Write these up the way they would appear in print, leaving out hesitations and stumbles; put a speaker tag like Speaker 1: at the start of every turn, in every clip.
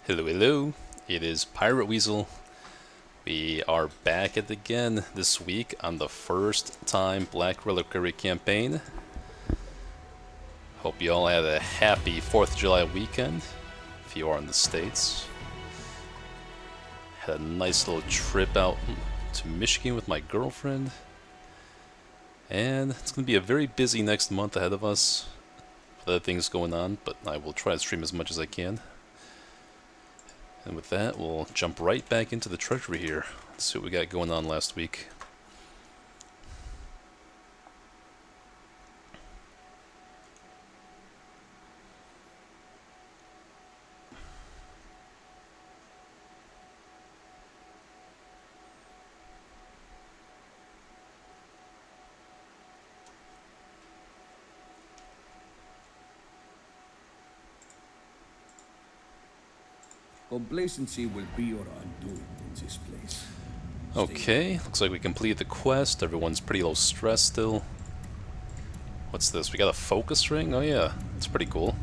Speaker 1: Hello, hello. It is PirateWeasel. We are back at it again this week on the first time Black Reliquary campaign. Hope you all had a happy 4th of July weekend, if you are in the States. Had a nice little trip out to Michigan with my girlfriend. And it's going to be a very busy next month ahead of us with other things going on, but I will try to stream as much as I can. And with that, we'll jump right back into the treasury here. Let's see what we got going on last week.
Speaker 2: Complacency will be your undoing in this place.
Speaker 1: Okay, looks like we completed the quest. Everyone's pretty low stress still. What's this? We got a focus ring? Oh yeah, that's pretty cool.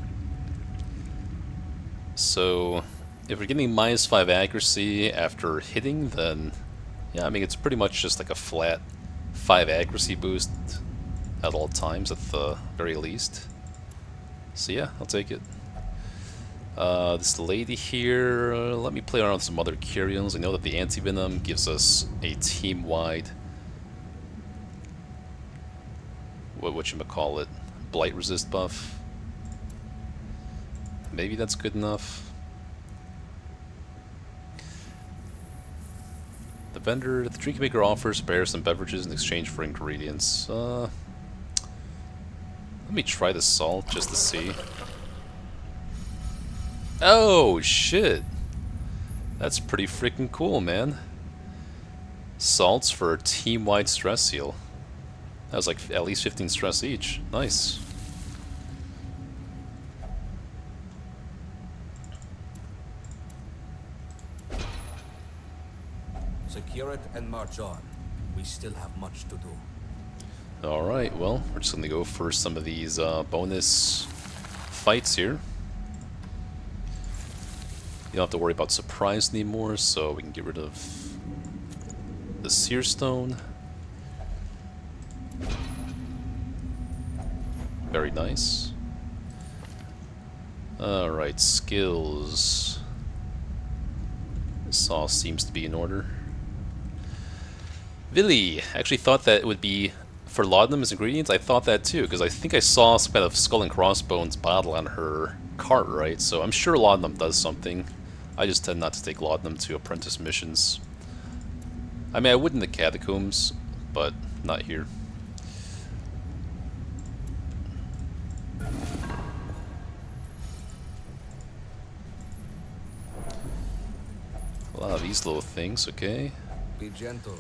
Speaker 1: So, if we're getting -5 accuracy after hitting, then yeah, I mean it's pretty much just like a flat 5 accuracy boost at all times at the very least. So yeah, I'll take it. This lady here, let me play around with some other curions. I know that the anti-venom gives us a team-wide, whatchamacallit, blight resist buff. Maybe that's good enough. The vendor, the drink maker offers bears and beverages in exchange for ingredients. Let me try the salt just to see. Oh, shit. That's pretty freaking cool, man. Salts for a team-wide stress seal. That was like at least 15 stress each. Nice.
Speaker 3: Secure it and march on. We still have much to do.
Speaker 1: Alright, well, we're just gonna go for some of these bonus fights here. You don't have to worry about surprise anymore, so we can get rid of the seer stone. Very nice. Alright, skills. This all seems to be in order. Villy! I actually thought that it would be for laudanum as ingredients. I thought that too, because I think I saw some kind of skull and crossbones bottle on her cart, right? So I'm sure laudanum does something. I just tend not to take laudanum to apprentice missions. I mean, I would in the catacombs, but not here. A lot of these little things, okay.
Speaker 3: Be gentle.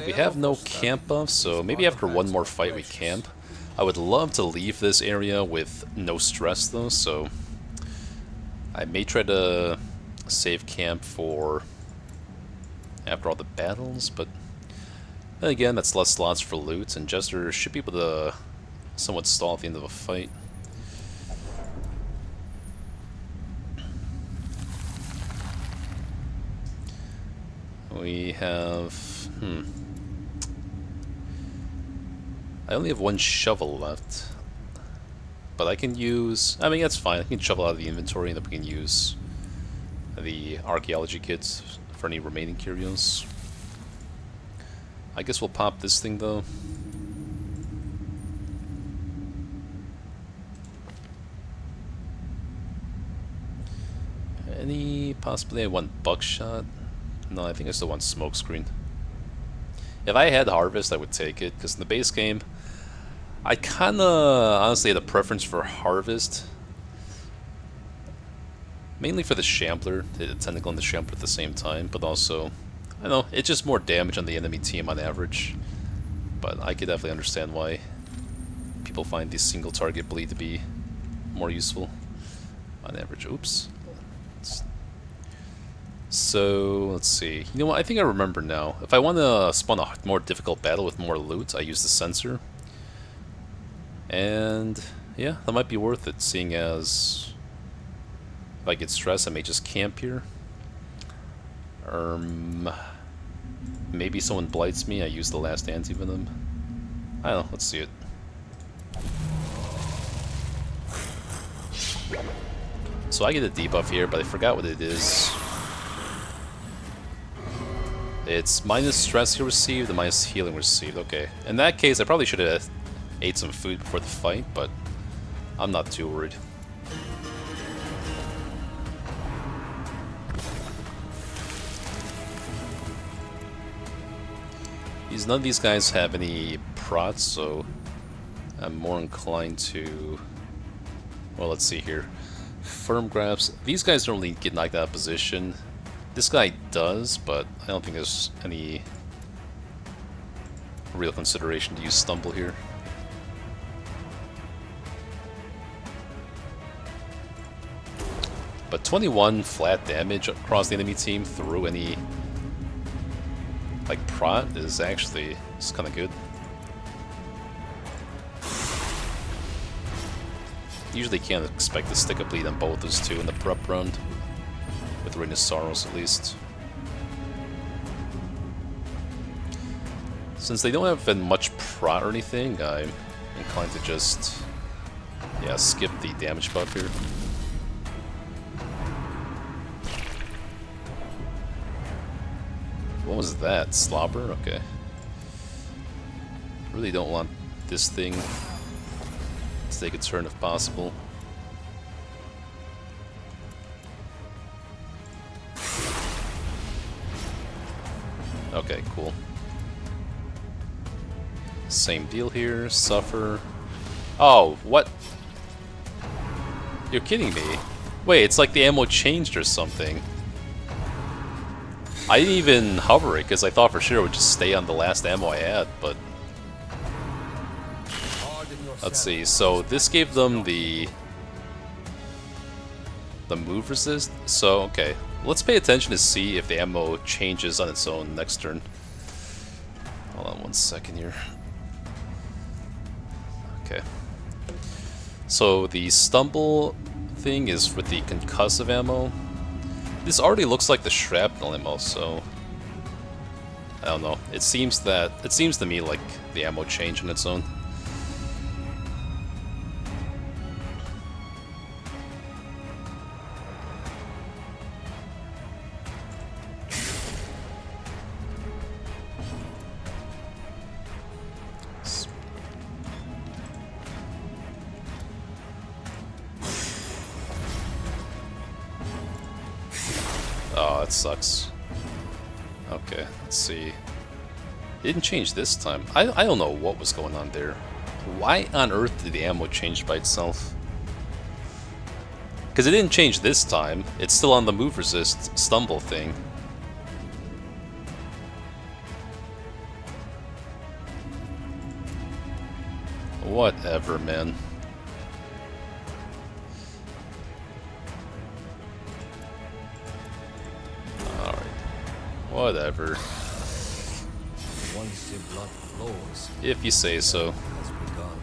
Speaker 1: We have no camp buffs, so maybe after one more fight we camp. I would love to leave this area with no stress though, so I may try to save camp for after all the battles, but then again, that's less slots for loot, and Jester should be able to somewhat stall at the end of a fight. We have... I only have one shovel left, but I can use... I mean, that's fine. I can shovel out of the inventory, and then we can use the archaeology kits for any remaining curios. I guess we'll pop this thing though. Possibly I want buckshot? No, I think I still want smokescreen. If I had harvest, I would take it, because in the base game, I kinda honestly had a preference for harvest. Mainly for the Shambler, the Tentacle and the Shambler at the same time, but also, I know, it's just more damage on the enemy team on average. But I could definitely understand why people find the single target bleed to be more useful on average. Oops. So, let's see. You know what, I think I remember now. If I want to spawn a more difficult battle with more loot, I use the sensor. And, yeah, that might be worth it, seeing as If I get stressed, I may just camp here. Maybe someone blights me. I use the last anti-venom. I don't know. Let's see it. So I get a debuff here, but I forgot what it is. It's minus stress received and minus healing received. Okay. In that case, I probably should have ate some food before the fight, but I'm not too worried. None of these guys have any prots, so I'm more inclined to... Well, let's see here. Firm grabs. These guys don't really get knocked out of position. This guy does, but I don't think there's any real consideration to use Stumble here. But 21 flat damage across the enemy team through any like prot is actually kind of good. Usually can't expect to stick a bleed on both those two in the prep round. With Ring of Sorrows, at least. Since they don't have much prot or anything, I'm inclined to just, yeah, skip the damage buff here. What was that? Slobber? Okay. Really don't want this thing to take a turn if possible. Okay, cool. Same deal here. Suffer. Oh, what? You're kidding me. Wait, it's like the ammo changed or something. I didn't even hover it because I thought for sure it would just stay on the last ammo I had, but... Let's see, so this gave them the move resist, so okay. Let's pay attention to see if the ammo changes on its own next turn. Hold on 1 second here. Okay. So the stumble thing is with the concussive ammo. This already looks like the shrapnel ammo, so I don't know. It seems to me like the ammo changed on its own. Oh, that sucks. Okay, let's see. It didn't change this time. I don't know what was going on there. Why on earth did the ammo change by itself? Because it didn't change this time. It's still on the move resist stumble thing. Whatever, man. Whatever.
Speaker 3: Once the blood flows,
Speaker 1: If you say so.
Speaker 3: has begun.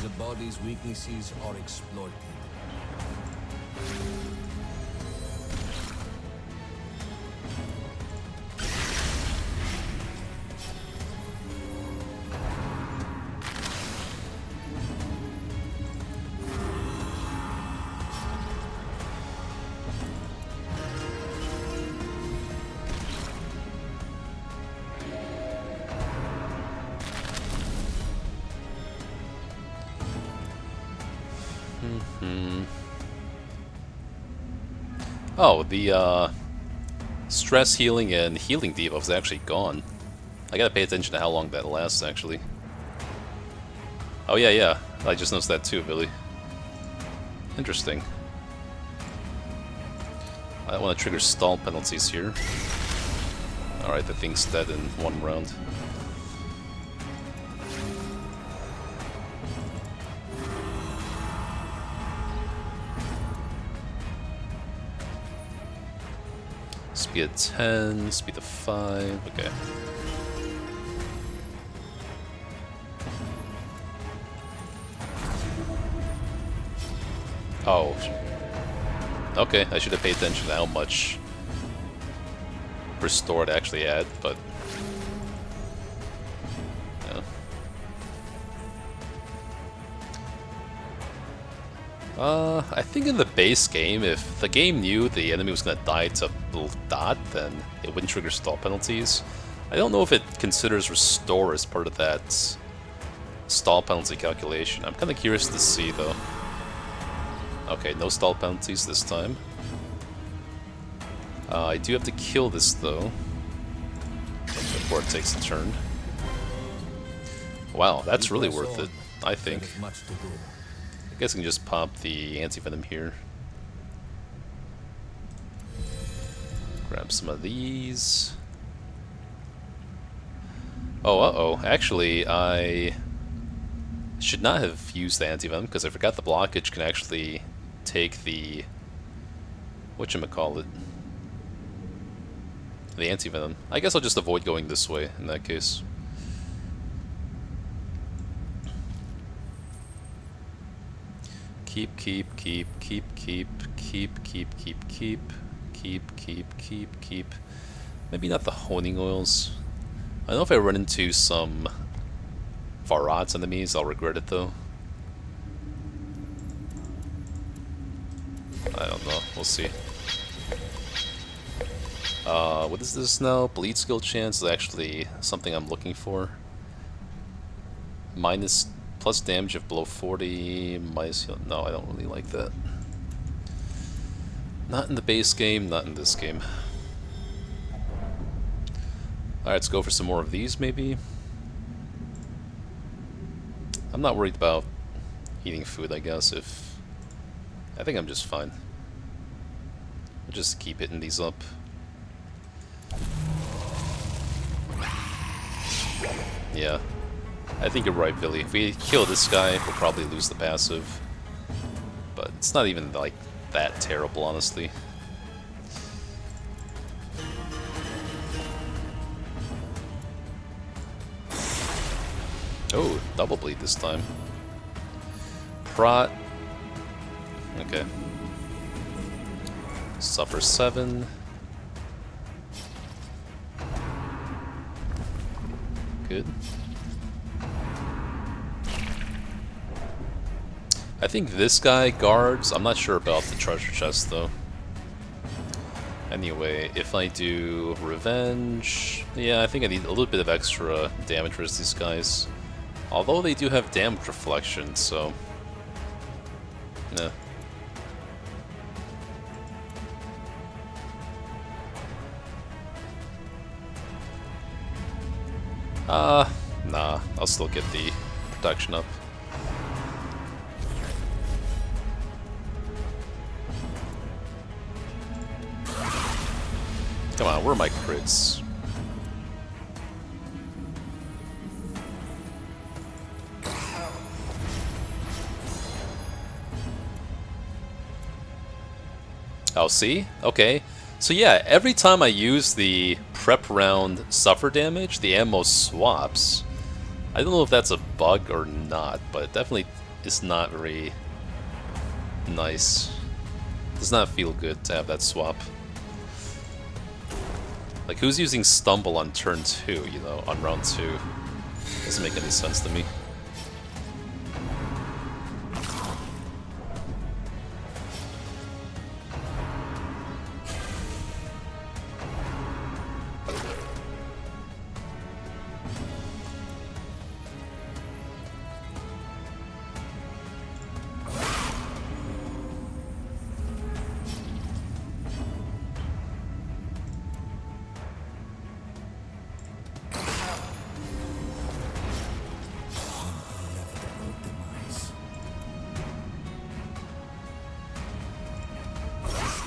Speaker 3: The body's weaknesses are exploited.
Speaker 1: Oh, the stress healing and healing debuff is actually gone. I gotta pay attention to how long that lasts, actually. Oh yeah. I just noticed that too, Billy. Interesting. I don't want to trigger stall penalties here. Alright, the thing's dead in 1 round. Speed of 10, speed of 5, okay. Oh. Okay, I should have paid attention to how much restore it actually had, but... yeah. I think in the base game, if the game knew the enemy was gonna die to little dot, then it wouldn't trigger stall penalties. I don't know if it considers restore as part of that stall penalty calculation. I'm kind of curious to see, though. Okay, no stall penalties this time. I do have to kill this, though, before it takes a turn. Wow, that's really worth it, I think.
Speaker 3: There is much to do.
Speaker 1: I guess I can just pop the anti-venom here. Grab some of these. Oh, uh-oh. Actually, I should not have used the anti-venom because I forgot the blockage can actually take the... whatchamacallit? The anti-venom. I guess I'll just avoid going this way in that case. Keep. Maybe not the honing oils. I don't know if I run into some Varrots enemies, I'll regret it though. I don't know, we'll see. What is this now? Bleed skill chance is actually something I'm looking for. Plus damage if below 40, minus heal. No, I don't really like that. Not in the base game, not in this game. Alright, let's go for some more of these, maybe. I'm not worried about eating food, I guess, if... I think I'm just fine. I'll just keep hitting these up. Yeah. I think you're right, Billy. If we kill this guy, we'll probably lose the passive. But it's not even, like, that terrible, honestly. Oh, double bleed this time. Prot. Okay. Suffer 7. Good. I think this guy guards. I'm not sure about the treasure chest though. Anyway, if I do revenge, yeah, I think I need a little bit of extra damage versus these guys. Although they do have damage reflection, so nah. Nah, I'll still get the protection up. Come on, where are my crits? Oh, see? Okay. So yeah, every time I use the prep round suffer damage, the ammo swaps. I don't know if that's a bug or not, but it definitely is not very nice. Does not feel good to have that swap. Like, who's using Stumble on turn 2, you know, on round 2? Doesn't make any sense to me.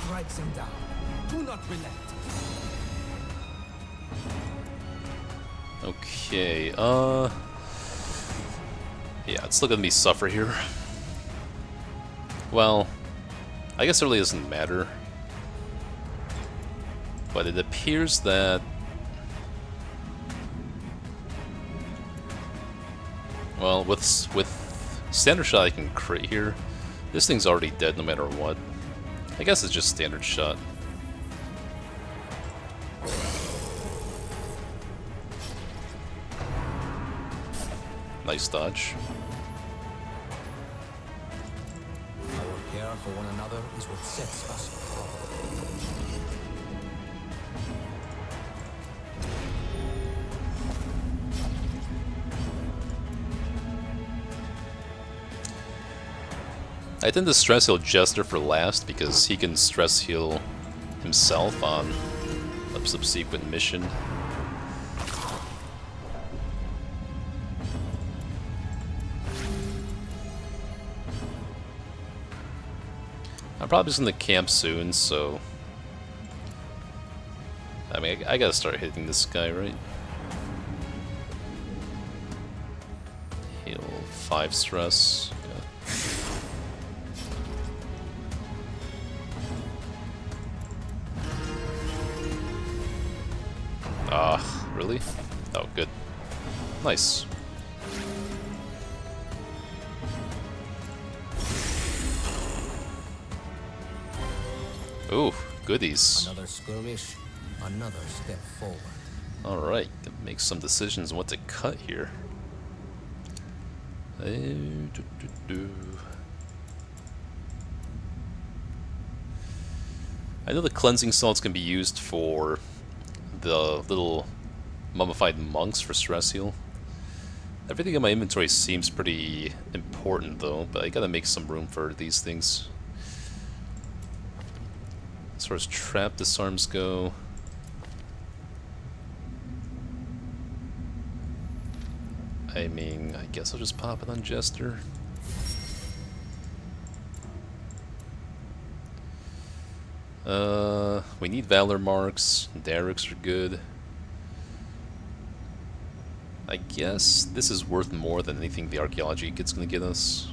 Speaker 3: Strikes him down. Do not relent.
Speaker 1: Okay, yeah, it's still gonna be suffer here. Well, I guess it really doesn't matter. But it appears that... Well, with standard shot I can crit here. This thing's already dead no matter what. I guess it's just standard shot. Nice dodge.
Speaker 3: Our care for one another is what sets us apart.
Speaker 1: I tend to stress heal Jester for last because he can stress heal himself on a subsequent mission. I'm probably just gonna camp soon, so... I mean, I gotta start hitting this guy, right? Heal 5 stress. Ah, really? Oh, good. Nice. Ooh, goodies.
Speaker 3: Another skirmish, another step forward.
Speaker 1: Alright, gonna make some decisions on what to cut here. I know the cleansing salts can be used for the little mummified monks for stress heal. Everything in my inventory seems pretty important though, but I gotta make some room for these things. As far as trap disarms go, I mean, I guess I'll just pop it on Jester. We need Valor marks. Derricks are good. I guess this is worth more than anything the archaeology kit's gonna get us.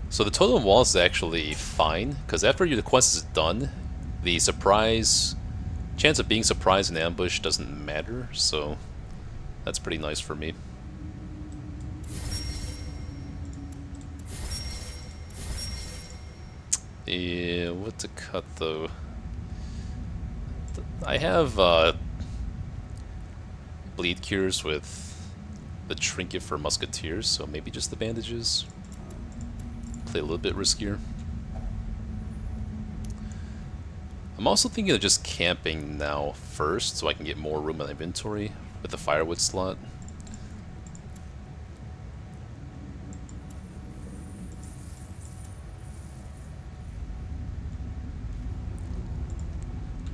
Speaker 1: So the totem wall is actually fine, because after your quest is done, the chance of being surprised in ambush doesn't matter, so that's pretty nice for me. Yeah, what to cut though? I have bleed cures with the trinket for musketeers, so maybe just the bandages. Play a little bit riskier. I'm also thinking of just camping now first, so I can get more room in my inventory with the firewood slot.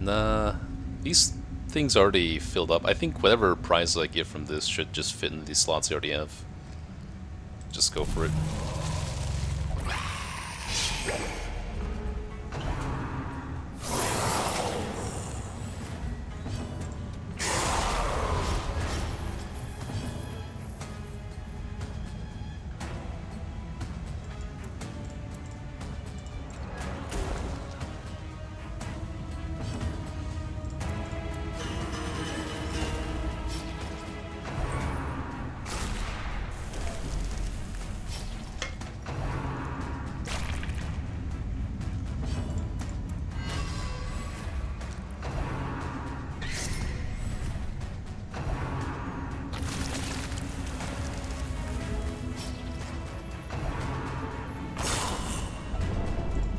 Speaker 1: Nah, these things already filled up. I think whatever prize I get from this should just fit in these slots I already have. Just go for it.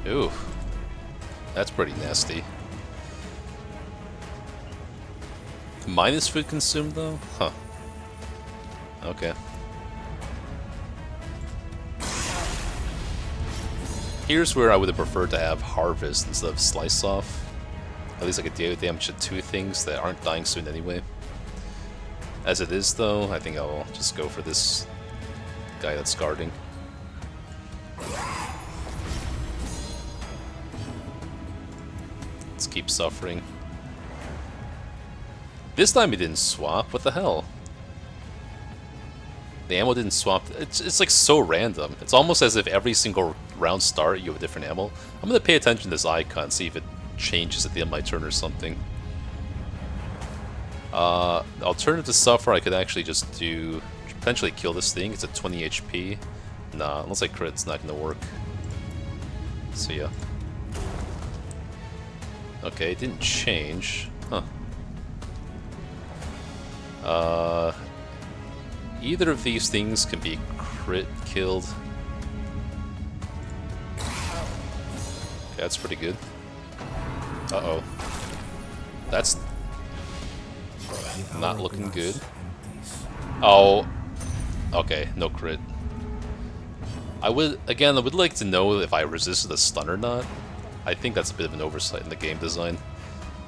Speaker 1: Ooh, that's pretty nasty. Minus food consumed though? Huh. Okay. Here's where I would have preferred to have Harvest instead of Slice Off. At least I could deal damage to 2 things that aren't dying soon anyway. As it is though, I think I'll just go for this guy that's guarding. Let's keep suffering. This time he didn't swap, what the hell? The ammo didn't swap. It's like so random. It's almost as if every single round start you have a different ammo. I'm gonna pay attention to this icon, see if it changes at the end of my turn or something. Alternative suffer, I could actually just do potentially kill this thing. It's at 20 HP. Nah, unless I crit, it's not gonna work. So yeah. Okay, it didn't change. Huh. Either of these things can be crit killed. Okay, that's pretty good. Uh-oh. That's not looking good. Oh. Okay, no crit. I would like to know if I resisted a stun or not. I think that's a bit of an oversight in the game design.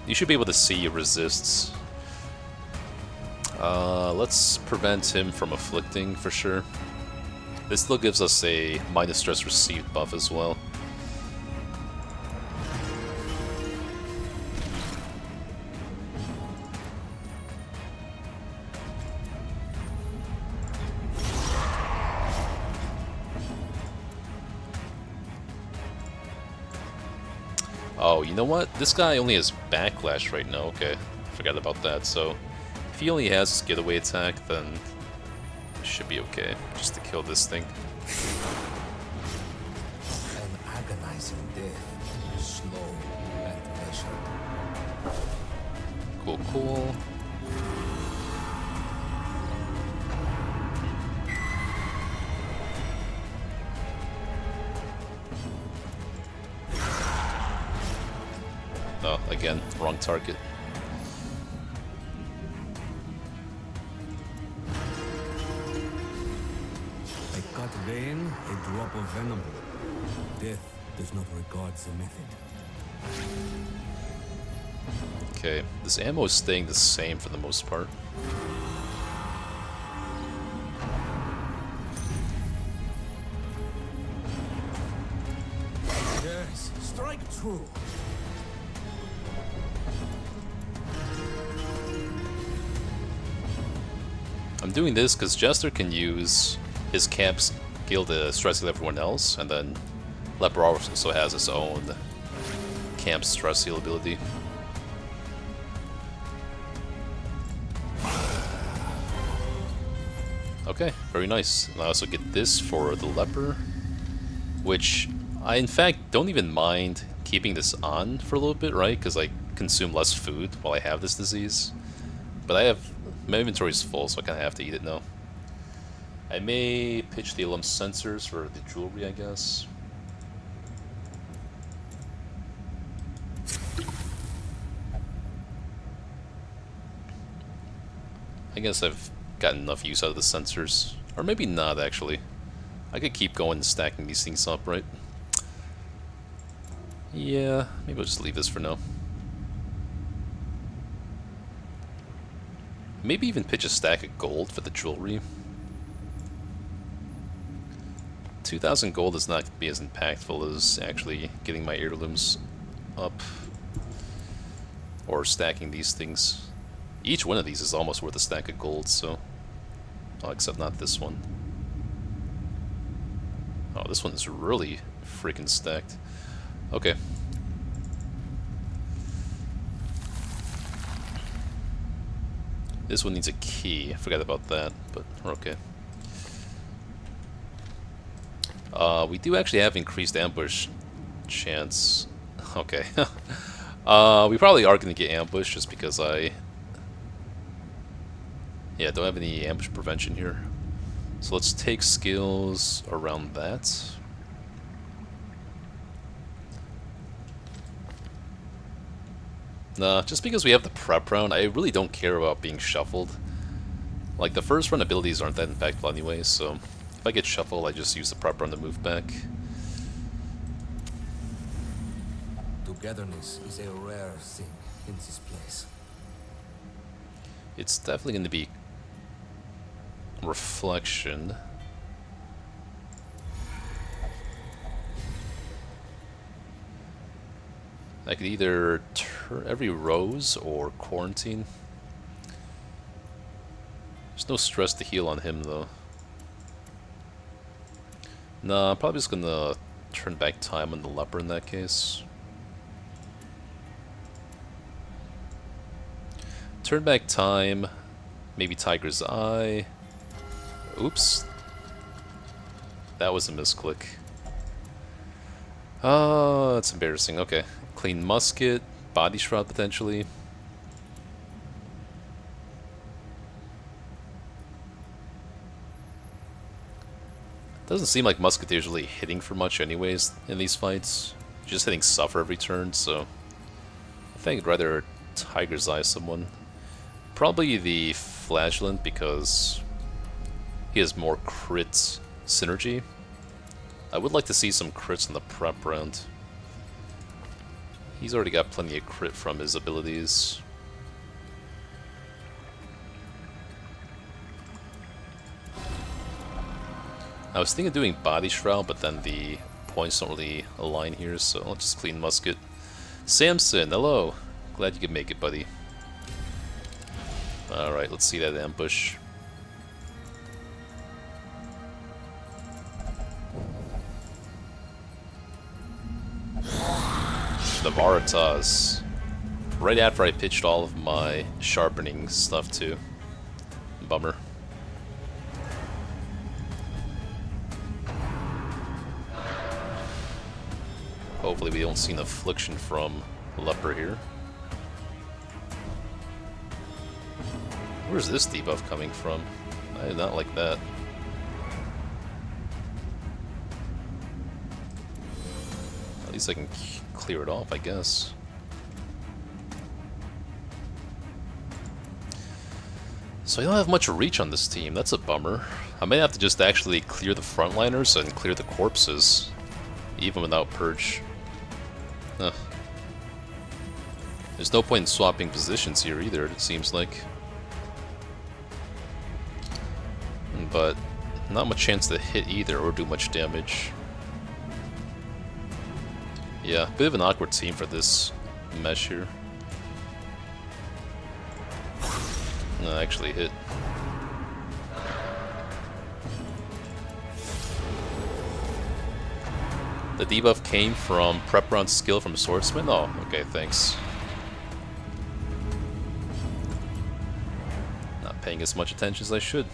Speaker 1: You should be able to see resists. Let's prevent him from afflicting for sure. This still gives us a minus stress received buff as well. Oh, you know what? This guy only has backlash right now. Okay, forgot about that. So, if he only has his getaway attack, then it should be okay. Just to kill this thing.
Speaker 3: An agonizing death, slow and measured.
Speaker 1: Cool, cool. Oh, again, wrong target.
Speaker 2: A cut vein, a drop of venom. Death does not regard the method.
Speaker 1: Okay, this ammo is staying the same for the most part.
Speaker 2: Yes, strike true.
Speaker 1: I'm doing this because Jester can use his camp skill to stress heal everyone else, and then Leper also has his own camp stress heal ability. Okay, very nice. And I also get this for the Leper, which I in fact don't even mind keeping this on for a little bit, right? Because I consume less food while I have this disease. But my inventory is full, so I kind of have to eat it now. I may pitch the alum sensors for the jewelry, I guess. I guess I've gotten enough use out of the sensors. Or maybe not, actually. I could keep going and stacking these things up, right? Yeah, maybe I'll just leave this for now. Maybe even pitch a stack of gold for the jewelry. 2,000 gold is not going to be as impactful as actually getting my heirlooms up. Or stacking these things. Each one of these is almost worth a stack of gold, so... Oh, except not this one. Oh, this one is really freaking stacked. Okay. This one needs a key. I forgot about that, but we're okay. We do actually have increased ambush chance. Okay. We probably are going to get ambushed just because I... Yeah, don't have any ambush prevention here. So let's take skills around that. Nah, just because we have the prep round, I really don't care about being shuffled. Like, the first run abilities aren't that impactful anyway, so if I get shuffled, I just use the prep run to move back.
Speaker 3: Togetherness is a rare thing in this place.
Speaker 1: It's definitely going to be reflection. I could either every rose or quarantine. There's no stress to heal on him though. Nah, I'm probably just gonna turn back time on the leper in that case. Turn back time, maybe Tiger's Eye. Oops. That was a misclick. Oh, that's embarrassing. Okay. Clean musket, body shroud potentially. Doesn't seem like musketeer's really hitting for much anyways in these fights. Just hitting suffer every turn, so I think I'd rather Tiger's Eye someone. Probably the Flagellant because he has more crit synergy. I would like to see some crits in the prep round. He's already got plenty of crit from his abilities. I was thinking of doing Body Shroud, but then the points don't really align here, so I'll just clean musket. Samson, hello. Glad you could make it, buddy. Alright, let's see that ambush. The Vartas. Right after I pitched all of my sharpening stuff too. Bummer. Hopefully we don't see an affliction from Leper here. Where's this debuff coming from? I did not like that. At least I can clear it off, I guess. So I don't have much reach on this team. That's a bummer. I may have to just actually clear the frontliners and clear the corpses, even without Purge. Huh. There's no point in swapping positions here either, it seems like. But not much chance to hit either or do much damage. Yeah, bit of an awkward team for this mesh here. No, actually hit. The debuff came from prep round skill from Swordsman? Oh, okay, thanks. Not paying as much attention as I should.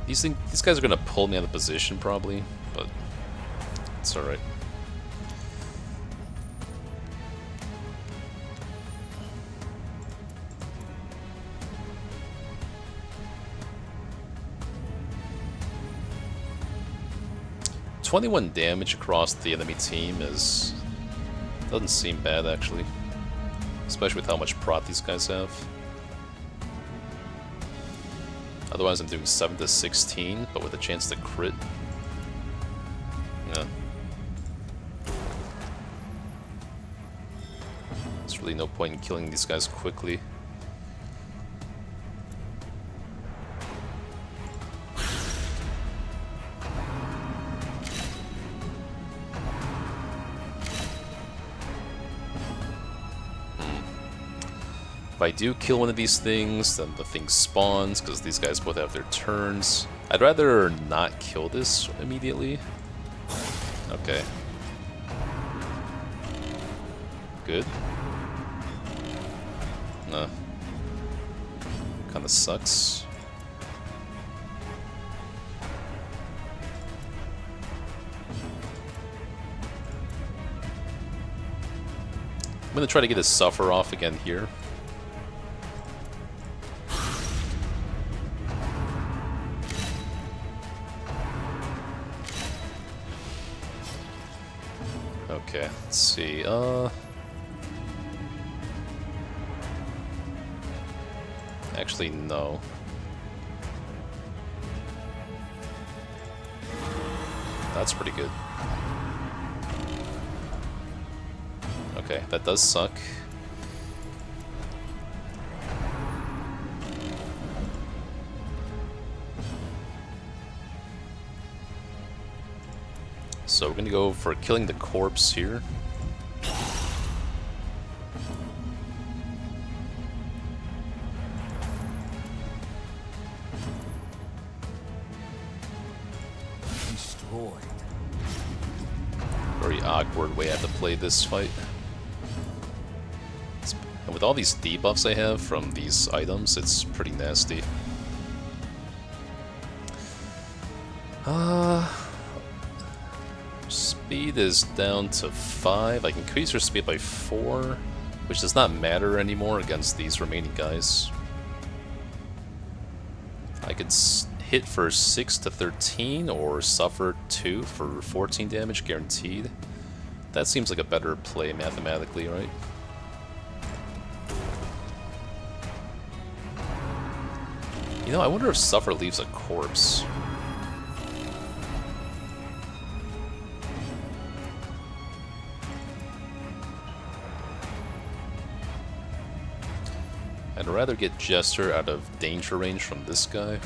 Speaker 1: These guys are gonna pull me out of position probably, but it's alright. "21 damage across the enemy team doesn't seem bad actually, especially with how much prot these guys have. Otherwise I'm doing 7 to 16, but with a chance to crit. Yeah. There's really no point in killing these guys quickly. If I do kill one of these things, then the thing spawns, because these guys both have their turns. I'd rather not kill this immediately. Okay. Good. Nah. Kinda sucks. I'm gonna try to get his suffer off again here. Okay, let's see, actually, no. That's pretty good. Okay, that does suck. So we're gonna go for killing the corpse here.
Speaker 3: destroyed.
Speaker 1: Very awkward way I have to play this fight. And with all these debuffs I have from these items, it's pretty nasty. Speed is down to 5. I can increase her speed by 4, which does not matter anymore against these remaining guys. I could hit for 6 to 13 or suffer 2 for 14 damage guaranteed. That seems like a better play mathematically, right? You know, I wonder if suffer leaves a corpse. I'd rather get Jester out of danger range from this guy.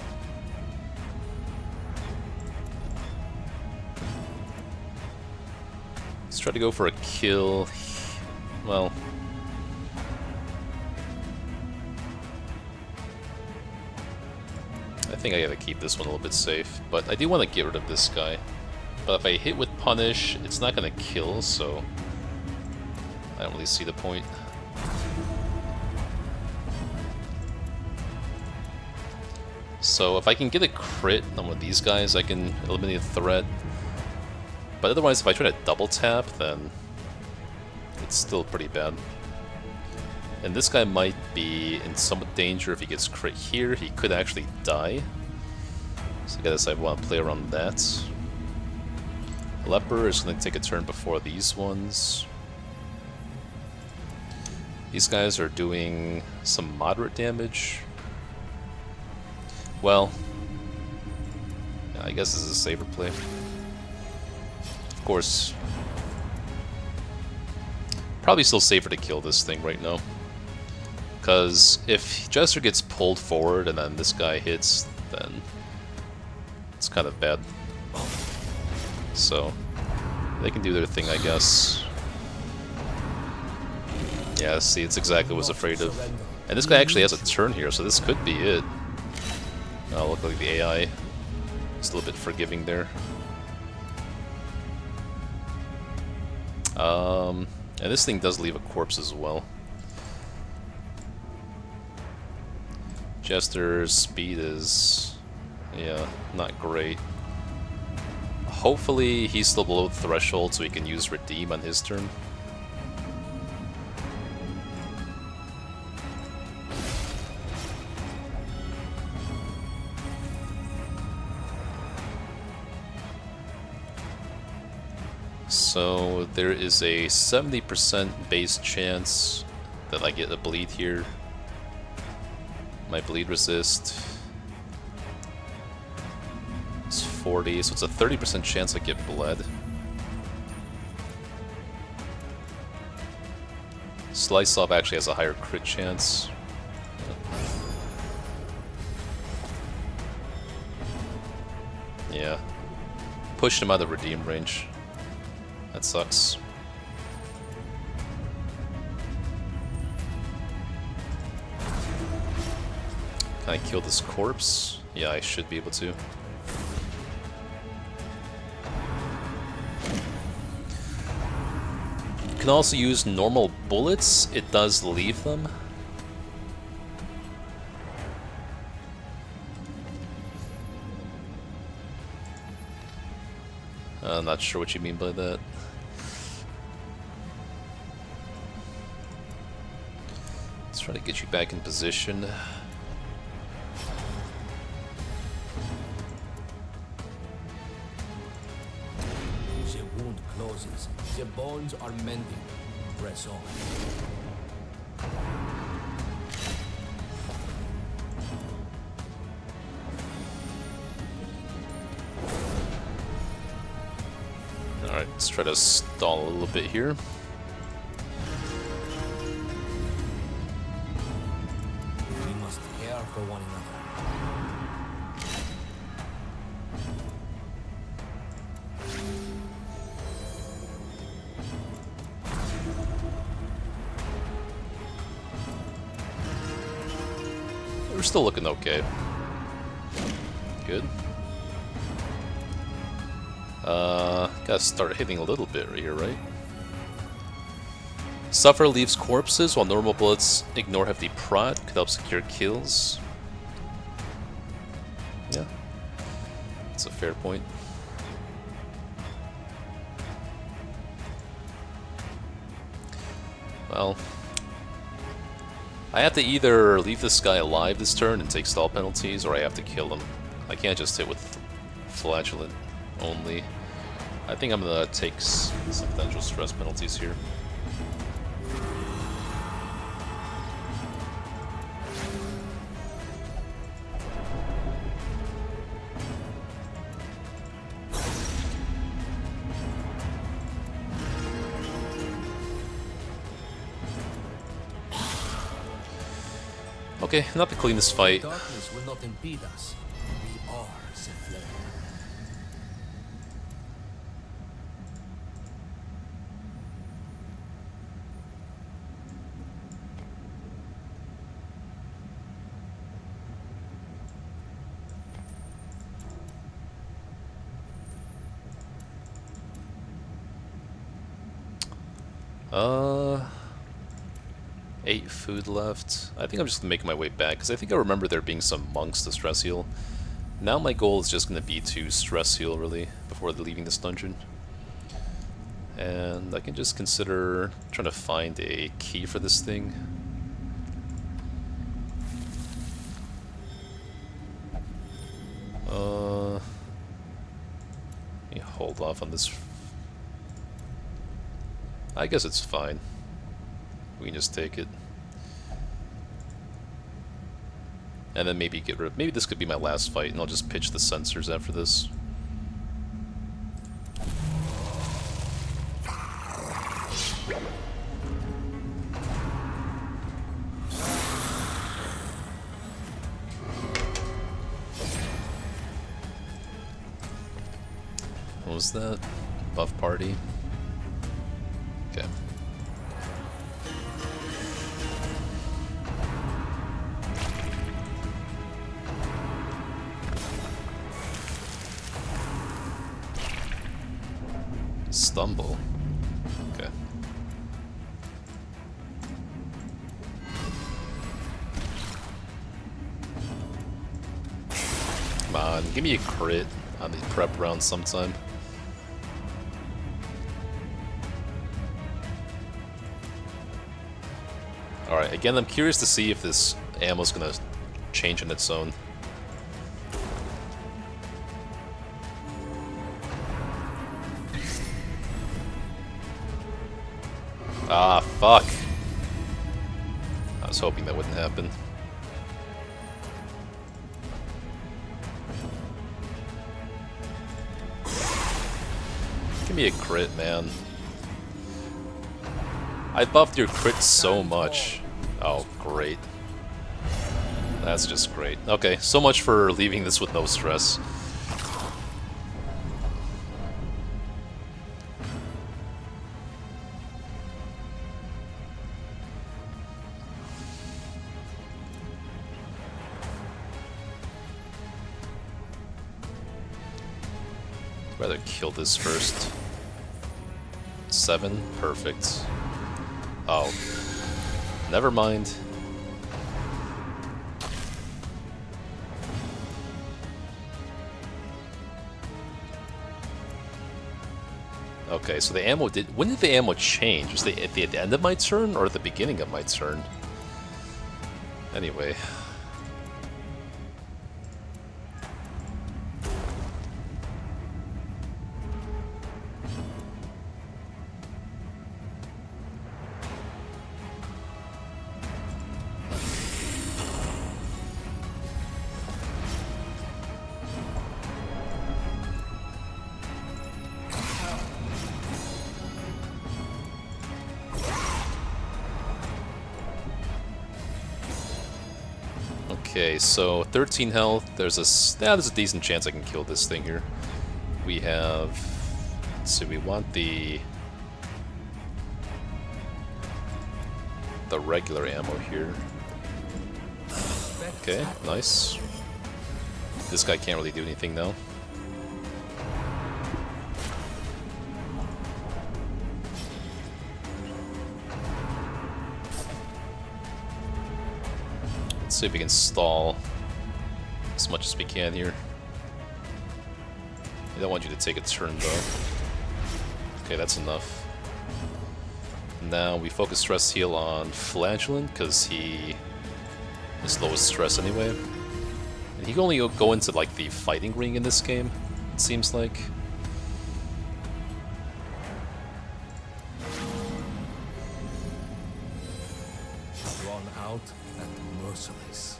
Speaker 1: Let's try to go for a kill. Well, I think I gotta keep this one a little bit safe, but I do want to get rid of this guy. But if I hit with Punish, it's not gonna kill, so I don't really see the point. So if I can get a crit on one of these guys, I can eliminate a threat. But otherwise, if I try to double tap, then it's still pretty bad. And this guy might be in somewhat danger if he gets crit here. He could actually die. So I gotta decide if I want to play around that. Leper is going to take a turn before these ones. These guys are doing some moderate damage. Well, I guess this is a safer play. Of course, probably still safer to kill this thing right now. Because if Jester gets pulled forward and then this guy hits, then it's kind of bad. So, they can do their thing, I guess. Yeah, see, it's exactly what I was afraid of. And this guy actually has a turn here, so this could be it. Oh, look like the AI is a little bit forgiving there. And this thing does leave a corpse as well. Jester's speed is, yeah, not great. Hopefully he's still below the threshold so he can use Redeem on his turn. So there is a 70% base chance that I get a bleed here. My bleed resist is 40, so it's a 30% chance I get bled. Slice Off actually has a higher crit chance. Yeah. Pushed him out of redeem range. That sucks. Can I kill this corpse? Yeah, I should be able to. You can also use normal bullets. It does leave them. I'm not sure what you mean by that. Let's try to get you back in position.
Speaker 3: The wound closes. The bones are mending. Press on.
Speaker 1: Alright, let's try to stall a little bit here.
Speaker 3: We must care for one another.
Speaker 1: We're still looking okay. Good. Gotta start hitting a little bit here, right? Suffer leaves corpses while normal bullets ignore hefty prod. Could help secure kills. Yeah. That's a fair point. Well, I have to either leave this guy alive this turn and take stall penalties, or I have to kill him. I can't just hit with flagellant only. I think I'm gonna take some potential stress penalties here. Okay, not the cleanest fight.
Speaker 3: Darkness will not impede us. We are the flame.
Speaker 1: Uh, 8 food left. I think I'm just gonna make my way back, because I think I remember there being some monks to stress heal. Now my goal is just gonna be to stress heal, really, before leaving this dungeon. And I can just consider trying to find a key for this thing. Let me hold off on this. I guess it's fine. We can just take it. And then maybe get rid. Maybe this could be my last fight, and I'll just pitch the sensors after this. What was that? Buff party? Okay. Stumble. Okay. Come on, give me a crit on these prep rounds sometime. Alright, again, I'm curious to see if this ammo's gonna change on its own. Ah, fuck. I was hoping that wouldn't happen. Give me a crit, man. I buffed your crit so much. Oh, great. That's just great. Okay, so much for leaving this with no stress. Rather kill this first. 7, perfect. Oh, never mind. Okay, so the ammo did. When did the ammo change? Was it at the end of my turn or at the beginning of my turn? Anyway. Okay, so 13 health. There's a decent chance I can kill this thing here. We have. Let's see. We want the regular ammo here. Okay, nice. This guy can't really do anything though. Let's see if we can stall as much as we can here. I don't want you to take a turn though. Okay, that's enough. Now we focus stress heal on Flagellant because he is lowest stress anyway. And he can only go into like the fighting ring in this game, it seems like.
Speaker 3: Drawn out and merciless.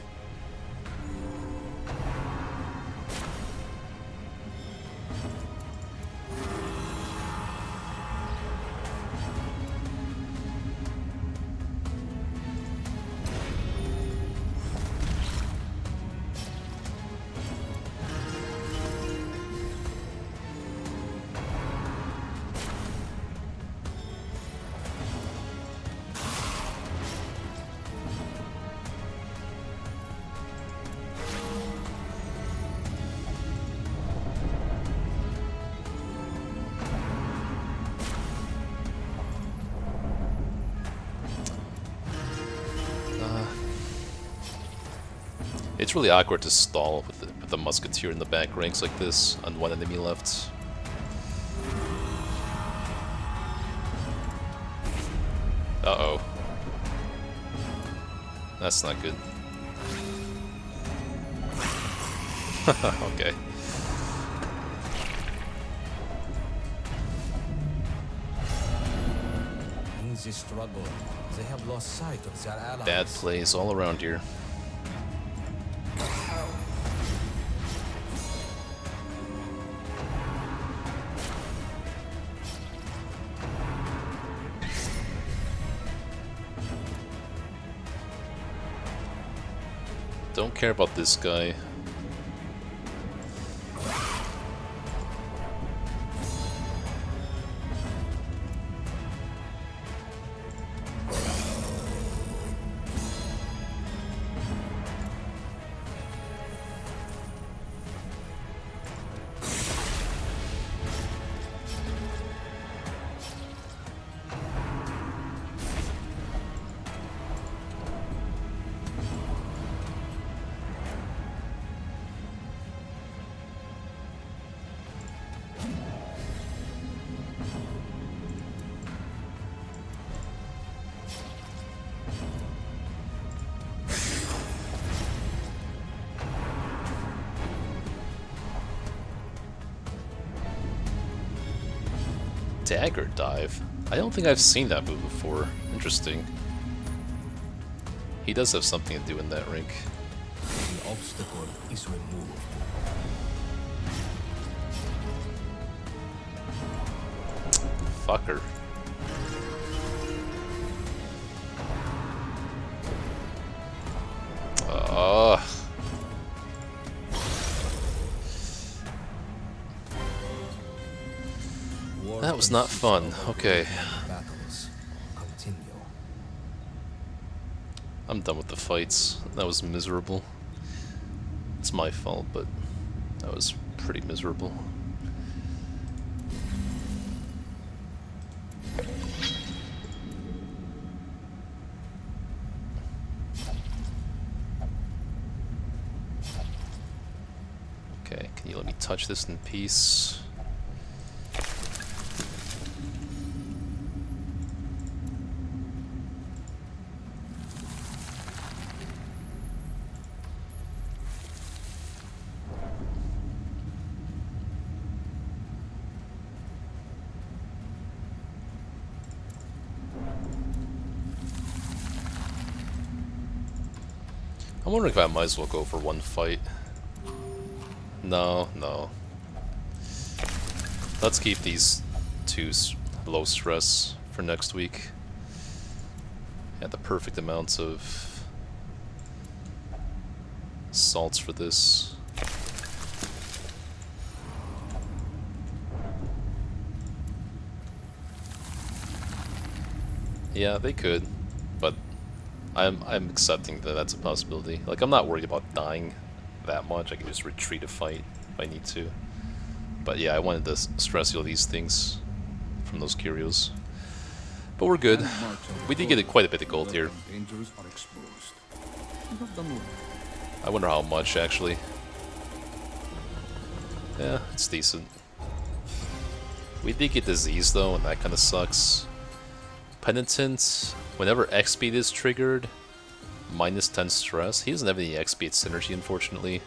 Speaker 1: It's really awkward to stall with the musketeer in the back ranks like this on one enemy left. Uh-oh. That's not good. Okay.
Speaker 3: In this struggle, they have lost sight of their allies.
Speaker 1: Bad plays all around here. Don't care about this guy. Dagger dive? I don't think I've seen that move before. Interesting. He does have something to do in that rink.
Speaker 3: The obstacle is removed.
Speaker 1: Fucker. That was not fun. Okay.
Speaker 3: Battles continue.
Speaker 1: I'm done with the fights. That was miserable. It's my fault, but that was pretty miserable. Okay, can you let me touch this in peace? I'm wondering if I might as well go for one fight. No, no. Let's keep these two low stress for next week. Yeah, the perfect amounts of salts for this. Yeah, they could, but I'm accepting that that's a possibility. Like, I'm not worried about dying that much. I can just retreat a fight if I need to. But yeah, I wanted to stress heal these things from those curios. But we're good. We did get quite a bit of gold here.
Speaker 2: Dangers are exposed. have done well.
Speaker 1: I wonder how much, actually. Yeah, it's decent. We did get disease, though, and that kind of sucks. Penitent, whenever X speed is triggered, minus 10 stress. He doesn't have any X speed synergy, unfortunately.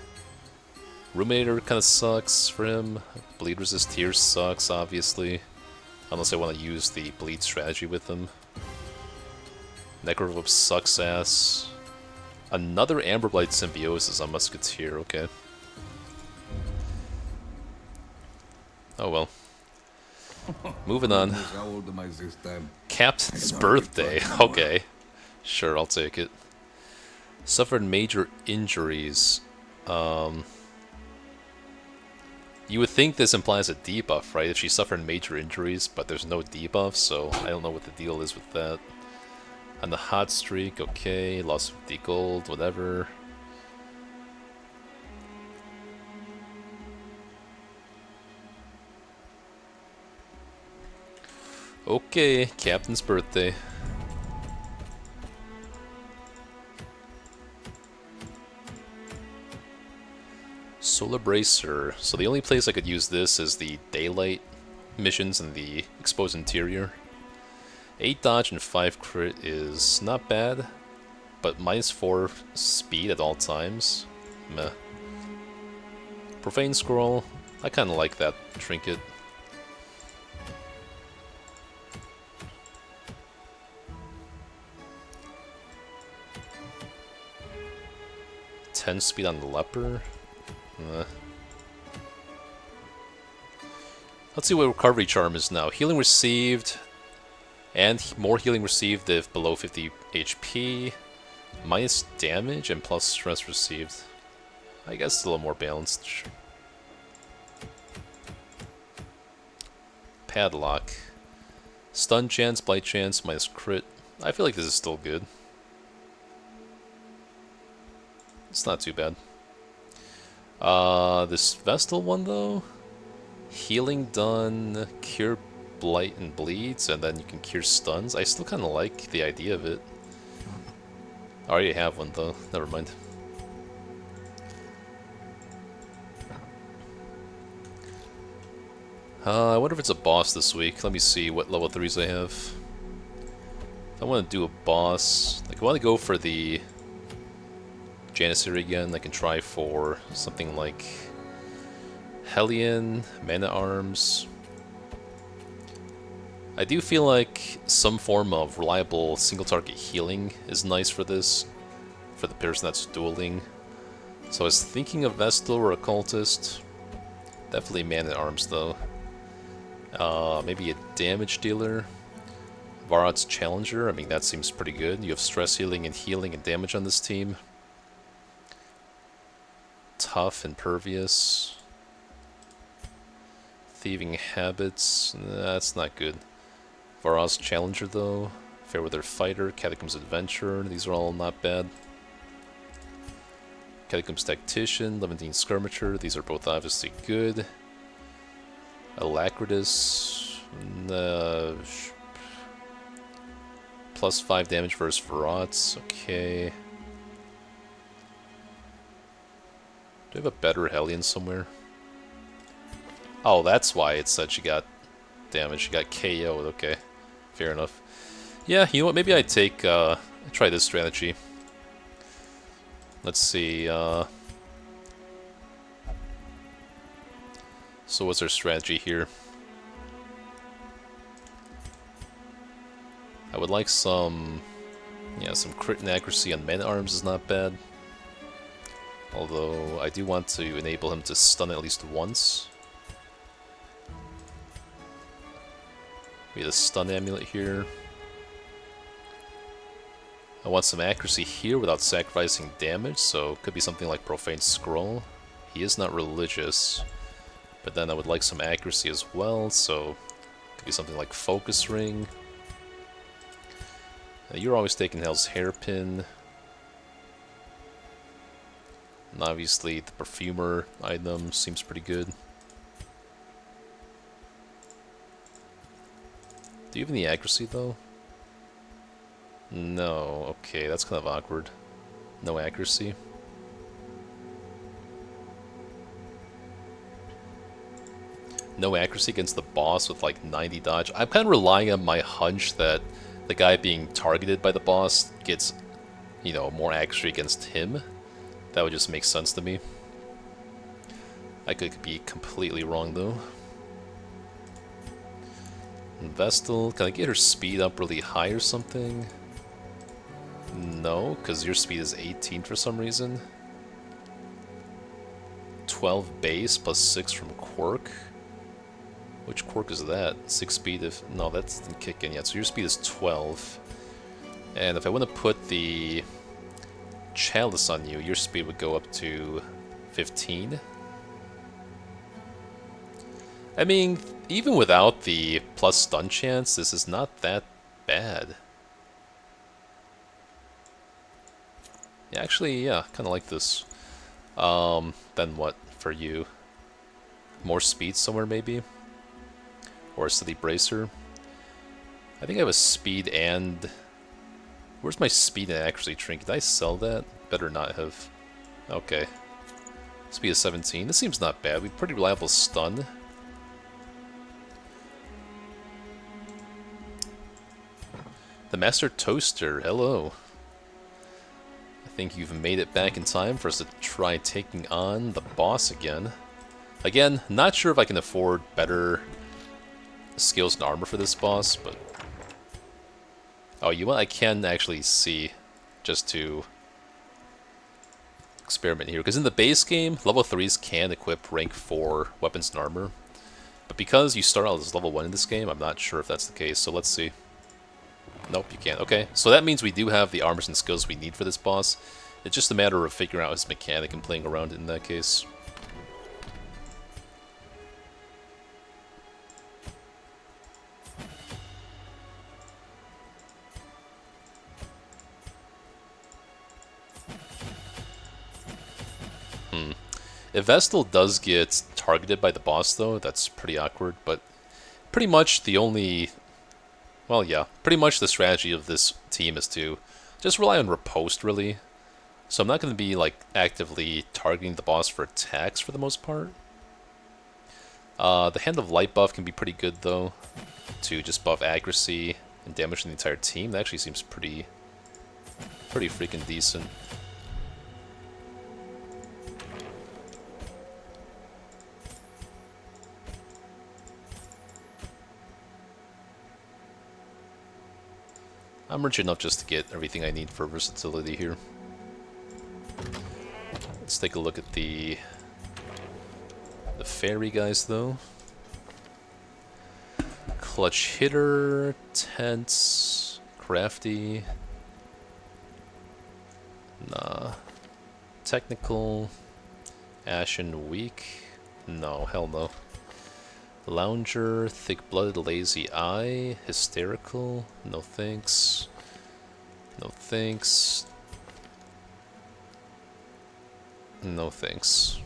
Speaker 1: Ruminator kind of sucks for him. Bleed resist here sucks, obviously. Unless I want to use the bleed strategy with him. Necrovip sucks ass. Another Amberblight Symbiosis on Musketeer, okay. Oh well. Moving on.
Speaker 2: How old am I this time?
Speaker 1: Captain's birthday, okay. Sure, I'll take it. Suffered major injuries. You would think this implies a debuff, right? If she suffered major injuries, but there's no debuff, so I don't know what the deal is with that. On the hot streak, okay. Lost 50 gold, whatever. Okay, Captain's birthday. Solar Bracer. So the only place I could use this is the daylight missions in the exposed interior. 8 dodge and 5 crit is not bad, but minus 4 speed at all times. Meh. Profane Scroll. I kinda like that trinket. Speed on the leper. Let's see what recovery charm is now. Healing received, and more healing received if below 50 HP. Minus damage and plus stress received. I guess it's a little more balanced. Padlock. Stun chance, blight chance, minus crit. I feel like this is still good. It's not too bad. This Vestal one, though? Healing done, cure blight and bleeds, and then you can cure stuns. I still kind of like the idea of it. I already have one, though. Never mind. I wonder if it's a boss this week. Let me see what level 3s I have. If I want to do a boss, like I want to go for the Janissary again. I can try for something like Hellion, Man-at-Arms. I do feel like some form of reliable single-target healing is nice for this, for the person that's dueling. So I was thinking of Vestal or Occultist. Definitely Man-at-Arms, though. Maybe a damage dealer. Varrot's Challenger, I mean that seems pretty good. You have stress healing and damage on this team. Tough, Impervious. Thieving Habits, that's not good. Varrot's Challenger though. Fairweather Fighter, Catacombs Adventurer, these are all not bad. Catacombs Tactician, Levantine Skirmisher, these are both obviously good. Alacritus, plus 5 damage versus Varrot's, okay. Do I have a better Hellion somewhere? Oh, that's why it said she got damage. She got KO'd, okay. Fair enough. Yeah, you know what, maybe I'd try this strategy. Let's see, so what's our strategy here? I would like some crit and accuracy on Man-at-Arms is not bad. Although, I do want to enable him to stun at least once. We have a stun amulet here. I want some accuracy here without sacrificing damage, so it could be something like Profane Scroll. He is not religious, but then I would like some accuracy as well, so it could be something like Focus Ring. You're always taking Hell's Hairpin. And obviously the Perfumer item seems pretty good. Do you have any accuracy though? No, okay, that's kind of awkward. No accuracy. No accuracy against the boss with like 90 dodge. I'm kind of relying on my hunch that the guy being targeted by the boss gets, you know, more accuracy against him. That would just make sense to me. I could be completely wrong though. Vestal, can I get her speed up really high or something? No, because your speed is 18 for some reason. 12 base plus 6 from Quirk. Which quirk is that? 6 speed if... No, that didn't kick in yet. So your speed is 12. And if I want to put the Chalice on you, your speed would go up to 15. I mean, even without the plus stun chance, this is not that bad. Yeah, actually, yeah, kind of like this. Then what for you? More speed somewhere, maybe? Or a City Bracer. I think I have a speed and... Where's my speed and accuracy trinket? Did I sell that? Better not have. Okay. Speed is 17. This seems not bad. We have pretty reliable stun. The Master Toaster, hello. I think you've made it back in time for us to try taking on the boss again. Again, not sure if I can afford better skills and armor for this boss, but... Oh, you know what? I can actually see, just to experiment here. Because in the base game, level 3s can equip rank 4 weapons and armor. But because you start out as level 1 in this game, I'm not sure if that's the case, so let's see. Nope, you can't. Okay, so that means we do have the armors and skills we need for this boss. It's just a matter of figuring out his mechanic and playing around in that case. If Vestal does get targeted by the boss, though, that's pretty awkward, but pretty much the only... Well, yeah, pretty much the strategy of this team is to just rely on riposte, really. So I'm not going to be, like, actively targeting the boss for attacks for the most part. The Hand of Light buff can be pretty good, though, to just buff accuracy and damage the entire team. That actually seems pretty freaking decent. I'm rich enough just to get everything I need for versatility here. Let's take a look at the fairy guys, though. Clutch hitter, tense, crafty. Nah. Technical, ashen, weak. No, hell no. Lounger, thick-blooded, lazy eye, hysterical, no thanks, no thanks, no thanks.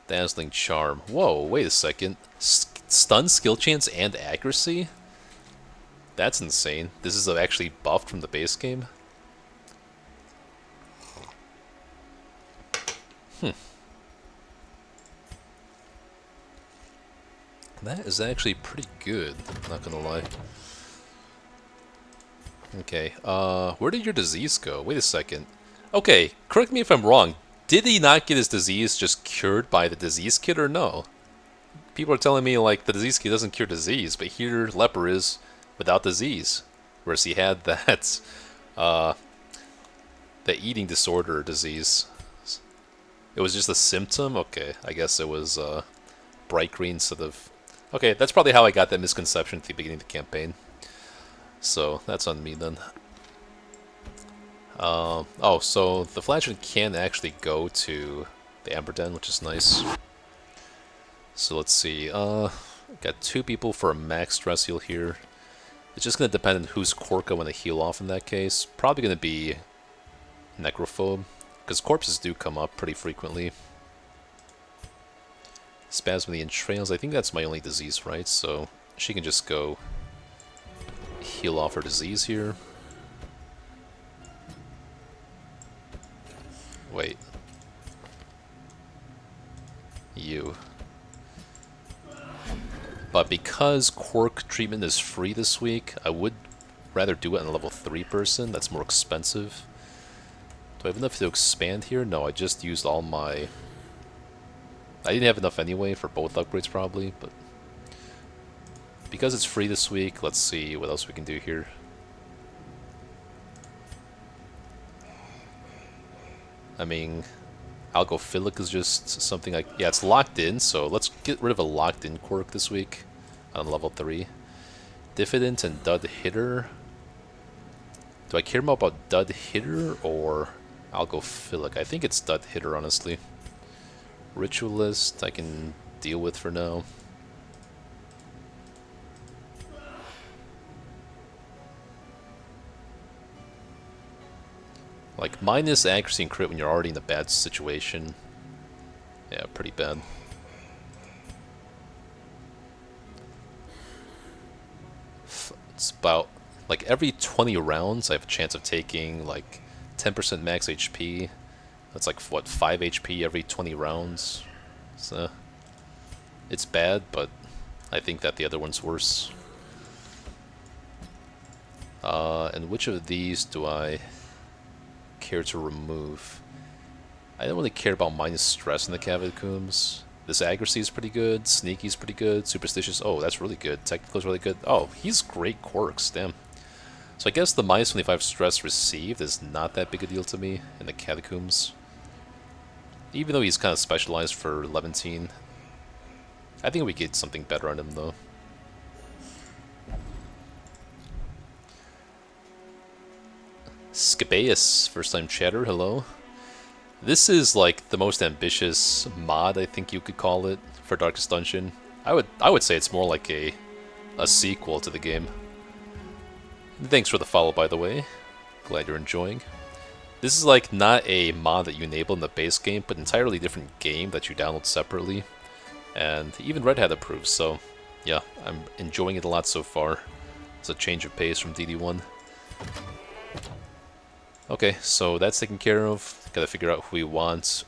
Speaker 1: Dazzling charm. Whoa, wait a second. Stun, skill chance, and accuracy? That's insane. This is actually buffed from the base game? That is actually pretty good, not gonna lie. Okay, where did your disease go? Wait a second. Okay, correct me if I'm wrong. Did he not get his disease just cured by the disease kit or no? People are telling me, like, the disease kit doesn't cure disease, but here Leper is without disease. Whereas he had that, the eating disorder disease. It was just a symptom? Okay, I guess it was, bright green instead of... Okay, that's probably how I got that misconception at the beginning of the campaign. So, that's on me then. Oh, so the flagellant can actually go to the Amber Den, which is nice. So let's see, got 2 people for a max stress heal here. It's just going to depend on whose Cork I want to heal off in that case. Probably going to be Necrophobe, because corpses do come up pretty frequently. Spasm of the entrails, I think that's my only disease, right? So she can just go heal off her disease here. Wait. You. But because quirk treatment is free this week, I would rather do it on a level 3 person. That's more expensive. Do I have enough to expand here? No, I just used all my... I didn't have enough anyway for both upgrades probably, but... because it's free this week, let's see what else we can do here. I mean, alcophilic is just something like... yeah, it's locked in, so let's get rid of a locked in quirk this week on level 3. Diffident and dud hitter. Do I care more about dud hitter or alcophilic? I think it's dud hitter, honestly. Ritualist I can deal with for now. Like, minus accuracy and crit when you're already in a bad situation. Yeah, pretty bad. It's about, like, every 20 rounds I have a chance of taking, like, 10% max HP. That's like, what, 5 HP every 20 rounds? So, it's bad, but I think that the other one's worse. And which of these do I care to remove? I don't really care about minus stress in the catacombs. This accuracy is pretty good, sneaky is pretty good, superstitious, oh, that's really good, technical is really good. Oh, he's great quirks, damn. So I guess the minus 25 stress received is not that big a deal to me in the catacombs. Even though he's kind of specialized for Levantine. I think we get something better on him though. Scabeus, first time chatter, hello. This is like the most ambitious mod, I think you could call it, for Darkest Dungeon. I would say it's more like a sequel to the game. Thanks for the follow, by the way. Glad you're enjoying. This is like not a mod that you enable in the base game, but entirely different game that you download separately. And even Red Hat approves, so yeah, I'm enjoying it a lot so far. It's a change of pace from DD1. Okay, so that's taken care of. Gotta figure out who we want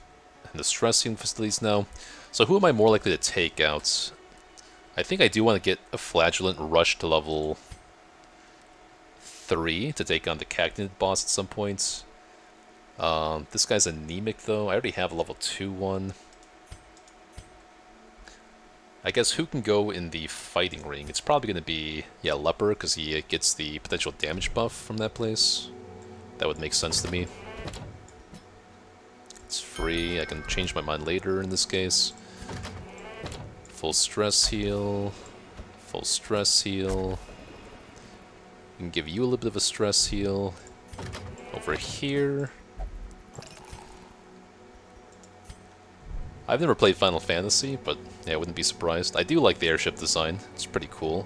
Speaker 1: in the stress healing facilities now. So who am I more likely to take out? I think I do want to get a Flagellant rush to level 3 to take on the Cacnid boss at some point. This guy's anemic though. I already have a level 2 one. I guess who can go in the fighting ring? It's probably going to be, yeah, Leper, because he gets the potential damage buff from that place. That would make sense to me. It's free. I can change my mind later in this case. Full stress heal. Full stress heal. We can give you a little bit of a stress heal. Over here. I've never played Final Fantasy, but yeah, I wouldn't be surprised. I do like the airship design. It's pretty cool.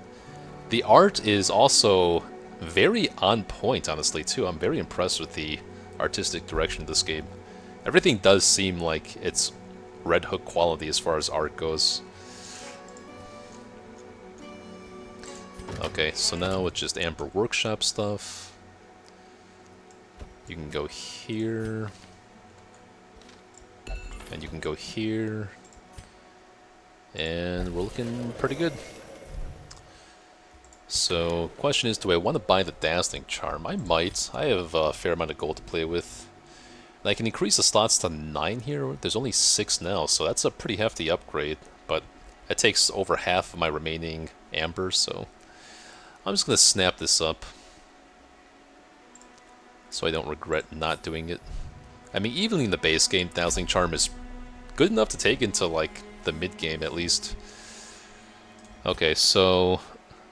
Speaker 1: The art is also very on point, honestly, too. I'm very impressed with the artistic direction of this game. Everything does seem like it's Red Hook quality as far as art goes. Okay, so now it's just Amber Workshop stuff. You can go here. And you can go here. And we're looking pretty good. So, question is, do I want to buy the Dazzling Charm? I might. I have a fair amount of gold to play with. And I can increase the slots to 9 here. There's only 6 now, so that's a pretty hefty upgrade. But it takes over half of my remaining amber, so I'm just going to snap this up. So I don't regret not doing it. I mean, even in the base game, Dazzling Charm is good enough to take into, like, the mid-game at least. Okay, so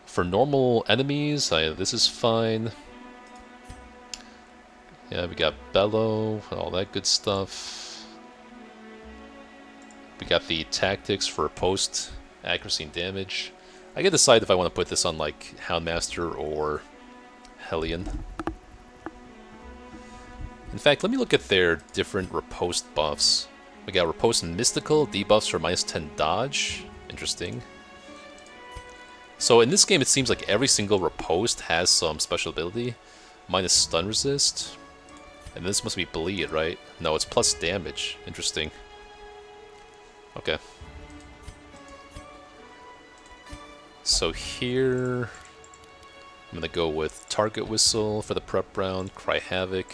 Speaker 1: for normal enemies, this is fine. Yeah, we got Bellow, all that good stuff. We got the tactics for post accuracy and damage. I can decide if I want to put this on, like, Houndmaster or Hellion. In fact, let me look at their different riposte buffs. We got riposte and mystical, debuffs for -10 dodge. Interesting. So in this game, it seems like every single riposte has some special ability. Minus stun resist. And this must be bleed, right? No, it's plus damage. Interesting. Okay. So here, I'm gonna go with Target Whistle for the prep round, Cry Havoc,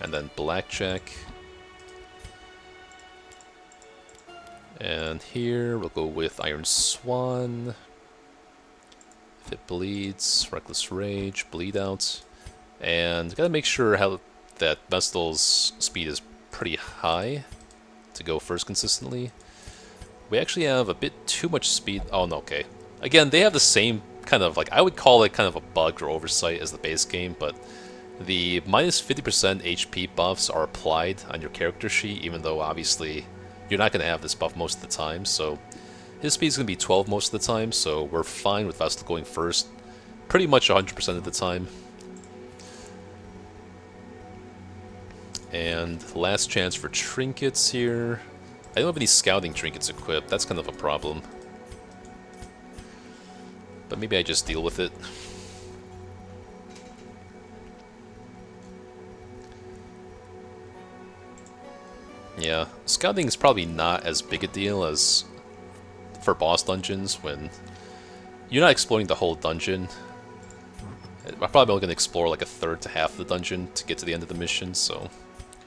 Speaker 1: and then Blackjack. And here, we'll go with Iron Swan. If it bleeds, Reckless Rage, Bleed Out. And gotta make sure that Vestal's speed is pretty high to go first consistently. We actually have a bit too much speed. Oh, no, okay. Again, they have the same kind of, like, I would call it kind of a bug or oversight as the base game, but the minus 50% HP buffs are applied on your character sheet, even though obviously you're not going to have this buff most of the time, so his speed is going to be 12 most of the time, so we're fine with Vestal going first pretty much 100% of the time. And last chance for trinkets here. I don't have any scouting trinkets equipped, that's kind of a problem. But maybe I just deal with it. Yeah, scouting is probably not as big a deal as for boss dungeons when you're not exploring the whole dungeon. I'm probably only going to explore like a third to half of the dungeon to get to the end of the mission, so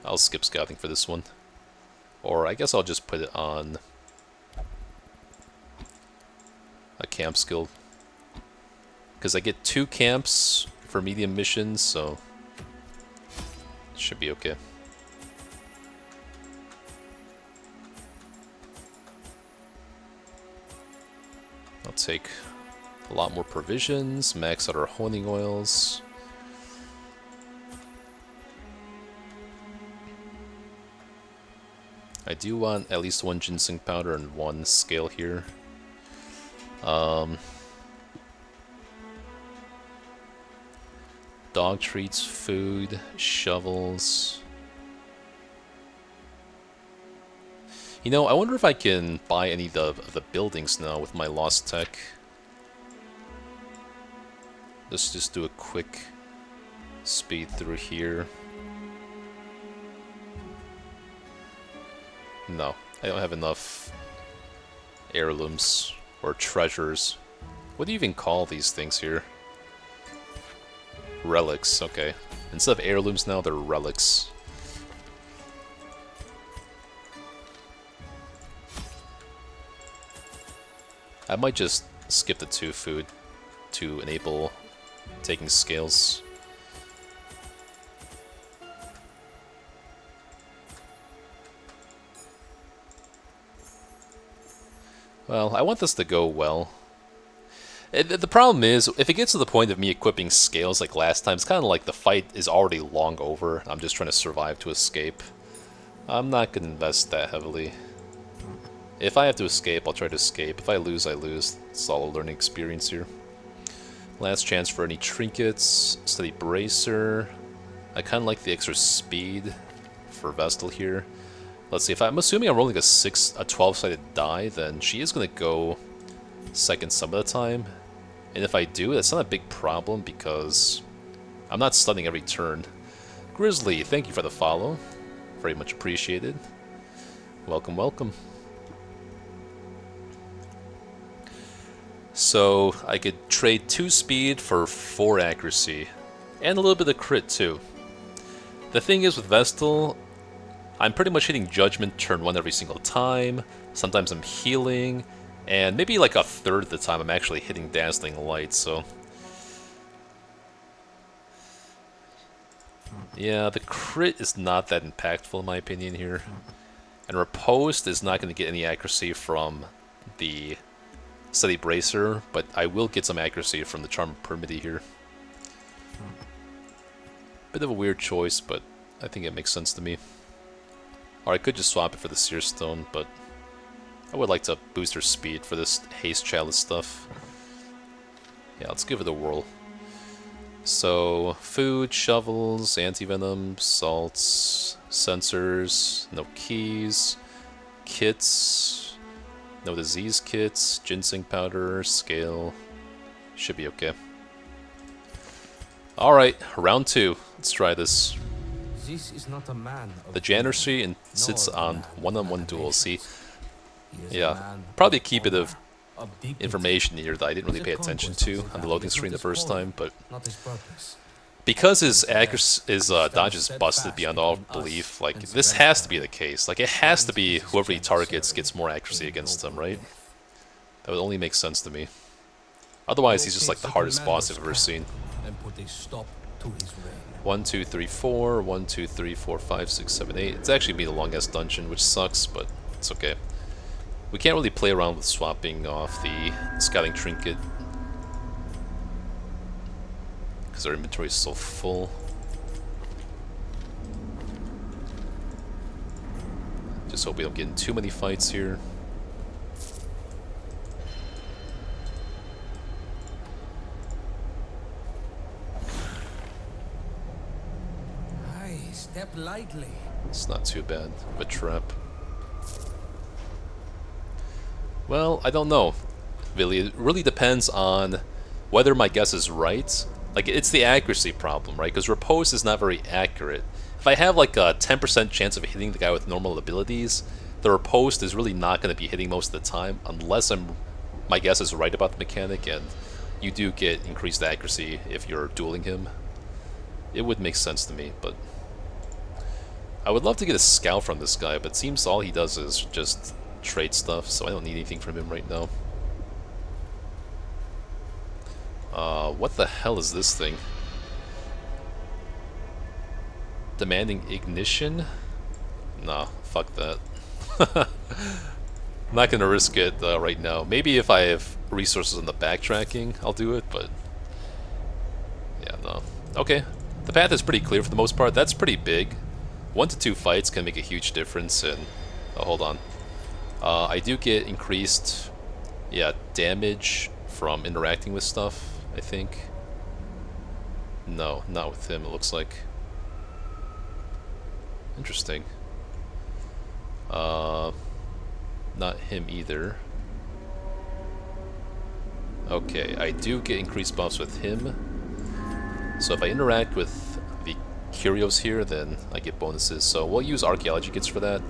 Speaker 1: I'll skip scouting for this one. Or I guess I'll just put it on a camp skill. Because I get 2 camps for medium missions, so it should be okay. I'll take a lot more provisions, max out our honing oils. I do want at least 1 ginseng powder and 1 scale here. Dog treats, food, shovels. You know, I wonder if I can buy any of the buildings now with my lost tech. Let's just do a quick speed through here. No, I don't have enough heirlooms or treasures. What do you even call these things here? Relics, okay. Instead of heirlooms now, they're relics. I might just skip the 2 food to enable taking scales. Well, I want this to go well. The problem is, if it gets to the point of me equipping scales like last time, it's kind of like the fight is already long over. I'm just trying to survive to escape. I'm not going to invest that heavily. If I have to escape, I'll try to escape. If I lose, I lose. It's all a learning experience here. Last chance for any trinkets. Steady bracer. I kind of like the extra speed for Vestal here. Let's see, if I'm assuming I'm rolling a 12-sided die, then she is going to go second some of the time. And if I do, that's not a big problem because I'm not stunning every turn. Grizzly, thank you for the follow. Very much appreciated. Welcome, welcome. So I could trade 2 speed for 4 accuracy. And a little bit of crit too. The thing is with Vestal, I'm pretty much hitting Judgment turn 1 every single time. Sometimes I'm healing. And maybe like a third of the time I'm actually hitting Dazzling Light, so... yeah, the crit is not that impactful in my opinion here. And Riposte is not going to get any accuracy from the Steady Bracer, but I will get some accuracy from the Charm of Permity here. Bit of a weird choice, but I think it makes sense to me. Or I could just swap it for the Seer Stone, but I would like to boost her speed for this Haste Chalice stuff. Yeah, let's give it a whirl. So, food, shovels, anti-venom, salts, sensors, no keys, kits, no disease kits, ginseng powder, scale. Should be okay. Alright, round 2. Let's try this.
Speaker 3: This is not a man of
Speaker 1: The Janissary and sits
Speaker 3: nor a
Speaker 1: on
Speaker 3: man
Speaker 1: one-on-one
Speaker 3: of
Speaker 1: duels. See,
Speaker 3: He is a
Speaker 1: yeah,
Speaker 3: man
Speaker 1: probably
Speaker 3: of
Speaker 1: keep it of
Speaker 3: honor, of dignity.
Speaker 1: information here that I didn't really
Speaker 3: His
Speaker 1: pay attention
Speaker 3: conquest of
Speaker 1: to
Speaker 3: the
Speaker 1: on the
Speaker 3: valley
Speaker 1: loading
Speaker 3: is
Speaker 1: screen
Speaker 3: not
Speaker 1: the first
Speaker 3: his
Speaker 1: time, but
Speaker 3: not his purpose.
Speaker 1: because his dodge is busted beyond all belief, like, this has to be the case. Like, it has to be whoever he targets gets more accuracy against him, right? That would only make sense to me. Otherwise, he's just like the hardest boss I've ever seen.
Speaker 3: And put a stop to his reign.
Speaker 1: 1, 2, 3, 4, 1, 2, 3, 4, 5, 6, 7, 8. It's actually be the longest dungeon, which sucks, but it's okay. We can't really play around with swapping off the scouting trinket because our inventory is so full. Just hope we don't get in too many fights here.
Speaker 3: Step lightly.
Speaker 1: It's not too bad of a trap. Well, I don't know. Really, it really depends on whether my guess is right. Like, it's the accuracy problem, right? Because Repose is not very accurate. If I have like a 10% chance of hitting the guy with normal abilities, the Repose is really not going to be hitting most of the time unless my guess is right about the mechanic and you do get increased accuracy if you're dueling him. It would make sense to me, but I would love to get a scout from this guy, but it seems all he does is just trade stuff, so I don't need anything from him right now. What the hell is this thing? Demanding ignition? Nah, fuck that. I'm not gonna risk it right now. Maybe if I have resources on the backtracking, I'll do it, but yeah, no. Okay, the path is pretty clear for the most part. That's pretty big. 1 to 2 fights can make a huge difference in... Oh, hold on. I do get increased, yeah, damage from interacting with stuff, I think. No, not with him, it looks like. Interesting. Not him either. Okay, I do get increased buffs with him. So if I interact with the curios here, then I get bonuses. So we'll use archaeology kits for that.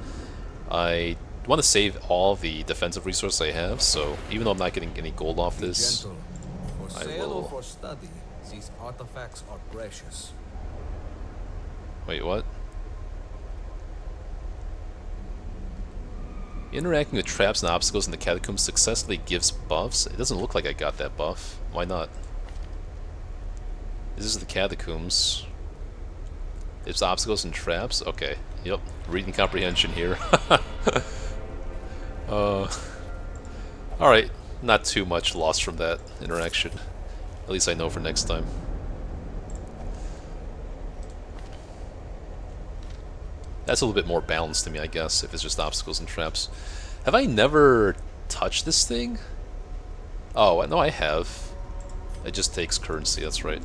Speaker 1: I want to save all the defensive resources I have, so even though I'm not getting any gold off this,
Speaker 3: Gentle. For
Speaker 1: I
Speaker 3: sale
Speaker 1: will...
Speaker 3: or for study, these artifacts are precious.
Speaker 1: Wait, what? Interacting with traps and obstacles in the catacombs successfully gives buffs? It doesn't look like I got that buff. Why not? This is the catacombs. It's obstacles and traps? Okay. Yep. Reading comprehension here. Alright. Not too much loss from that interaction. At least I know for next time. That's a little bit more balanced to me, I guess, if it's just obstacles and traps. Have I never touched this thing? Oh, no, I have. It just takes currency, that's right.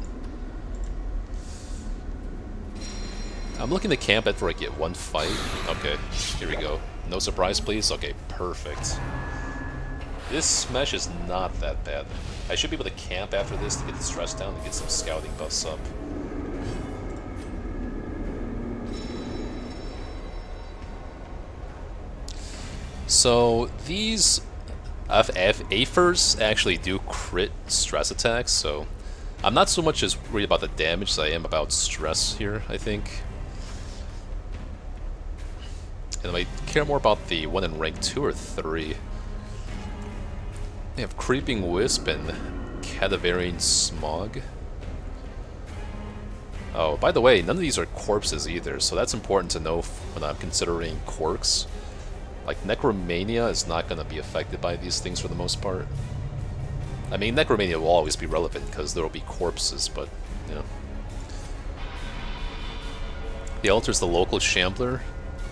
Speaker 1: I'm looking to camp after I get one fight. Okay, here we go. No surprise, please? Okay, perfect. This mesh is not that bad. I should be able to camp after this to get the stress down and get some scouting buffs up. So these Aphers actually do crit stress attacks, so I'm not so much as worried about the damage as I am about stress here, I think. And I care more about the one in rank 2 or 3. They have Creeping Wisp and Cadaverian Smog. Oh, by the way, none of these are corpses either, so that's important to know when I'm considering quirks. Like, Necromania is not going to be affected by these things for the most part. I mean, Necromania will always be relevant because there will be corpses, but, you know. The altar's the local shambler.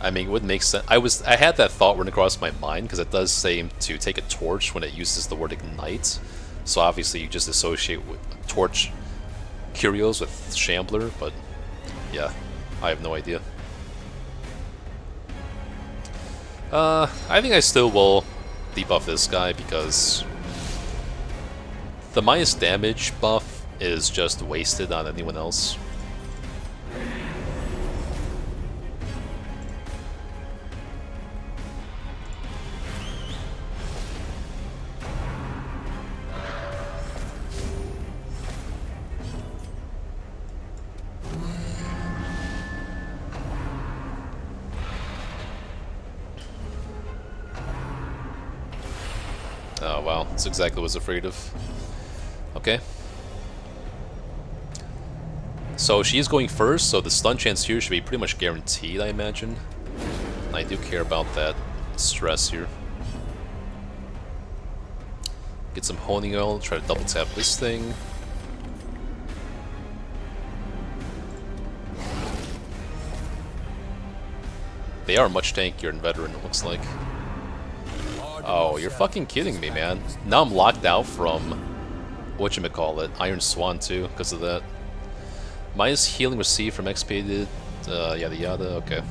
Speaker 1: I mean, it would make sense. I had that thought run across my mind because it does say to take a torch when it uses the word ignite. So obviously you just associate with torch curios with shambler, but yeah, I have no idea. I think I still will debuff this guy because The minus damage buff is just wasted on anyone else. Oh wow, that's exactly what I was afraid of. Okay. So she's going first, so the stun chance here should be pretty much guaranteed, I imagine. I do care about that stress here. Get some honing oil, try to double tap this thing. They are much tankier than Veteran, it looks like. Oh, you're fucking kidding me, man. Now I'm locked out from whatchamacallit, Iron Swan too, because of that. Minus healing received from expiated, yada yada, okay.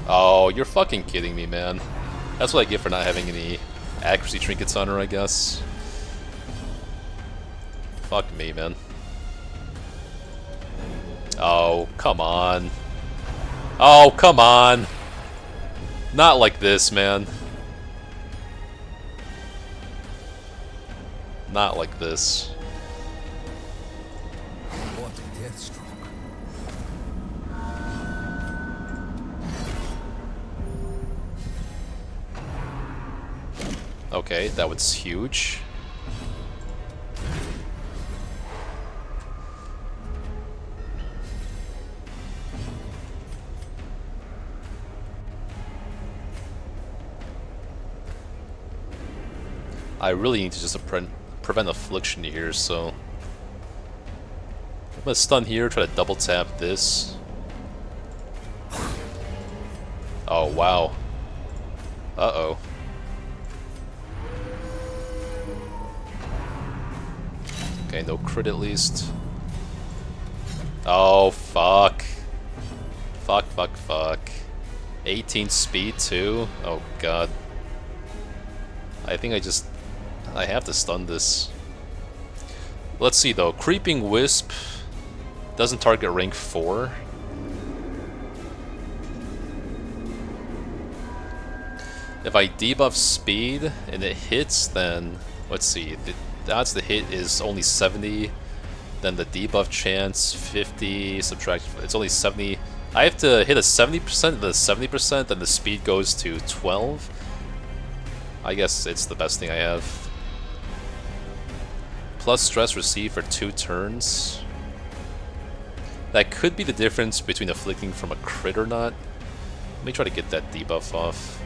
Speaker 1: Oh, you're fucking kidding me, man. That's what I get for not having any accuracy trinkets on her, I guess. Fuck me, man. Oh, come on. Oh, come on. Not like this, man. Not like this.
Speaker 2: What a death stroke.
Speaker 1: Okay, that was huge. I really need to just prevent affliction here, so I'm gonna stun here, try to double tap this. Oh wow. Uh-oh. Okay, no crit at least. Oh fuck. Fuck, fuck, fuck. 18 speed too? Oh god. I think I have to stun this. Let's see though. Creeping Wisp doesn't target rank 4. If I debuff speed and it hits, then let's see. The odds to hit is only 70. Then the debuff chance 50. Subtract. It's only 70. I have to hit a 70%. The 70%, then the speed goes to 12. I guess it's the best thing I have. Plus stress received for 2 turns. That could be the difference between afflicting from a crit or not. Let me try to get that debuff off.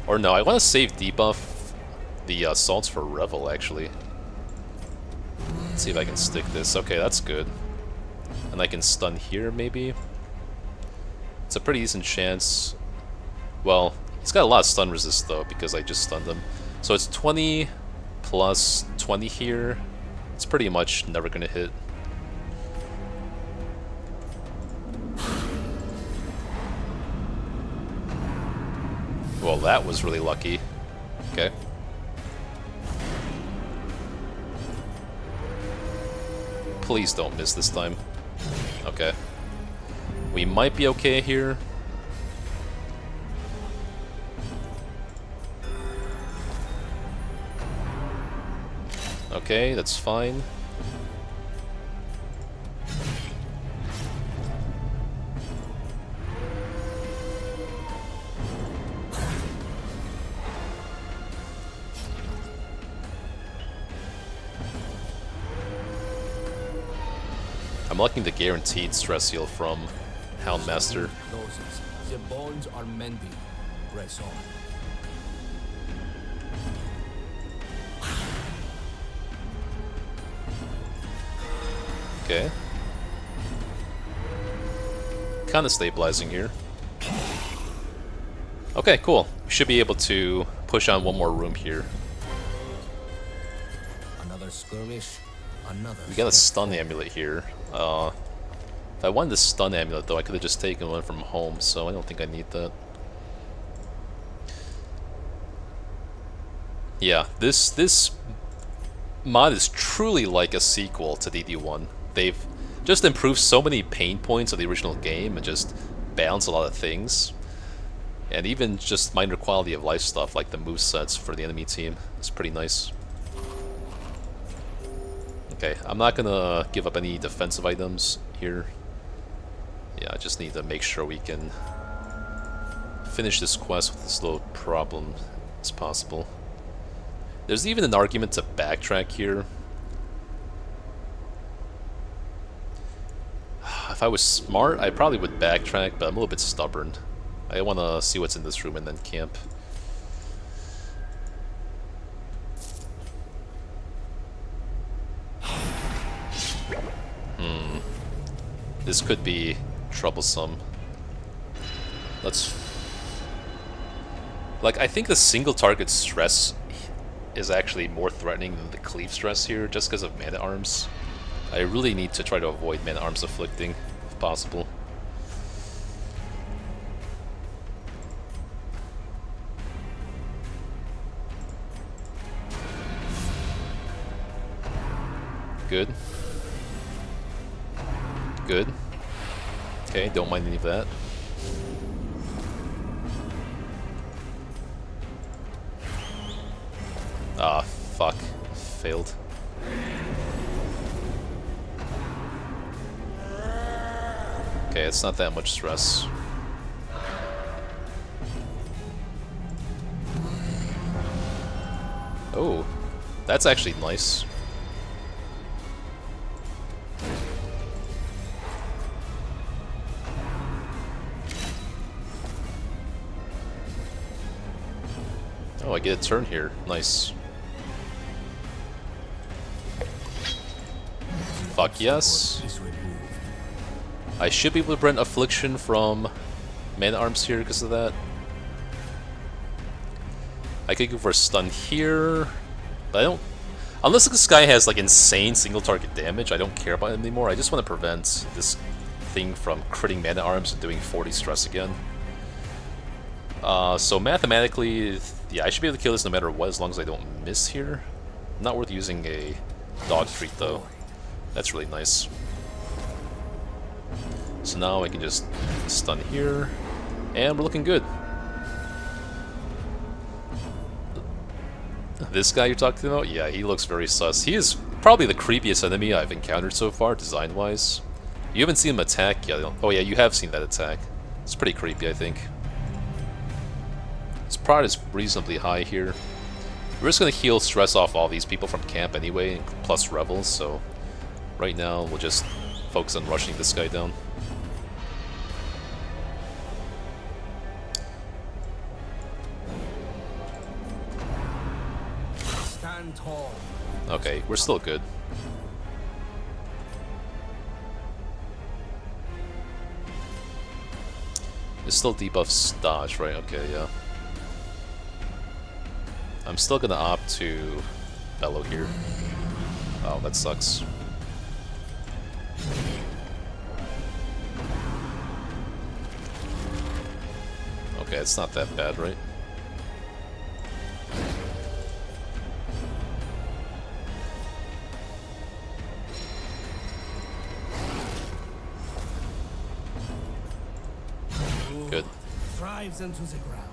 Speaker 1: Or no, I want to save debuff the assaults for Revel actually. Let's see if I can stick this. Okay, that's good. And I can stun here maybe. It's a pretty decent chance. Well, he's got a lot of stun resist though because I just stunned him. So it's 20 plus 20 here. It's pretty much never gonna hit. Well, that was really lucky. Okay. Please don't miss this time. Okay. We might be okay here. Okay, that's fine. I'm liking the guaranteed stress heal from Houndmaster.
Speaker 3: Closes. The bones are mending. Press on.
Speaker 1: Okay. Kinda stabilizing here. Okay, cool. We should be able to push on one more room here.
Speaker 3: Another skirmish. Another.
Speaker 1: We got a stun amulet here. If I wanted the stun amulet though, I could have just taken one from home, so I don't think I need that. Yeah, this mod is truly like a sequel to DD1. They've just improved so many pain points of the original game and just balanced a lot of things. And even just minor quality of life stuff like the movesets for the enemy team. It's pretty nice. Okay, I'm not gonna give up any defensive items here. Yeah, I just need to make sure we can finish this quest with as little problem as possible. There's even an argument to backtrack here. If I was smart, I probably would backtrack, but I'm a little bit stubborn. I want to see what's in this room and then camp. This could be troublesome. Let's... Like, I think the single target stress is actually more threatening than the cleave stress here, just because of man-at-arms. I really need to try to avoid man-at-arms afflicting, if possible. Good. Good. Okay, don't mind any of that. Ah, fuck. Failed. Okay, it's not that much stress. Oh, that's actually nice. Oh, I get a turn here. Nice. Fuck yes. I should be able to prevent Affliction from man-at-arms here because of that. I could go for a stun here, but I don't... Unless this guy has like insane single target damage, I don't care about him anymore. I just want to prevent this thing from critting man-at-arms and doing 40 stress again. So mathematically, yeah, I should be able to kill this no matter what as long as I don't miss here. Not worth using a dog treat though. That's really nice. So now I can just stun here, and we're looking good. This guy you're talking about? Yeah, he looks very sus. He is probably the creepiest enemy I've encountered so far, design-wise. You haven't seen him attack yet. Oh yeah, you have seen that attack. It's pretty creepy, I think. His pride is reasonably high here. We're just going to heal stress off all these people from camp anyway, plus rebels, so right now we'll just focus on rushing this guy down.
Speaker 3: Stand tall.
Speaker 1: Okay, we're still good. It's still debuff dodge, right? Okay, yeah. I'm still gonna opt to bellow here. Oh, that sucks. Okay, it's not that bad, right? Good.
Speaker 3: Drives into the ground.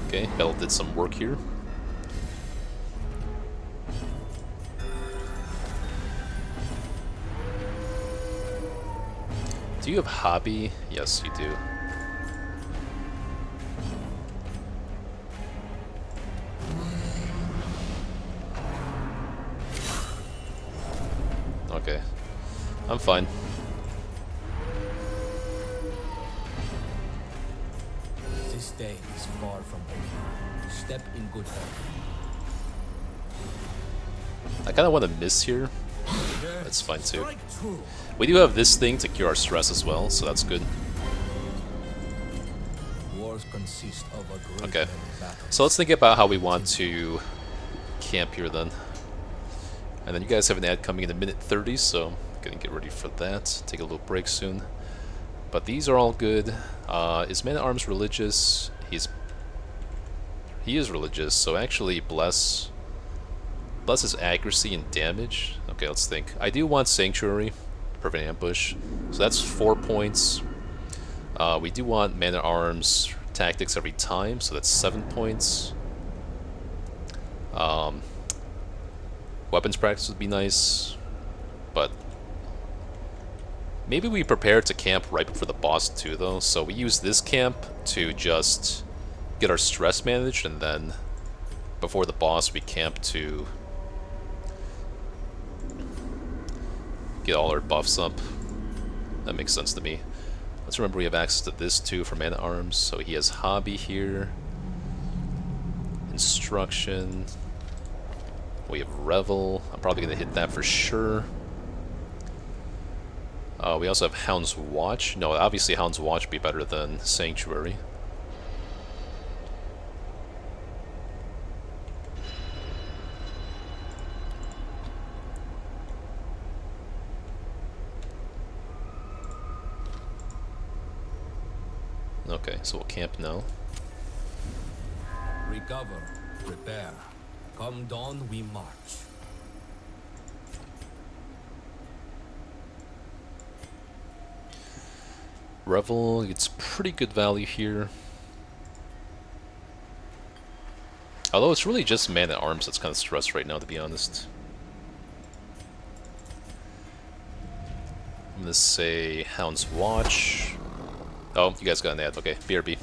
Speaker 1: Okay, Bell did some work here. Do you have hobby? Yes, you do. Okay. I'm fine.
Speaker 3: This day is far from over. Step in good health.
Speaker 1: I kind of want to miss here. That's fine too. We do have this thing to cure our stress as well, so that's good.
Speaker 3: Wars consist of a great
Speaker 1: Okay.
Speaker 3: many battles.
Speaker 1: So let's think about how we want to camp here then. And then you guys have an ad coming in a minute 30, so I'm gonna get ready for that. Take a little break soon. But these are all good. Is Man-at-Arms religious? He's He is religious, so actually bless his accuracy and damage. Okay, let's think. I do want Sanctuary, prevent ambush. So that's 4 points. We do want Man at Arms tactics every time, so that's 7 points. Weapons practice would be nice, but maybe we prepare to camp right before the boss too, though. So we use this camp to just get our stress managed, and then before the boss we camp to get all our buffs up. That makes sense to me. Let's remember we have access to this too for Man at Arms. So he has Hobby here, Instruction. We have Revel. I'm probably going to hit that for sure. We also have Hound's Watch. No, obviously Hound's Watch would be better than Sanctuary. Okay, so we'll camp now.
Speaker 3: Recover, prepare. Come dawn, we march.
Speaker 1: Revel gets pretty good value here. Although it's really just Man at Arms that's kind of stressed right now, to be honest. I'm gonna say Hound's Watch. Oh, you guys got an ad. Okay, BRB.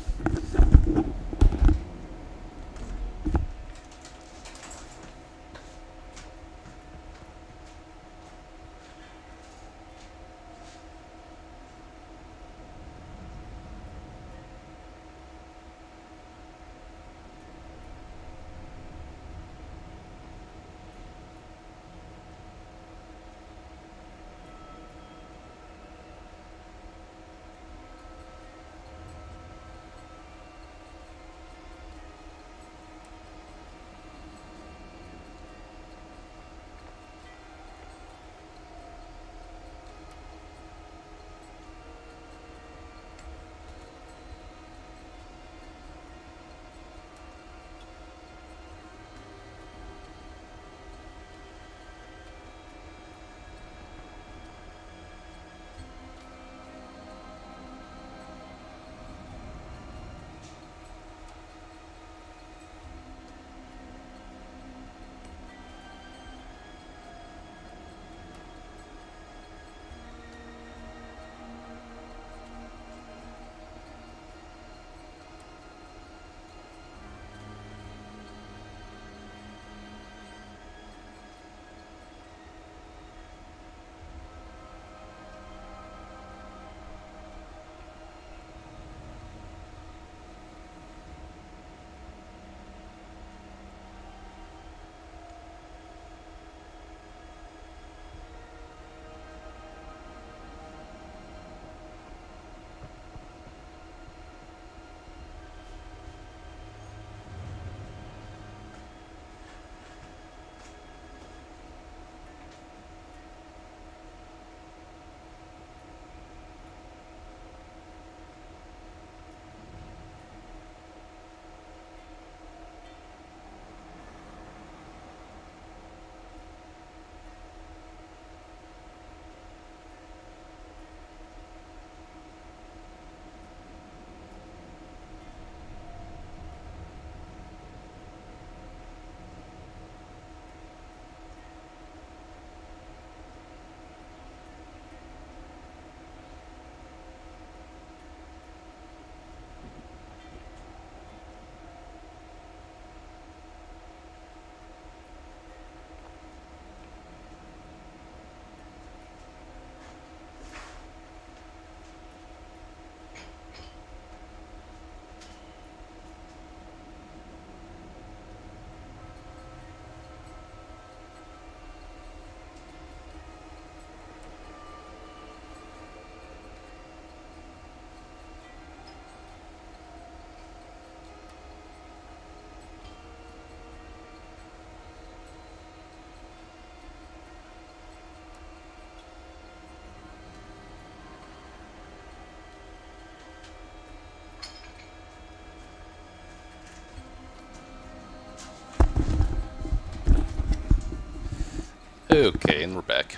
Speaker 1: Okay, and we're back.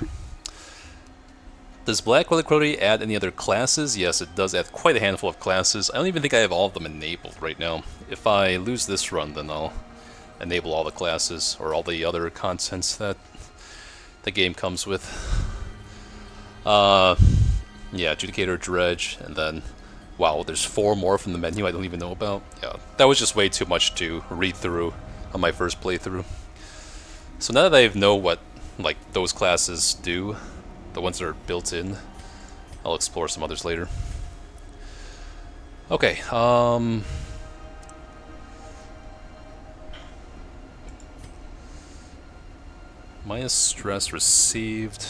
Speaker 1: Does Black Reliquary add any other classes? Yes, it does add quite a handful of classes. I don't even think I have all of them enabled right now. If I lose this run, then I'll enable all the classes, or all the other contents that the game comes with. Yeah, Adjudicator, Dredge, and then, wow, there's 4 more from the menu I don't even know about. Yeah, that was just way too much to read through on my first playthrough. So now that I know what, like, those classes do, the ones that are built in, I'll explore some others later. Okay, minus stress received.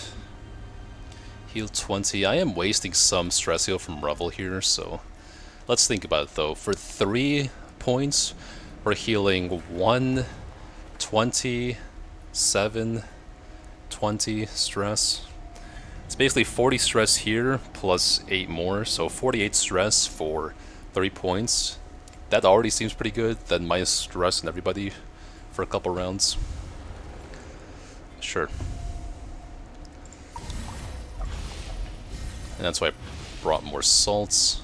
Speaker 1: Heal 20. I am wasting some stress heal from Revel here, so let's think about it though. For 3 points, we're healing 1, 20, 7, 20 stress. It's basically 40 stress here, plus 8 more, so 48 stress for 3 points. That already seems pretty good, then minus stress in everybody for a couple rounds. Sure. And that's why I brought more salts.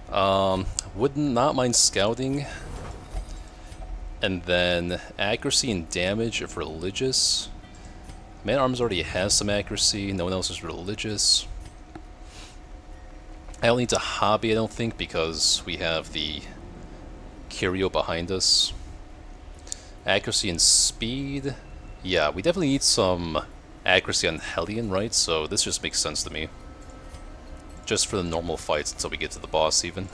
Speaker 1: Would not mind scouting. And then accuracy and damage if religious. Man-at-Arms already has some accuracy, no one else is religious. I don't need to hobby, I don't think, because we have the Curio behind us. Accuracy and speed. Yeah, we definitely need some accuracy on Hellion, right? So this just makes sense to me. Just for the normal fights until we get to the boss, even.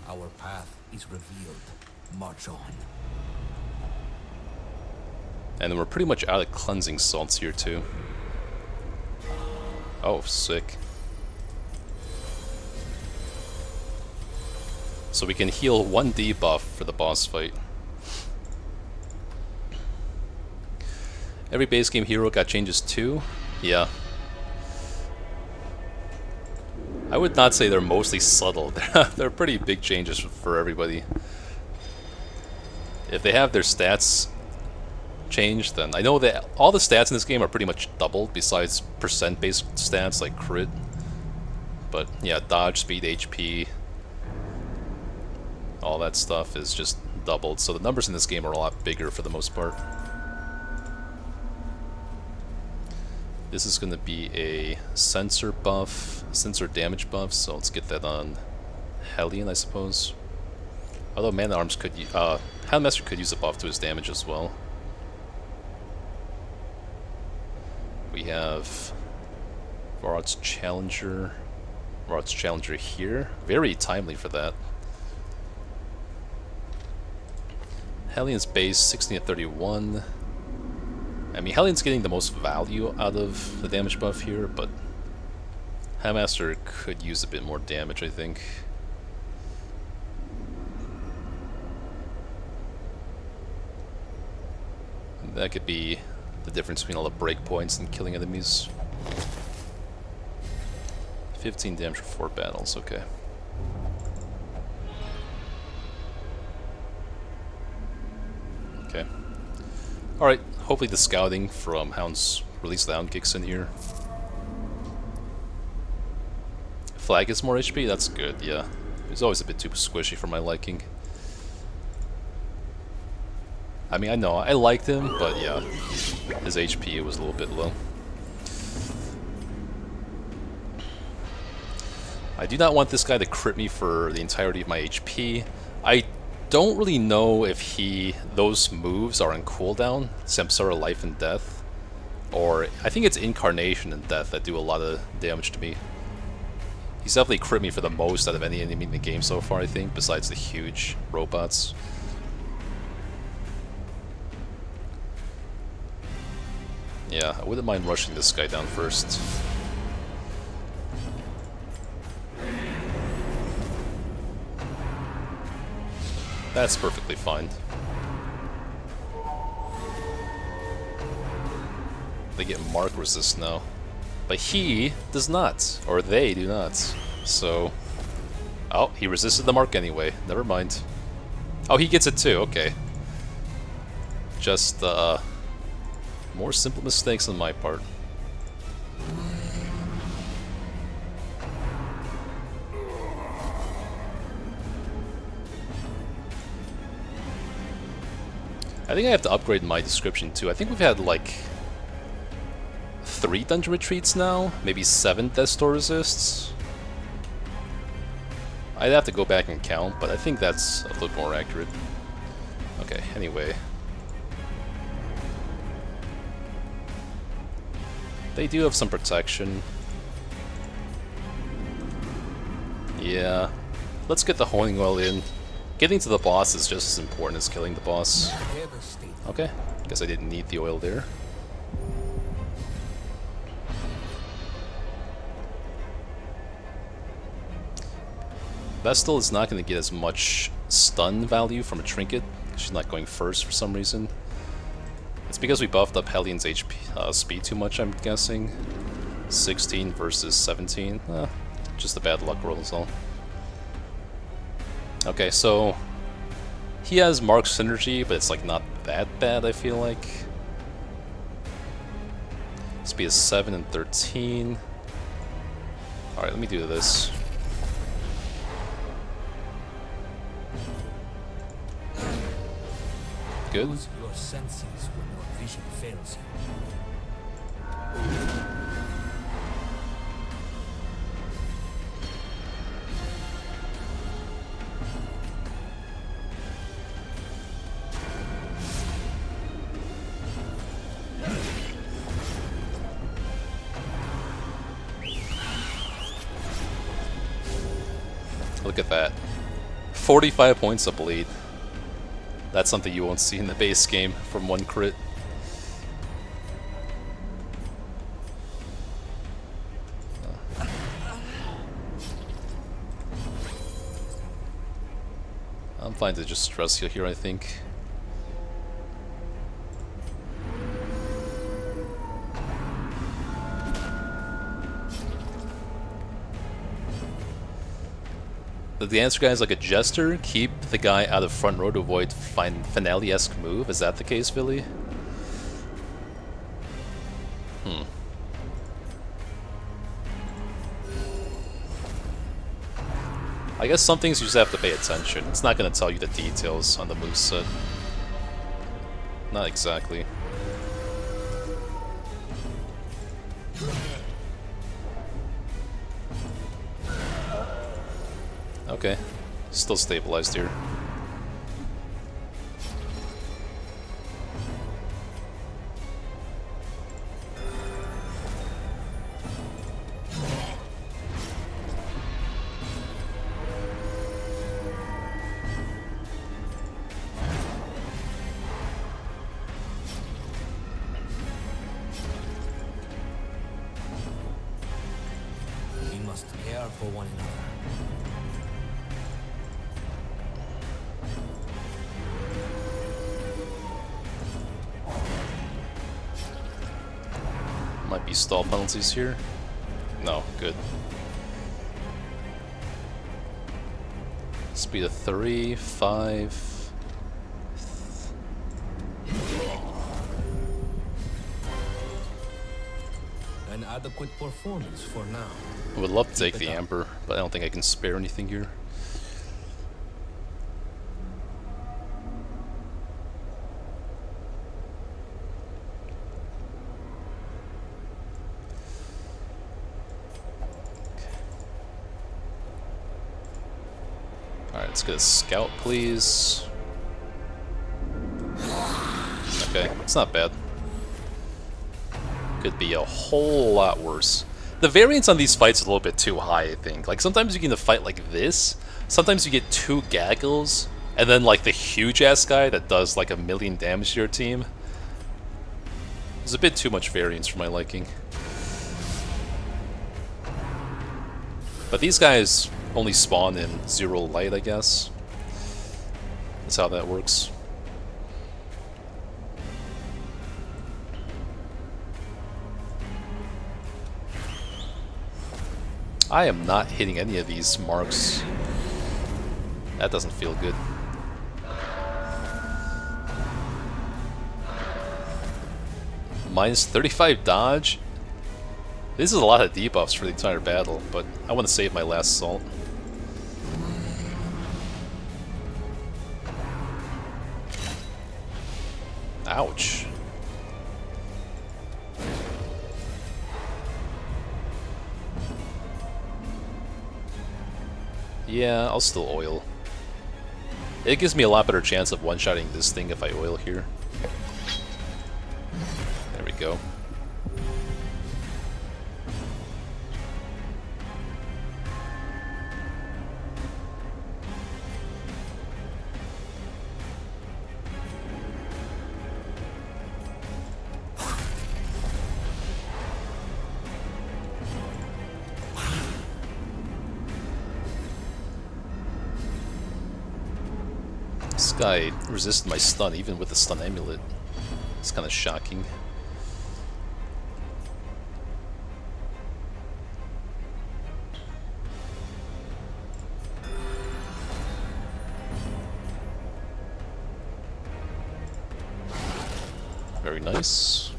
Speaker 3: Our path is revealed. March on.
Speaker 1: And then we're pretty much out of cleansing salts here, too. Oh, sick. So we can heal 1 debuff for the boss fight. Every base game hero got changes too? Yeah. I would not say they're mostly subtle. They're pretty big changes for everybody. If they have their stats changed, then I know that all the stats in this game are pretty much doubled besides percent-based stats like crit. But yeah, dodge, speed, HP, all that stuff is just doubled. So the numbers in this game are a lot bigger for the most part. This is going to be a sensor buff, sensor damage buff, so let's get that on Hellion, I suppose. Although Man-at-Arms could, Handmaster could use a buff to his damage as well. We have Varrock's Challenger here. Very timely for that. Hellion's base, 16 to 31. I mean, Hellion's getting the most value out of the damage buff here, but Handmaster could use a bit more damage, I think. That could be the difference between all the breakpoints and killing enemies. 15 damage for 4 battles, okay. Okay. Alright, hopefully the scouting from Hound's Release the Hound kicks in here. Flag gets more HP? That's good, yeah. He's always a bit too squishy for my liking. I mean, I know, I liked him, but yeah, his HP was a little bit low. I do not want this guy to crit me for the entirety of my HP. I don't really know if those moves are on cooldown, Samsara Life and Death, or I think it's Incarnation and Death that do a lot of damage to me. He's definitely crit me for the most out of any enemy in the game so far, I think, besides the huge robots. Yeah, I wouldn't mind rushing this guy down first. That's perfectly fine. They get mark resist now. But he does not, or they do not. So... oh, he resisted the mark anyway. Never mind. Oh, he gets it too, okay. just more simple mistakes on my part. I think I have to upgrade my description too. I think we've had like 3 dungeon retreats now, maybe 7 death door resists. I'd have to go back and count, but I think that's a little more accurate. Okay, anyway. They do have some protection. Yeah. Let's get the honing oil in. Getting to the boss is just as important as killing the boss. Okay, guess I didn't need the oil there. Vestal is not going to get as much stun value from a trinket. She's not going first for some reason. It's because we buffed up Hellion's HP speed too much, I'm guessing. 16 versus 17. Just a bad luck roll is all. Okay, so he has Mark Synergy, but it's like not that bad, I feel like. Speed is 7 and 13. Alright, let me do this. Good.
Speaker 3: Use your senses when your vision fails
Speaker 1: Look at that. 45 points of bleed. That's something you won't see in the base game from 1 crit. I'm fine to just stress you here, I think. Did the answer guy is like a jester? Keep the guy out of front row to avoid finale-esque move? Is that the case, Billy? I guess some things you just have to pay attention. It's not going to tell you the details on the moveset. Not exactly. Okay, still stabilized here.
Speaker 3: We must care for one another.
Speaker 1: Might be stall penalties here. No, good. Speed of 3, 5.
Speaker 3: An adequate performance for now.
Speaker 1: I would love to take the Amber, but I don't think I can spare anything here. Alright, let's get a scout, please. Okay, it's not bad. Could be a whole lot worse. The variance on these fights is a little bit too high, I think. Like, sometimes you get a fight like this, sometimes you get 2 gaggles, and then, like, the huge-ass guy that does, like, 1,000,000 damage to your team. There's a bit too much variance for my liking. But these guys only spawn in 0 light, I guess. That's how that works. I am not hitting any of these marks. That doesn't feel good. minus 35 dodge. This is a lot of debuffs for the entire battle, but I want to save my last assault. Ouch. Yeah, I'll still oil. It gives me a lot better chance of one-shotting this thing if I oil here. There we go. This guy resisted my stun even with the stun amulet. It's kind of shocking. Very nice.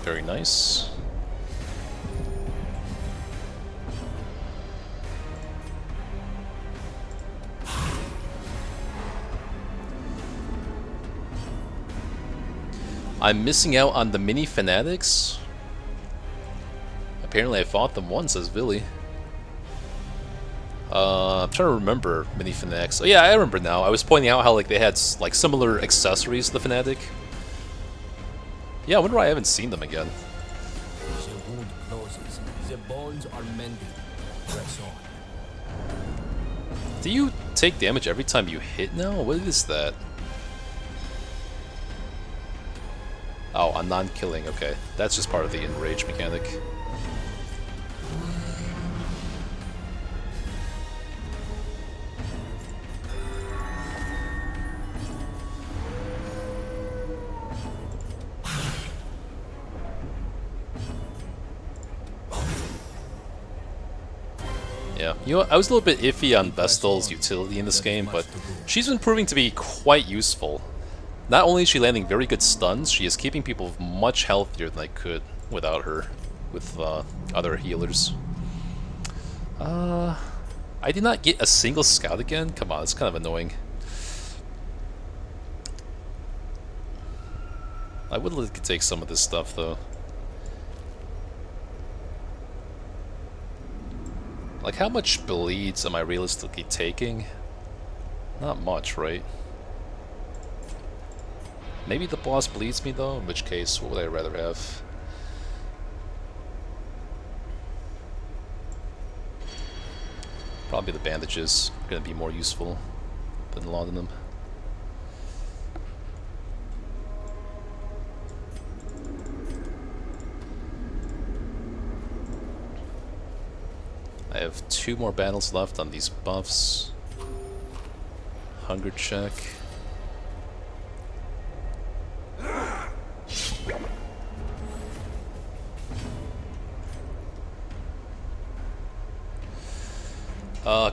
Speaker 1: Very nice. I'm missing out on the mini fanatics. Apparently I fought them once as Billy. I'm trying to remember mini fanatics. Oh yeah, I remember now. I was pointing out how like they had like similar accessories to the fanatic. Yeah, I wonder why I haven't seen them again.
Speaker 3: The wound closes. The bones are mending. Press on.
Speaker 1: Do you take damage every time you hit now? What is that? Oh, on non-killing, okay. That's just part of the enrage mechanic. Yeah, you know what? I was a little bit iffy on Vestal's utility in this game, but she's been proving to be quite useful. Not only is she landing very good stuns, she is keeping people much healthier than I could without her, with other healers. I did not get a single scout again? Come on, it's kind of annoying. I would like to take some of this stuff, though. Like, how much bleeds am I realistically taking? Not much, right? Maybe the boss bleeds me though, in which case, what would I rather have? Probably the bandages are going to be more useful than laudanum. I have 2 more battles left on these buffs. Hunger check.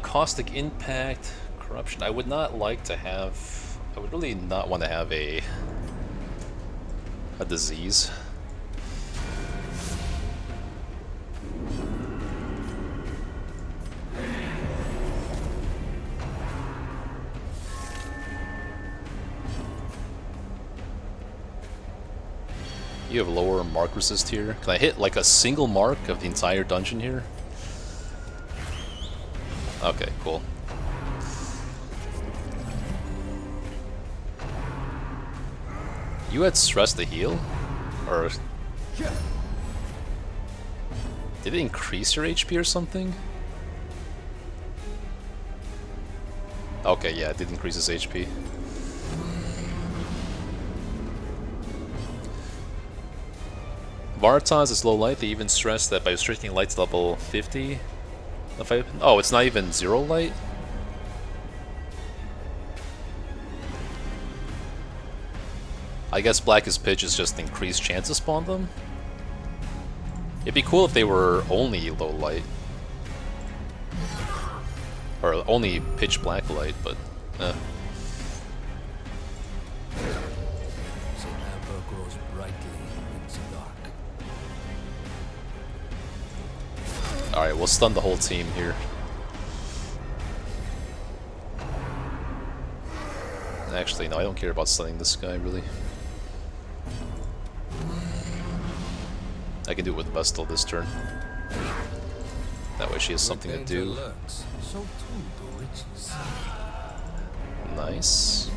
Speaker 1: Caustic Impact, Corruption. I would not like to have... I would really not want to have a disease. You have lower mark resist here. Can I hit like a single mark of the entire dungeon here? Okay, cool. You had stress to heal? Or... did it increase your HP or something? Okay, yeah, it did increase his HP. Vartans is low light. They even stress that by restricting light to level 50... oh, it's not even 0 light? I guess Blackest Pitch is just increased chance to spawn them? It'd be cool if they were only low light. Or only pitch black light, but... Alright, we'll stun the whole team here. Actually, no, I don't care about stunning this guy, really. I can do it with Vestal this turn. That way she has something to do.
Speaker 3: Lurks, so too do riches.
Speaker 1: Nice.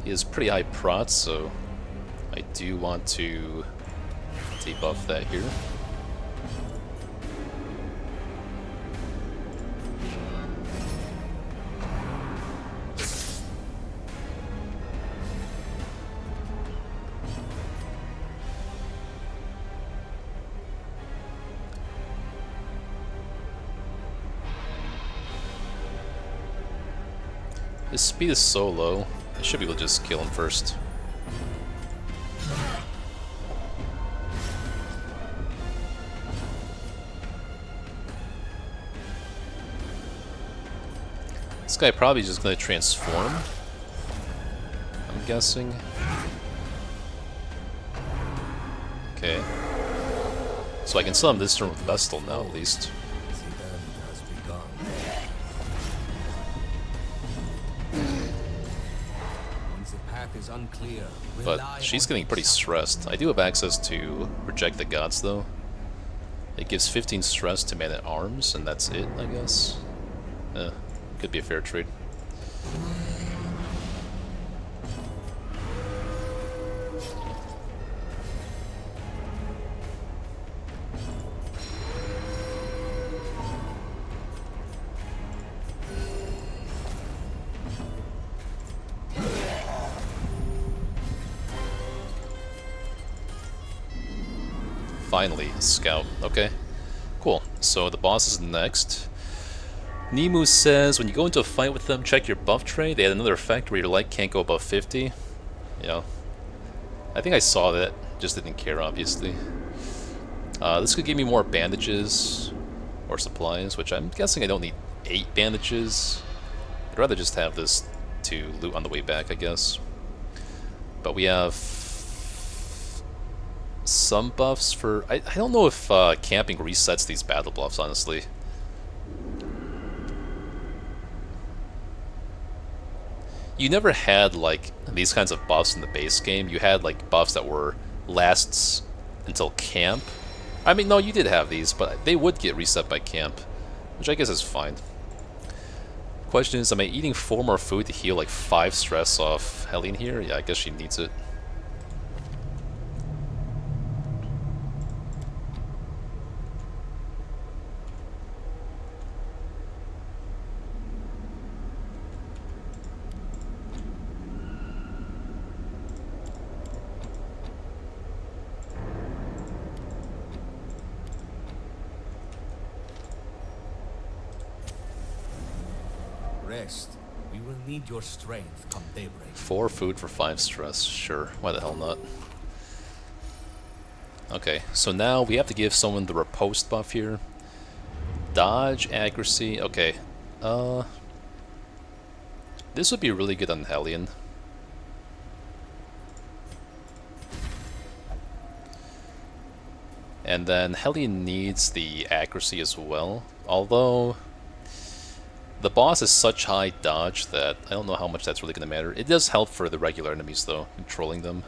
Speaker 1: He has pretty high prot, so I do want to debuff that here. His speed is so low, I should be able to just kill him first. This guy probably just going to transform, I'm guessing. Okay. So I can summon this turn with Vestal now, at least.
Speaker 3: The end has begun. Once the path is unclear,
Speaker 1: But
Speaker 3: rely
Speaker 1: she's
Speaker 3: on
Speaker 1: getting pretty stressed. I do have access to Reject the Gods, though. It gives 15 stress to Man-at-Arms, and that's it, I guess. Could be a fair trade. Finally, a scout. Okay, cool. So the boss is next. Nemu says, when you go into a fight with them, check your buff tray. They had another effect where your light can't go above 50. Yeah. I think I saw that, just didn't care, obviously. This could give me more bandages or supplies, which I'm guessing I don't need 8 bandages. I'd rather just have this to loot on the way back, I guess. But we have some buffs for... I don't know if camping resets these battle buffs, honestly. You never had, like, these kinds of buffs in the base game. You had, like, buffs that were lasts until camp. I mean, no, you did have these, but they would get reset by camp, which I guess is fine. Question is, am I eating 4 more food to heal, like, 5 stress off Helene here? Yeah, I guess she needs it.
Speaker 3: Rest. We will need your strength come daybreak.
Speaker 1: 4 food for 5 stress. Sure, why the hell not? Okay, so now we have to give someone the riposte buff here. Dodge, accuracy, okay. This would be really good on Hellion. And then Hellion needs the accuracy as well, although the boss is such high dodge that I don't know how much that's really going to matter. It does help for the regular enemies, though, controlling them.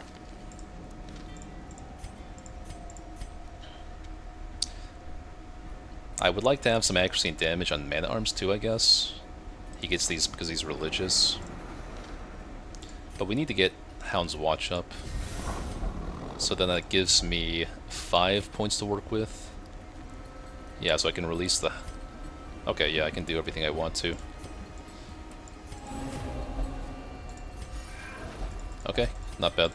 Speaker 1: I would like to have some accuracy and damage on Man-at-Arms, too, I guess. He gets these because he's religious. But we need to get Hound's Watch up. So then that gives me 5 points to work with. Yeah, so I can release the... Okay, yeah, I can do everything I want to. Okay, not bad.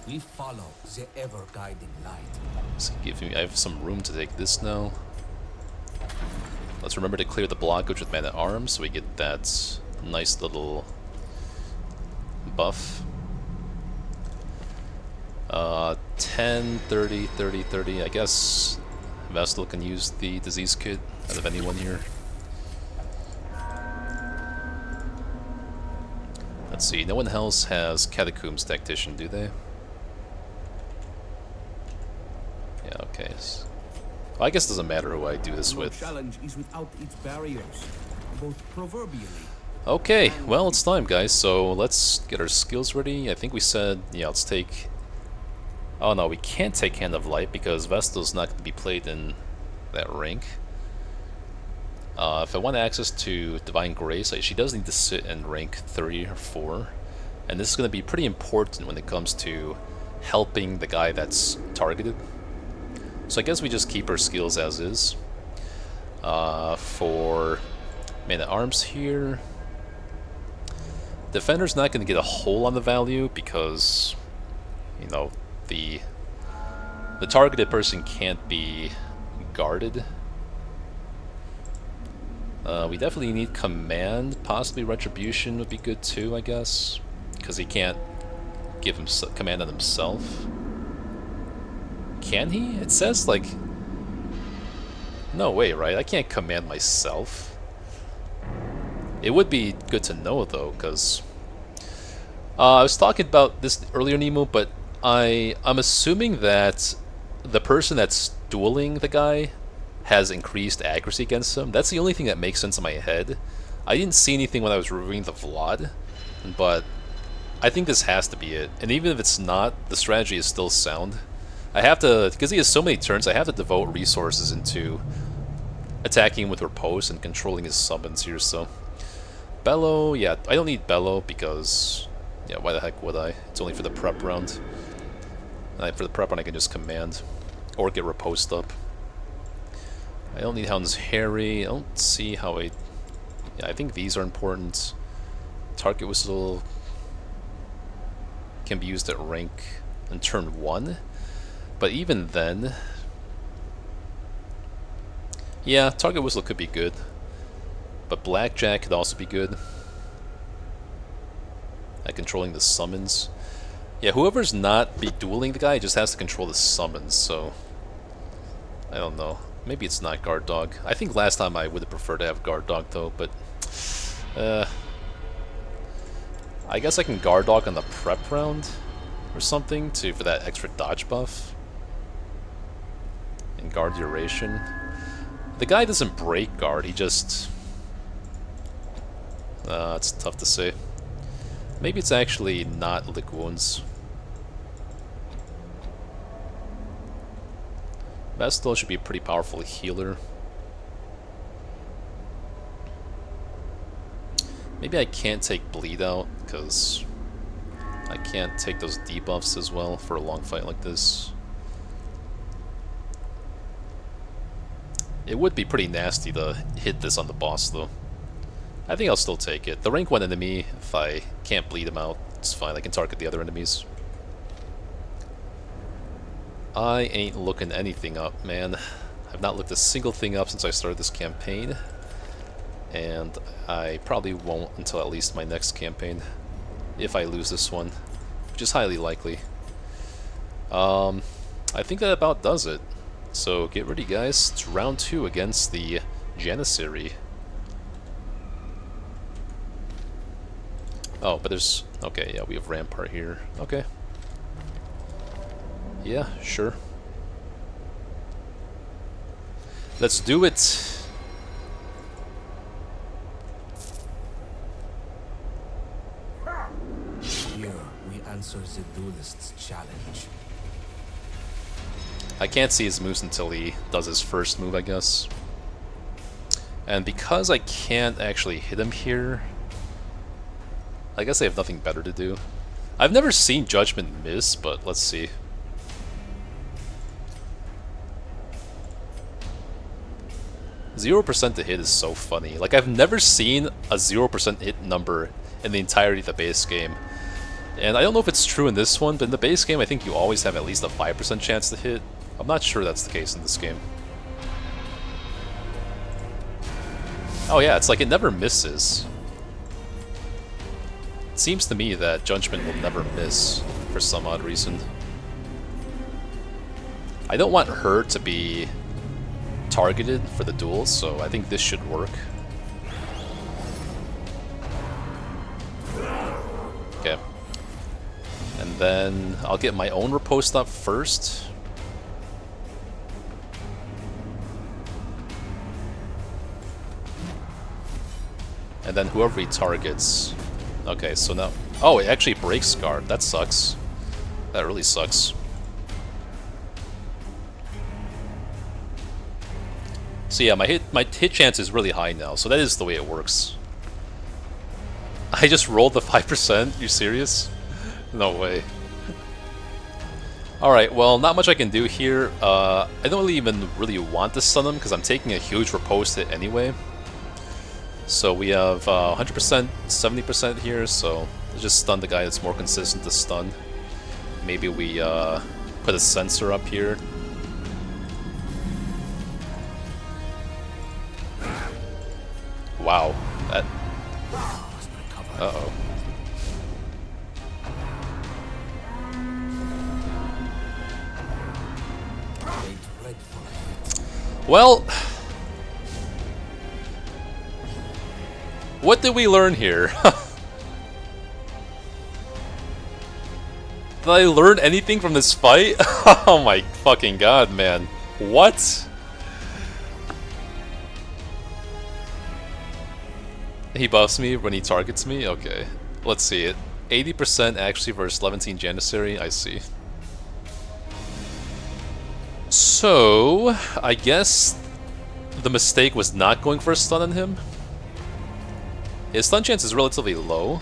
Speaker 3: We follow the ever-guiding light.
Speaker 1: So I have some room to take this now. Let's remember to clear the blockage with Man-at-Arms so we get that nice little buff. 10, 30, 30, 30. I guess Vestal can use the disease kit out of anyone here. Let's see, no one else has Catacombs Tactician, do they? I guess it doesn't matter who I do this
Speaker 3: No
Speaker 1: with.
Speaker 3: challenge is without its barriers, both proverbially.
Speaker 1: Okay, well, it's time, guys, so let's get our skills ready. I think we said, yeah, let's take... Oh no, we can't take Hand of Light because Vestal's not going to be played in that rank. If I want access to Divine Grace, she does need to sit in rank 3 or 4. And this is going to be pretty important when it comes to helping the guy that's targeted. So I guess we just keep our skills as is. For Man-at-Arms here... Defender's not going to get a whole lot of value because, you know, the targeted person can't be guarded. We definitely need Command. Possibly Retribution would be good too, I guess, because he can't give him command on himself. Can he? It says like... No way, right? I can't command myself. It would be good to know, though, because I was talking about this earlier, Nemo, but I'm assuming that the person that's dueling the guy has increased accuracy against him. That's the only thing that makes sense in my head. I didn't see anything when I was reviewing the VOD, but I think this has to be it. And even if it's not, the strategy is still sound. I have to, because he has so many turns, I have to devote resources into attacking him with riposte and controlling his summons here, so... Bellow, yeah, I don't need Bellow because, yeah, why the heck would I? It's only for the prep round. And for the prep round I can just command, or get riposte up. I don't need Hound's Harry, I don't see how I... Yeah, I think these are important. Target Whistle can be used at rank in turn 1, but even then... Yeah, Target Whistle could be good. But Blackjack could also be good at controlling the summons. Yeah, whoever's not be dueling the guy just has to control the summons, so... I don't know. Maybe it's not Guard Dog. I think last time I would have preferred to have Guard Dog, though, but... I guess I can Guard Dog on the prep round or something for that extra dodge buff. And guard duration. The guy doesn't break guard, he just... it's tough to say. Maybe it's actually not Lick Wounds. Vestal should be a pretty powerful healer. Maybe I can't take Bleed Out, because I can't take those debuffs as well for a long fight like this. It would be pretty nasty to hit this on the boss, though. I think I'll still take it. The rank 1 enemy, if I can't bleed him out, it's fine. I can target the other enemies. I ain't looking anything up, man. I've not looked a single thing up since I started this campaign. And I probably won't until at least my next campaign. If I lose this one. Which is highly likely. I think that about does it. So get ready, guys. It's round 2 against the Janissary. Oh, but there's... Okay, yeah, we have Rampart here. Okay. Yeah, sure. Let's do it!
Speaker 3: Here we answer the duelist's challenge.
Speaker 1: I can't see his moves until he does his first move, I guess. And because I can't actually hit him here... I guess I have nothing better to do. I've never seen Judgment miss, but let's see. %0 to hit is so funny. Like, I've never seen a 0% hit number in the entirety of the base game. And I don't know if it's true in this one, but in the base game I think you always have at least a 5% chance to hit. I'm not sure that's the case in this game. Oh yeah, it's like it never misses. It seems to me that Judgment will never miss, for some odd reason. I don't want her to be targeted for the duel, so I think this should work. Okay. And then I'll get my own riposte up first. And then whoever he targets... Okay, so now... Oh, it actually breaks guard. That sucks. That really sucks. So yeah, my hit chance is really high now, so that is the way it works. I just rolled the 5%? You serious? No way. Alright, well, not much I can do here. I don't even really want to stun him, because I'm taking a huge riposte hit anyway. So we have 100%, 70% here, so let's just stun the guy that's more consistent to stun. Maybe we put a sensor up here. Wow, that... Uh-oh. Well, what did we learn here? Did I learn anything from this fight? Oh my fucking god, man. What? He buffs me when he targets me? Okay. Let's see it. 80% actually versus 17 Janissary? I see. So, I guess the mistake was not going for a stun on him. His stun chance is relatively low.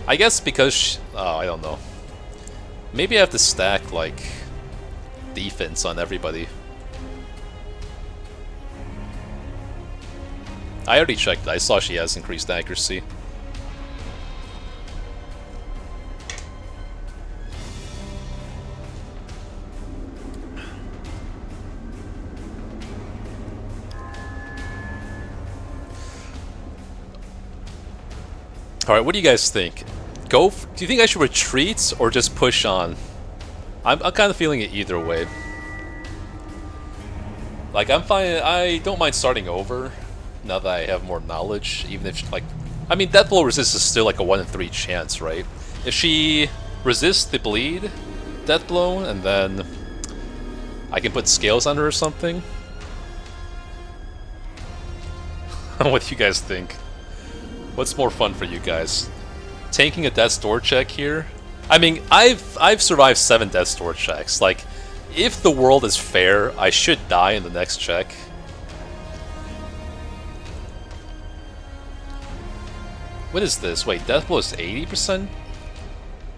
Speaker 1: I guess because... oh, I don't know. Maybe I have to stack, like, defense on everybody. I already checked. I saw she has increased accuracy. Alright, what do you guys think? Do you think I should retreat or just push on? I'm kind of feeling it either way. Like, I'm fine. I don't mind starting over now that I have more knowledge, even if, like... I mean, Death Blow resist is still like a 1 in 3 chance, right? If she resists the bleed, Death Blow, and then I can put scales on her or something. What do you guys think? What's more fun for you guys? Tanking a Death's Door check here? I mean, I've survived 7 Death's Door checks. Like, if the world is fair, I should die in the next check. What is this? Wait, Death Blow is 80%?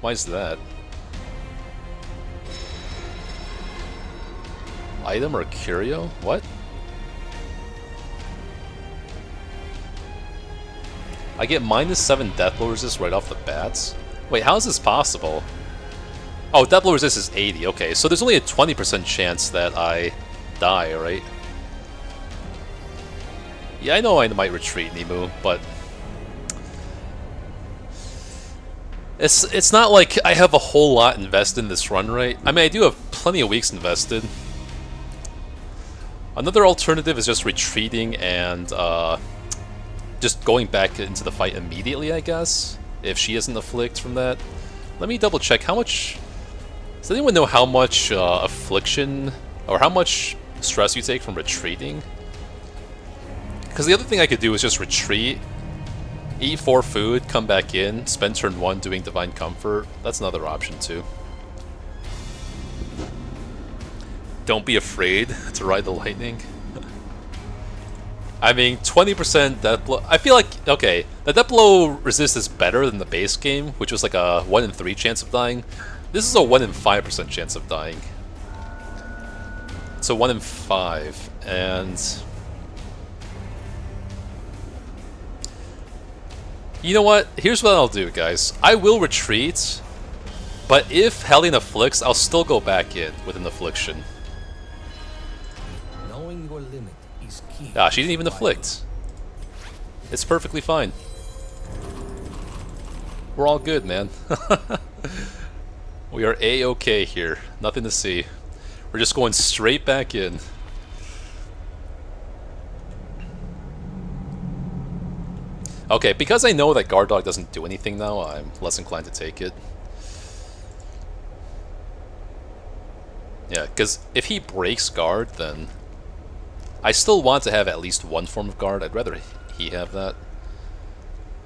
Speaker 1: Why is that? Item or curio? What? I get -7 Death Blow resist right off the bats? Wait, how is this possible? Oh, Death Blow resist is 80, okay, so there's only a 20% chance that I die, right? Yeah, I know I might retreat, Nemu, but... It's not like I have a whole lot invested in this run, right? I mean, I do have plenty of weeks invested. Another alternative is just retreating and, just going back into the fight immediately, I guess, if she isn't afflict from that. Let me double check how much... Does anyone know how much affliction, or how much stress you take from retreating? Because the other thing I could do is just retreat, eat 4 food, come back in, spend turn 1 doing Divine Comfort. That's another option too. Don't be afraid to ride the lightning. I mean, 20% Death Blow... I feel like, okay, the Death Blow resist is better than the base game, which was like a 1 in 3 chance of dying. This is a 1 in 5% chance of dying. It's a 1 in 5, and... You know what? Here's what I'll do, guys. I will retreat, but if Hellion afflicts, I'll still go back in with an affliction.
Speaker 3: Knowing your limit is key.
Speaker 1: Ah, she didn't even afflict. It's perfectly fine. We're all good, man. We are A-okay here. Nothing to see. We're just going straight back in. Okay, because I know that Guard Dog doesn't do anything now, I'm less inclined to take it. Yeah, because if he breaks Guard, then... I still want to have at least one form of Guard. I'd rather he have that.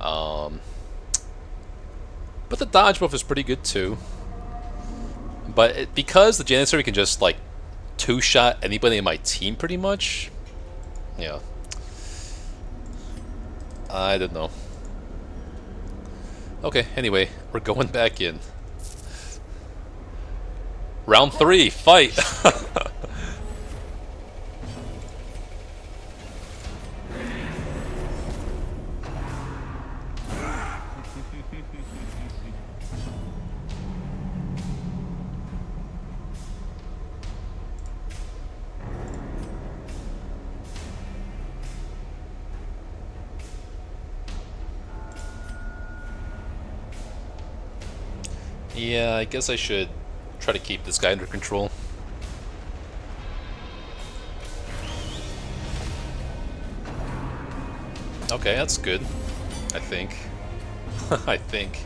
Speaker 1: Um, but the dodge buff is pretty good too. But because the Janissary can just like two-shot anybody in my team pretty much, yeah. I don't know. Okay, anyway, we're going back in. Round 3, fight! Yeah, I guess I should try to keep this guy under control. Okay, that's good. I think. I think.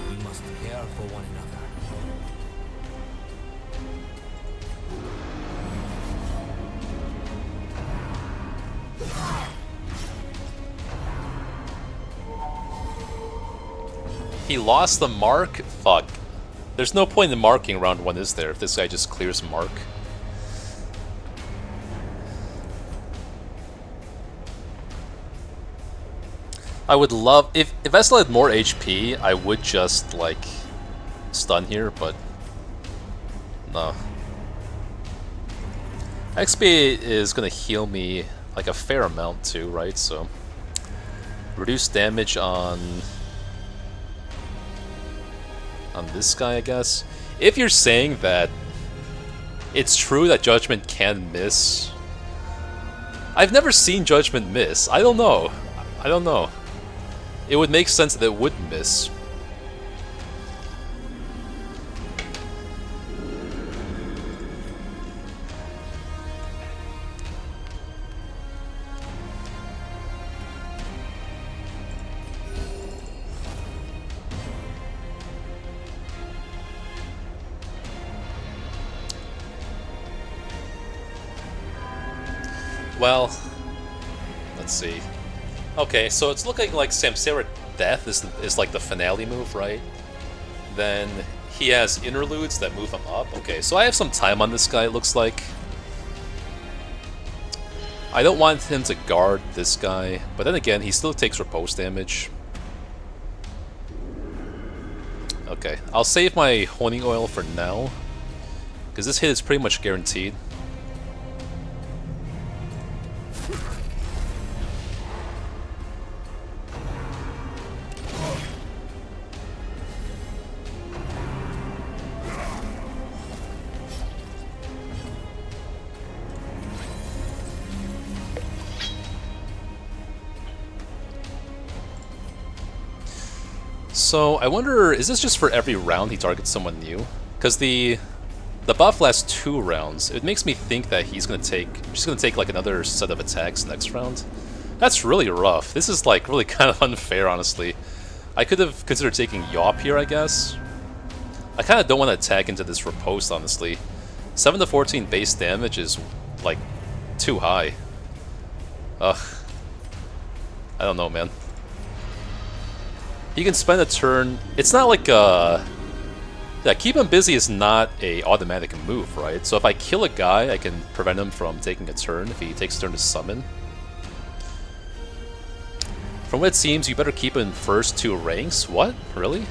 Speaker 3: We must care for one another.
Speaker 1: He lost the mark? Fuck. There's no point in marking round 1, is there, if this guy just clears mark? I would love... If Vestal had more HP, I would just, like, stun here, but... no. XP is gonna heal me, like, a fair amount too, right? So... reduce damage on this guy, I guess. If you're saying that it's true that Judgment can miss, I've never seen Judgment miss. I don't know. I don't know. It would make sense that it would miss. Well, let's see. Okay, so it's looking like Samsara Death is like the finale move, right? Then he has interludes that move him up. Okay, so I have some time on this guy, it looks like. I don't want him to guard this guy, but then again, he still takes repulse damage. Okay, I'll save my honing oil for now, because this hit is pretty much guaranteed. So I wonder, is this just for every round he targets someone new? Because the buff lasts 2 rounds. It makes me think that he's gonna take like another set of attacks next round. That's really rough. This is like really kind of unfair, honestly. I could have considered taking Yawp here, I guess. I kind of don't want to attack into this riposte, honestly. 7 to 14 base damage is like too high. Ugh. I don't know, man. He can spend a turn. It's not like yeah, keep him busy is not a automatic move, right? So if I kill a guy, I can prevent him from taking a turn if he takes a turn to summon. From what it seems, you better keep him in first 2 ranks. What? Really?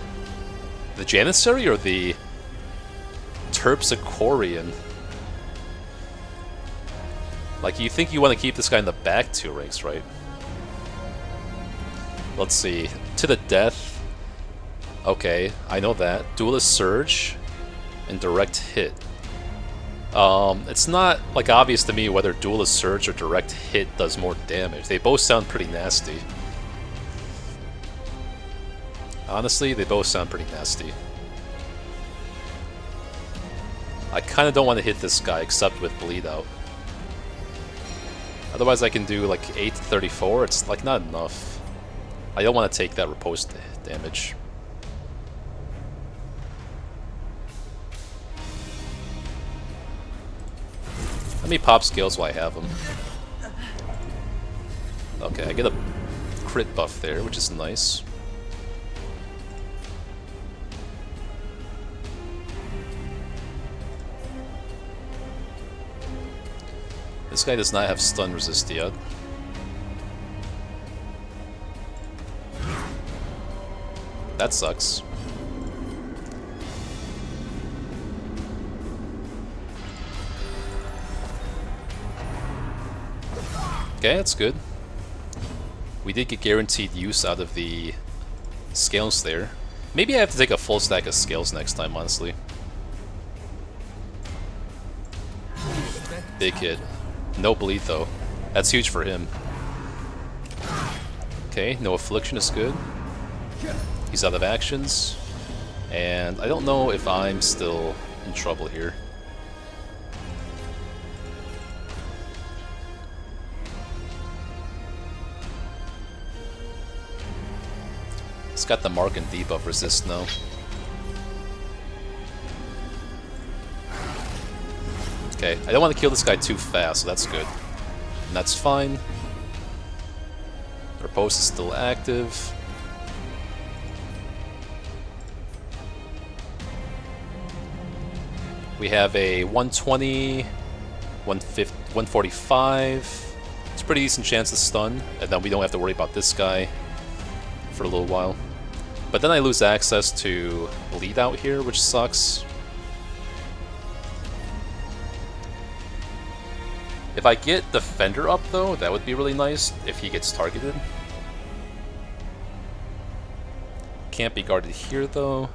Speaker 1: The Janissary or the Terpsichorean? Like, you think you want to keep this guy in the back 2 ranks, right? Let's see. To the death. Okay, I know that. Duelist Surge and Direct Hit. It's not like obvious to me whether Duelist Surge or Direct Hit does more damage. They both sound pretty nasty. Honestly, they both sound pretty nasty. I kind of don't want to hit this guy except with Bleed Out. Otherwise I can do like 8 to 34. It's like not enough. I don't want to take that riposte damage. Let me pop scales while I have them. Okay, I get a crit buff there, which is nice. This guy does not have stun resist yet. That sucks. Okay, that's good. We did get guaranteed use out of the scales there. Maybe I have to take a full stack of scales next time, honestly. Big hit. No bleed though. That's huge for him. Okay, no affliction is good. He's out of actions. And I don't know if I'm still in trouble here. It's got the mark and debuff resist now. Okay, I don't want to kill this guy too fast, so that's good. And that's fine. Our post is still active. We have a 120, 150, 145. It's a pretty decent chance to stun, and then we don't have to worry about this guy for a little while. But then I lose access to bleed out here, which sucks. If I get Defender up though, that would be really nice if he gets targeted. Can't be guarded here though.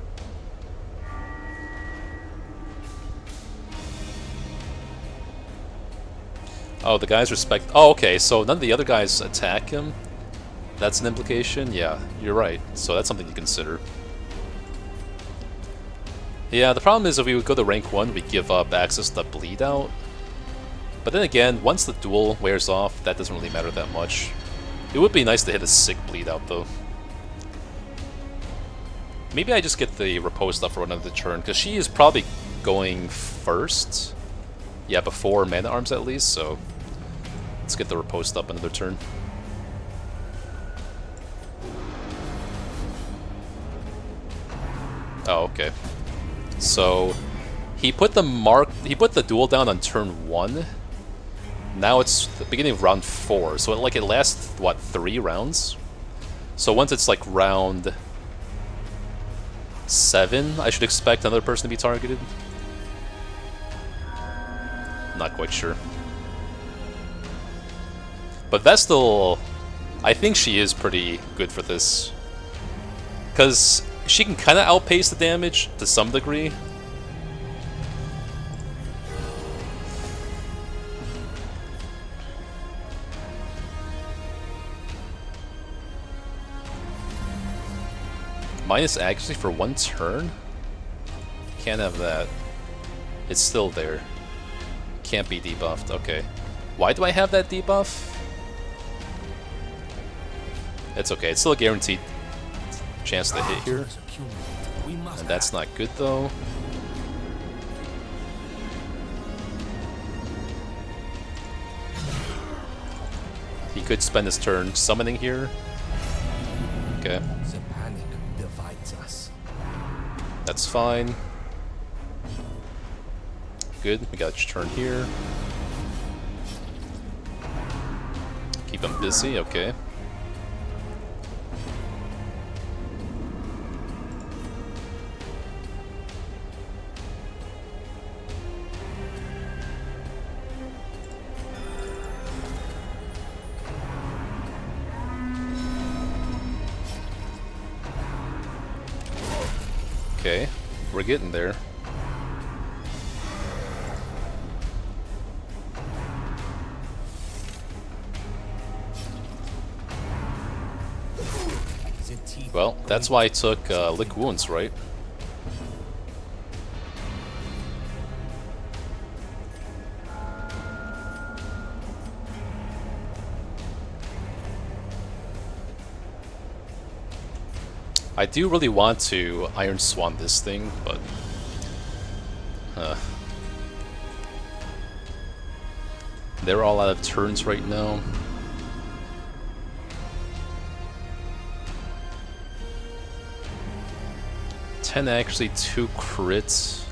Speaker 1: Oh, the guys respect... Oh, okay, so none of the other guys attack him? That's an implication? Yeah, you're right. So that's something to consider. Yeah, the problem is if we would go to rank 1, we give up access to bleed out. But then again, once the duel wears off, that doesn't really matter that much. It would be nice to hit a sick bleed out though. Maybe I just get the riposte up for another turn, because she is probably going first. Yeah, before mana arms at least, so let's get the riposte up another turn. Oh, okay. So he put the duel down on turn 1. Now it's the beginning of round 4, so it lasts what, 3 rounds? So once it's like round 7, I should expect another person to be targeted. Not quite sure. But Vestal, I think she is pretty good for this. Because she can kind of outpace the damage to some degree. Minus accuracy for 1 turn? Can't have that. It's still there. Can't be debuffed, okay. Why do I have that debuff? It's okay, it's still a guaranteed chance to hit here. And that's not good though. He could spend his turn summoning here. Okay.
Speaker 3: The panic divides us.
Speaker 1: That's fine. Good, we got a turn here. Keep him busy, okay. Okay, we're getting there. Well, that's why I took Lick Wounds, right? I do really want to Iron Swan this thing, but... They're all out of turns right now. Ten actually, 2 crits.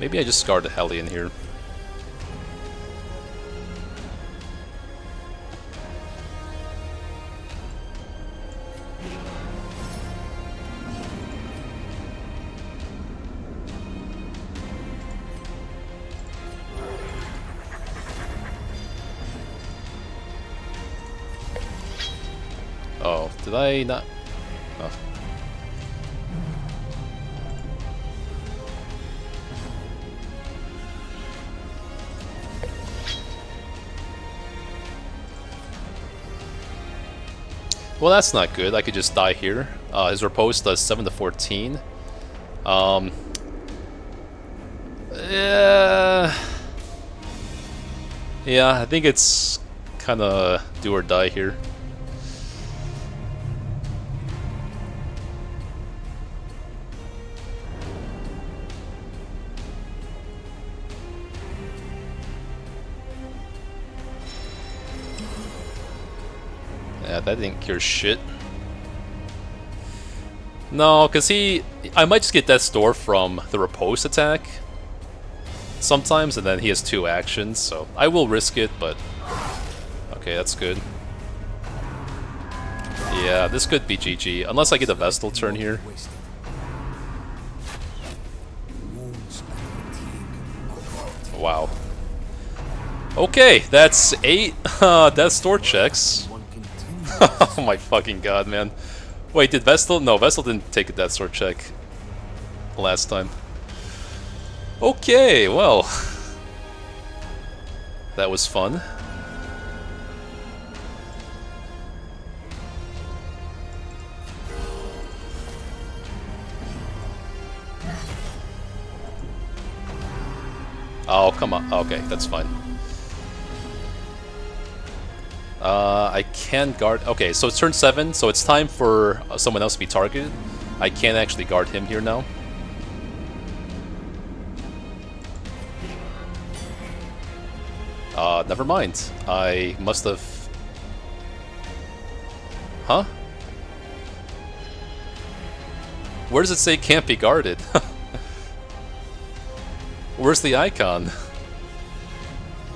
Speaker 1: Maybe I just scarred the Hellion here. Oh, did I not? Oh. Well, that's not good. I could just die here. His riposte does 7 to 14. Yeah. Yeah, I think it's kind of do or die here. Yeah, that didn't cure shit. No, because I might just get Death's Door from the riposte attack sometimes, and then he has 2 actions, so I will risk it, but... Okay, that's good. Yeah, this could be GG, unless I get a Vestal turn here. Wow. Okay, that's 8 Death's Door checks. Oh my fucking god, man. Wait, did Vestal? No, Vestal didn't take a Death's Door check last time. Okay, well. That was fun. Oh, come on. Okay, that's fine. I can guard... Okay, so it's turn 7, so it's time for someone else to be targeted. I can't actually guard him here now. Never mind. I must have... Huh? Where does it say can't be guarded? Where's the icon?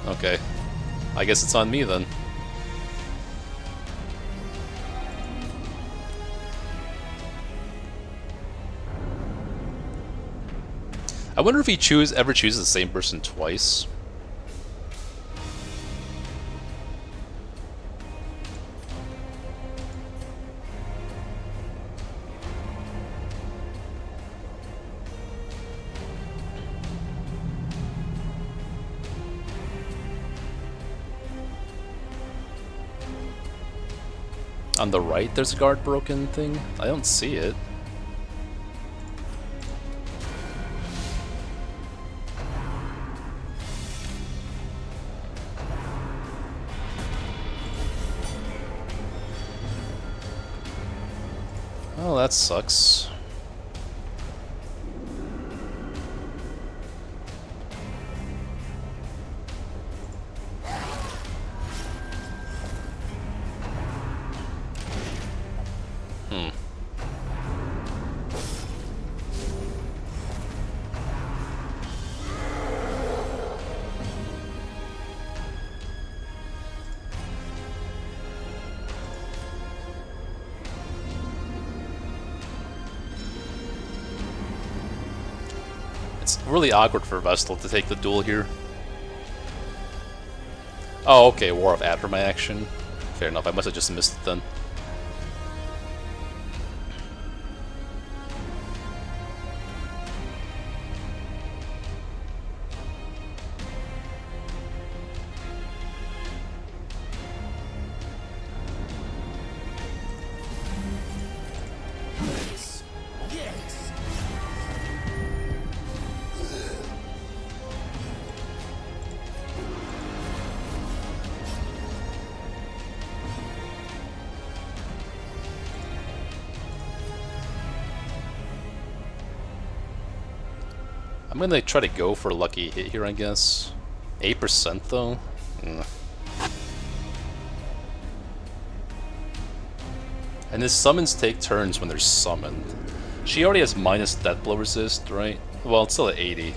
Speaker 1: Okay. I guess it's on me then. I wonder if he ever chooses the same person twice. On the right, there's a guard broken thing? I don't see it. Oh, that sucks. It's really awkward for Vestal to take the duel here. Oh, okay, War of after my action. Fair enough, I must have just missed it then. I'm gonna try to go for a lucky hit here, I guess. 8% though? Mm. And his summons take turns when they're summoned. She already has minus death blow resist, right? Well, it's still at 80.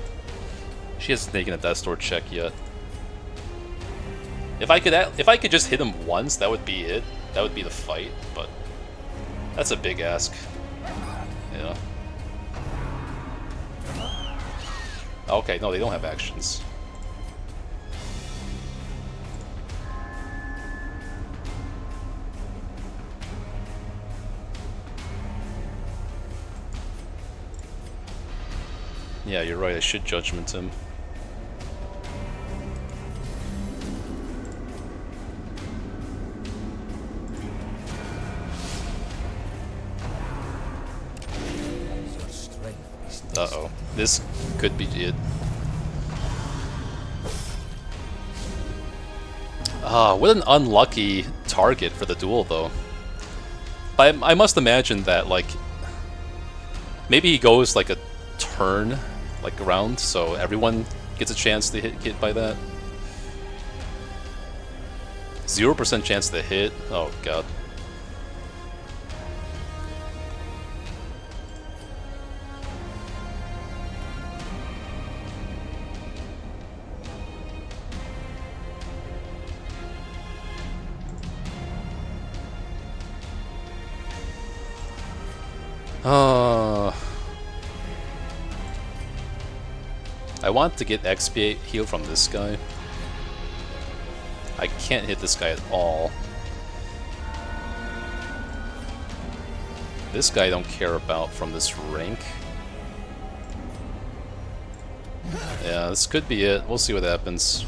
Speaker 1: She hasn't taken a Death Door check yet. If I could just hit him once, that would be it. That would be the fight, but that's a big ask. Yeah. Okay, no, they don't have actions. Yeah, you're right, I should Judgment him.
Speaker 3: Your strength is
Speaker 1: Uh-oh. This could be it. Ah, what an unlucky target for the duel, though. I must imagine that, like, maybe he goes, like, a turn, like, around, so everyone gets a chance to hit by that. 0% chance to hit? Oh, God. I want to get XP heal from this guy. I can't hit this guy at all. This guy I don't care about from this rank. Yeah, this could be it. We'll see what happens.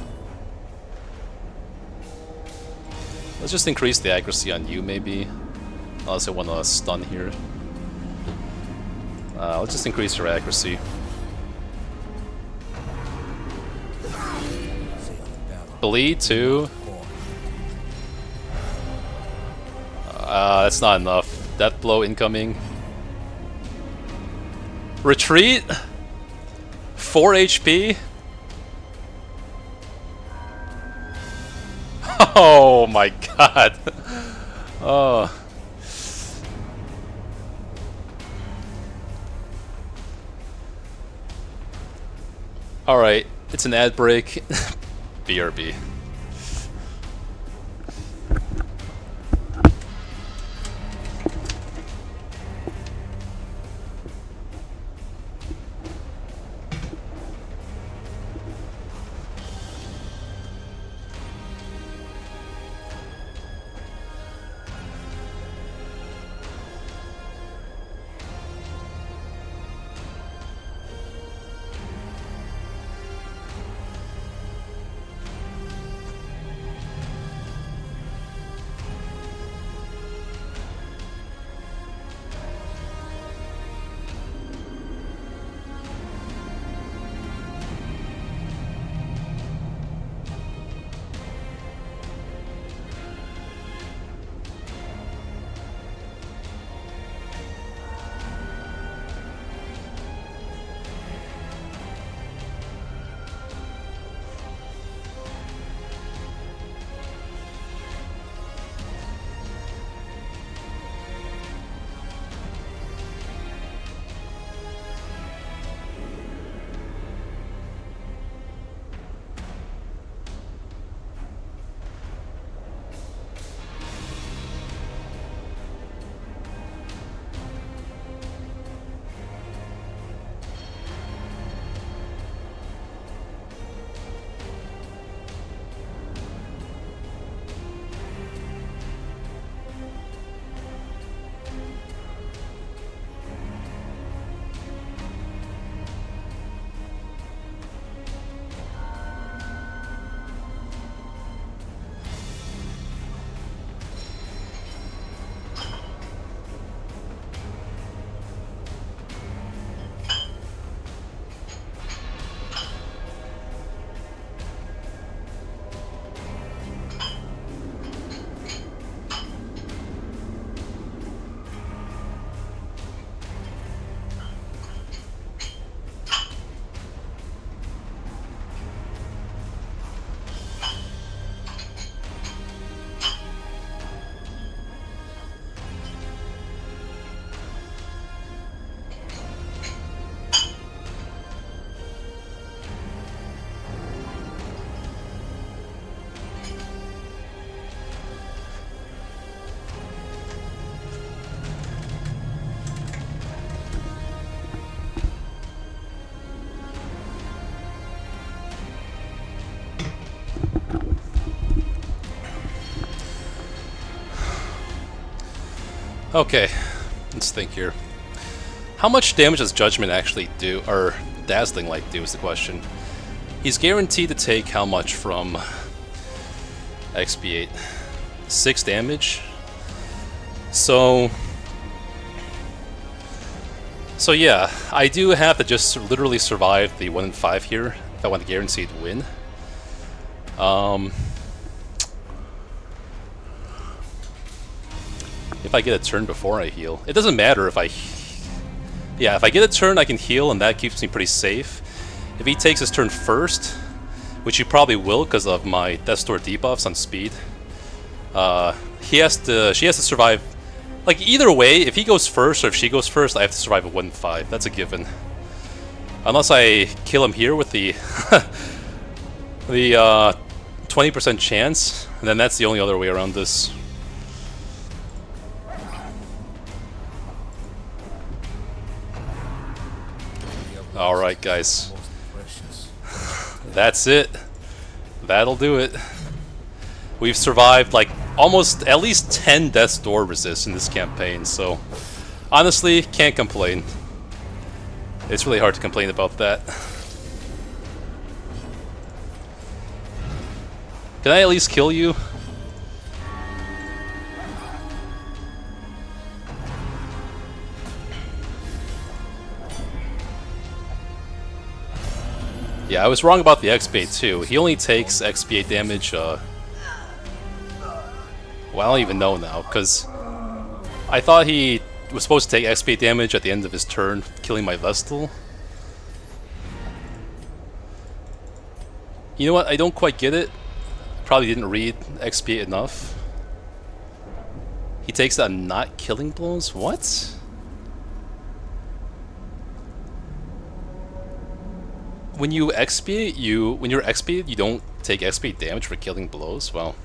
Speaker 1: Let's just increase the accuracy on you, maybe. Unless I want to stun here. Let's just increase your accuracy. Bleed too. That's not enough. Death blow incoming. Retreat? 4 HP? Oh my god. Oh. Alright, it's an ad break. BRB. Okay, let's think here. How much damage does Judgment actually do, or Dazzling Light do is the question. He's guaranteed to take how much from Expiate? 6 damage? So yeah, I do have to just literally survive the 1 in 5 here if I want a guaranteed win. If I get a turn before I heal. It doesn't matter if I... Yeah, if I get a turn I can heal and that keeps me pretty safe. If he takes his turn first, which he probably will because of my Death's Door debuffs on speed, she has to survive. Like, either way, if he goes first or if she goes first, I have to survive a 1 in 5. That's a given. Unless I kill him here with the the 20% chance, and then that's the only other way around this. Alright, guys. That's it. That'll do it. We've survived like almost at least 10 Death's Door resists in this campaign, so honestly, can't complain. It's really hard to complain about that. Can I at least kill you? Yeah, I was wrong about the Expiate too. He only takes Expiate damage, well, I don't even know now, because I thought he was supposed to take Expiate damage at the end of his turn, killing my Vestal. You know what, I don't quite get it. Probably didn't read Expiate enough. He takes that not killing blows? What? When you expiate, when you're expiated, you don't take expiate damage for killing blows? Well,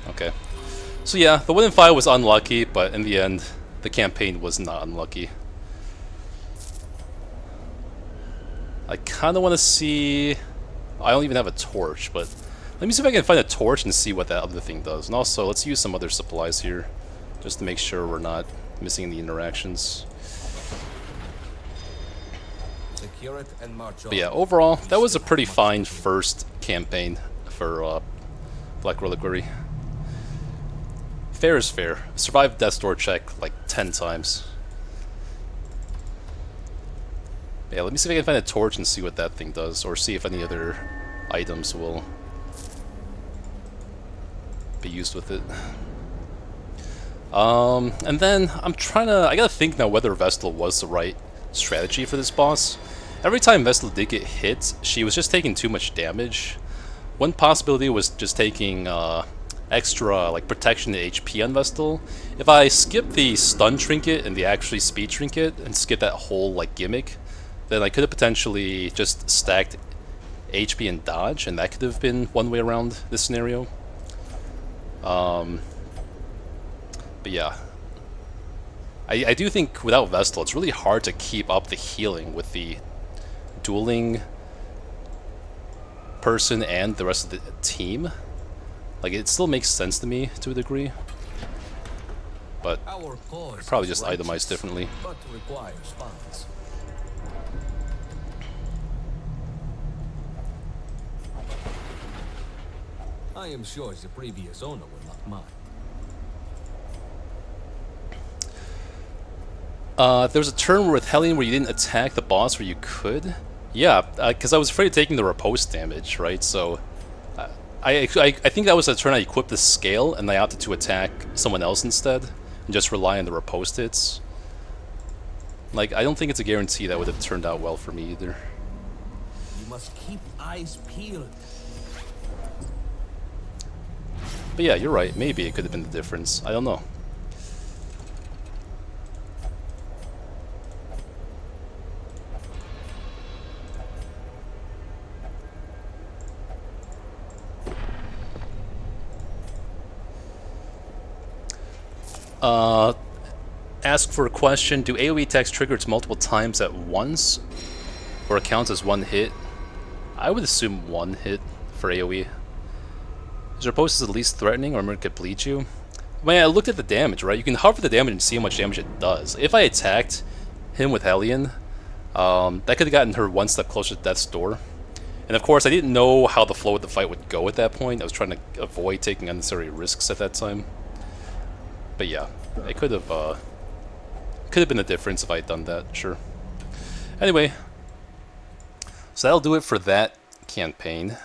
Speaker 1: okay. So yeah, the 1 in 5 was unlucky, but in the end, the campaign was not unlucky. I kind of want to see... I don't even have a torch, but let me see if I can find a torch and see what that other thing does. And also, let's use some other supplies here, just to make sure we're not missing the interactions. But yeah, overall, that was a pretty fine first campaign for Black Reliquary. Fair is fair. Survived Death's Door check like 10 times. But yeah, let me see if I can find a torch and see what that thing does, or see if any other items will be used with it. And then I gotta think now whether Vestal was the right strategy for this boss. Every time Vestal did get hit, she was just taking too much damage. One possibility was just taking extra like protection to HP on Vestal. If I skip the stun trinket and the actually speed trinket and skip that whole like gimmick, then I could have potentially just stacked HP and dodge, and that could have been one way around this scenario. But yeah, I do think without Vestal, it's really hard to keep up the healing with the dueling person and the rest of the team. Like, it still makes sense to me to a degree, but probably just itemized differently.
Speaker 3: But requires funds. I am sure the previous owner will not mind.
Speaker 1: There was a turn with Hellion where you didn't attack the boss where you could. Yeah, because I was afraid of taking the riposte damage, right? So I think that was a turn I equipped the scale and I opted to attack someone else instead and just rely on the riposte hits. Like, I don't think it's a guarantee that would have turned out well for me either.
Speaker 3: You must keep eyes peeled.
Speaker 1: But yeah, you're right. Maybe it could have been the difference. I don't know. Ask for a question. Do AoE attacks trigger its multiple times at once? Or it counts as one hit? I would assume one hit for AoE. Is your post the least threatening, or it could bleed you? When I looked at the damage, right, you can hover the damage and see how much damage it does. If I attacked him with Hellion, that could have gotten her one step closer to death's door. And of course, I didn't know how the flow of the fight would go at that point. I was trying to avoid taking unnecessary risks at that time. But yeah, it could have been a difference if I had done that, sure. Anyway, so that'll do it for that campaign.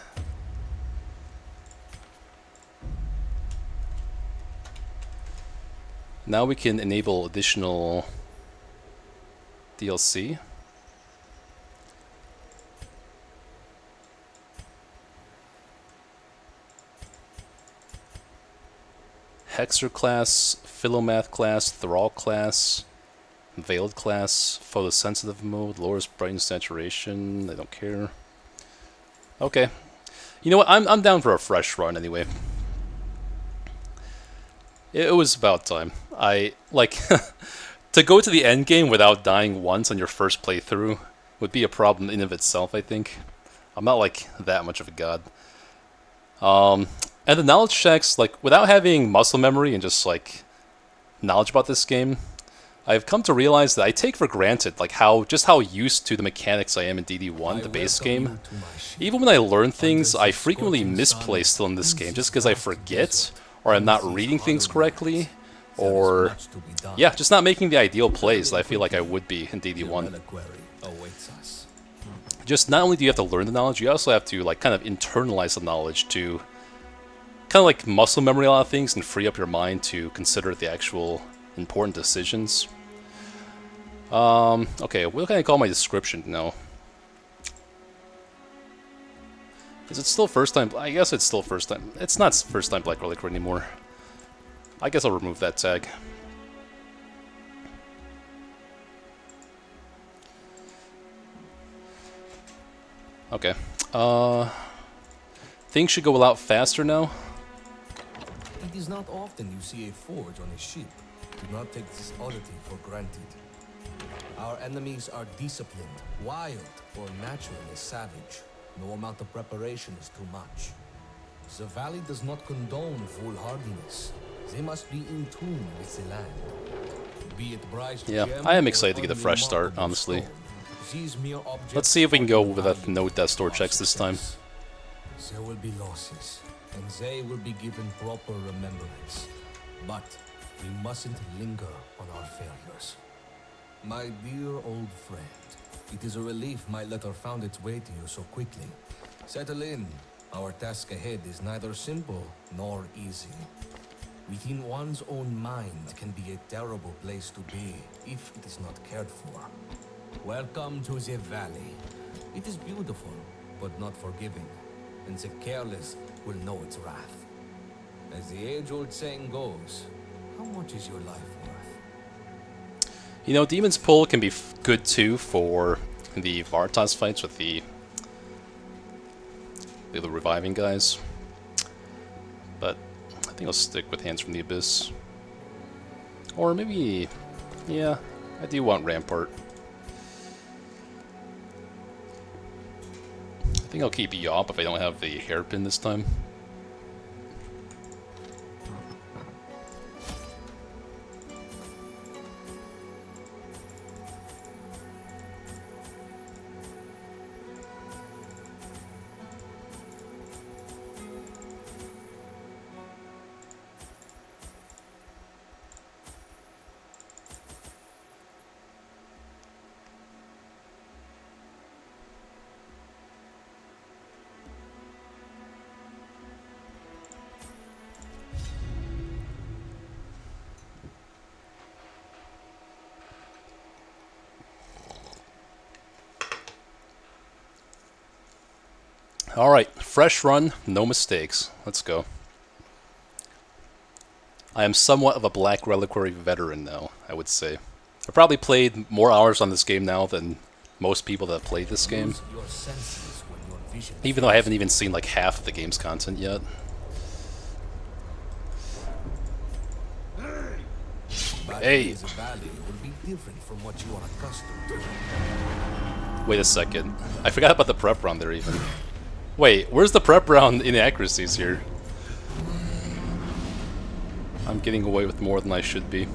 Speaker 1: Now we can enable additional DLC. Hexer class, Philomath class, Thrall class, Veiled class, Photosensitive mode, lowers brightness saturation, I don't care. Okay. You know what, I'm down for a fresh run anyway. It was about time. To go to the end game without dying once on your first playthrough would be a problem in of itself, I think. I'm not like that much of a god. And the knowledge checks, like, without having muscle memory and just, like, knowledge about this game, I've come to realize that I take for granted, like, how used to the mechanics I am in DD1, the base game. Even when I learn things, I frequently misplace still in this game, just because I forget, or I'm not reading things correctly, or, yeah, just not making the ideal plays that I feel like I would be in DD1. Just not only do you have to learn the knowledge, you also have to, like, kind of internalize the knowledge to kind of like muscle memory a lot of things and free up your mind to consider the actual important decisions. Okay, what can I call my description now? Is it still first time? I guess it's still first time. It's not first time Black Reliquary anymore. I guess I'll remove that tag. Okay. Things should go a lot faster now.
Speaker 3: It is not often you see a forge on a ship. Do not take this oddity for granted. Our enemies are disciplined, wild, or naturally savage. No amount of preparation is too much. The valley does not condone foolhardiness. They must be in tune with the land. Be it bright
Speaker 1: Yeah,
Speaker 3: gem
Speaker 1: I am
Speaker 3: or
Speaker 1: excited to get a fresh start,
Speaker 3: unremarkable
Speaker 1: honestly.
Speaker 3: stone. These mere objects
Speaker 1: Let's see if we can
Speaker 3: are
Speaker 1: go with a no
Speaker 3: invaluable
Speaker 1: death door
Speaker 3: to our
Speaker 1: checks this time.
Speaker 3: success. There will be losses, and they will be given proper remembrance. But we mustn't linger on our failures. My dear old friend, it is a relief my letter found its way to you so quickly. Settle in. Our task ahead is neither simple nor easy. Within one's own mind can be a terrible place to be if it is not cared for. Welcome to the valley. It is beautiful, but not forgiving, and the careless will know its wrath. As the age-old saying goes, how much is your life worth?
Speaker 1: You know, Demon's Pull can be good too for the Vartas fights with the reviving guys. But I think I'll stick with Hands from the Abyss. Or maybe, yeah, I do want Rampart. I think I'll keep Yop if I don't have the hairpin this time. Alright, fresh run, no mistakes. Let's go. I am somewhat of a Black Reliquary veteran now, I would say. I've probably played more hours on this game now than most people that have played this game.
Speaker 3: Use your senses when your vision
Speaker 1: Even though I haven't even seen like half of the game's content yet.
Speaker 3: But
Speaker 1: Hey.
Speaker 3: the valley will be different from what you are accustomed to.
Speaker 1: Wait a second. I forgot about the prep round there even. Wait, where's the prep round inaccuracies here? I'm getting away with more than I should be.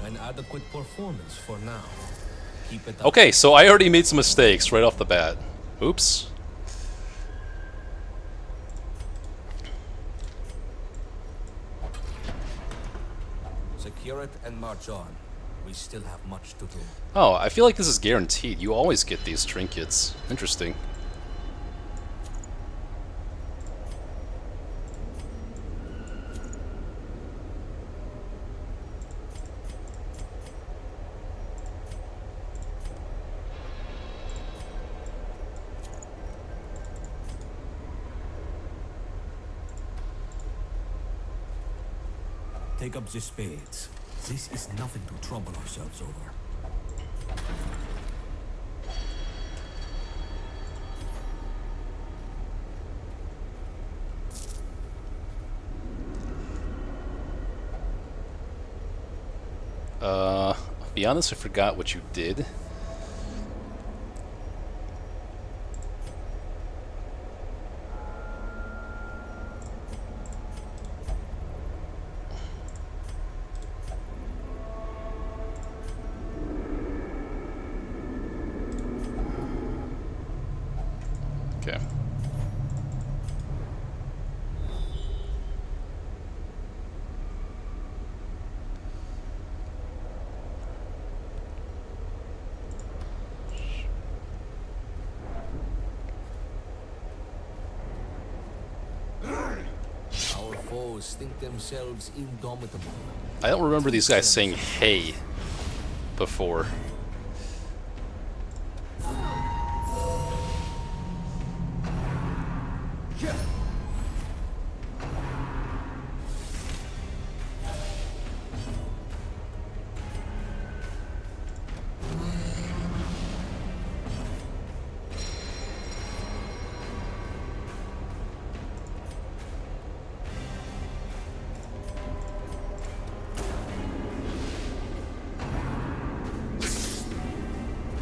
Speaker 3: An adequate performance for now. Keep it up.
Speaker 1: Okay, so I already made some mistakes right off the bat. Oops.
Speaker 3: Secure it and march on. We still have much to do.
Speaker 1: Oh, I feel like this is guaranteed. You always get these trinkets. Interesting.
Speaker 2: Take up the spades. This is nothing to trouble ourselves over.
Speaker 1: I'll be honest, I forgot what you did. Okay.
Speaker 3: Our foes think themselves indomitable.
Speaker 1: I don't remember these guys saying hey before.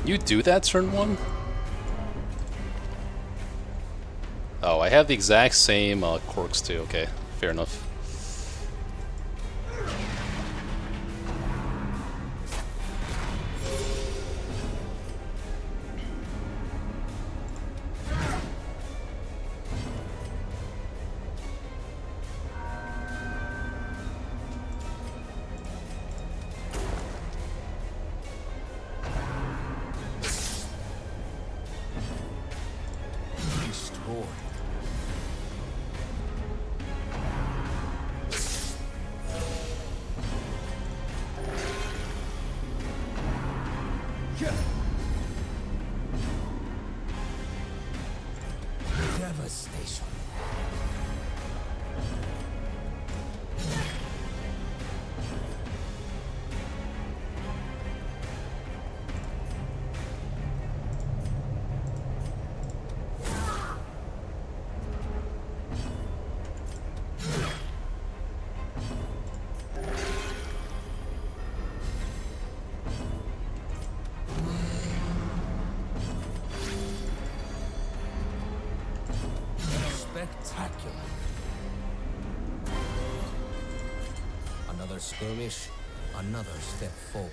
Speaker 1: You do that turn one? Oh, I have the exact same quirks too. Okay, fair enough.
Speaker 3: Destroyed. Devastation. Spectacular. Another skirmish, another step forward.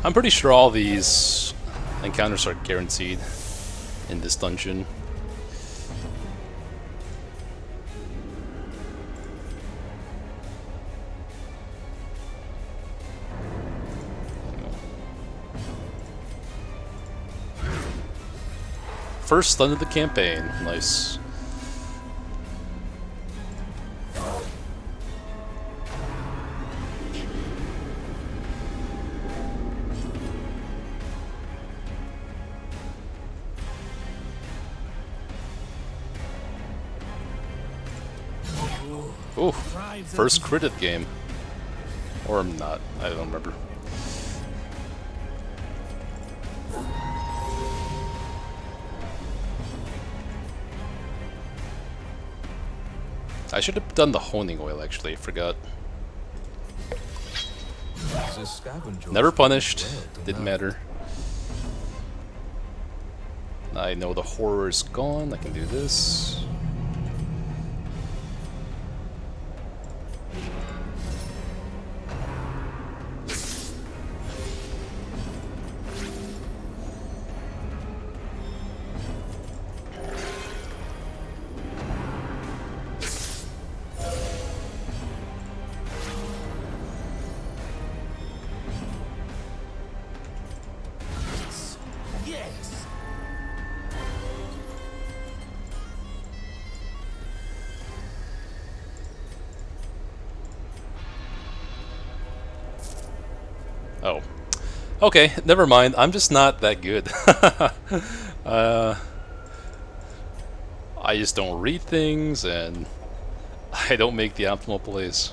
Speaker 1: I'm pretty sure all these encounters are guaranteed. in this dungeon. First stun of the campaign. Nice. Ooh, first crit of the game. Or not, I don't remember. I should have done the honing oil actually, I forgot. Never punished, didn't matter. I know the horror is gone, I can do this. Oh. Okay, never mind. I'm just not that good. I just don't read things, and I don't make the optimal plays.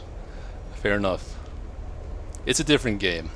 Speaker 1: Fair enough. It's a different game.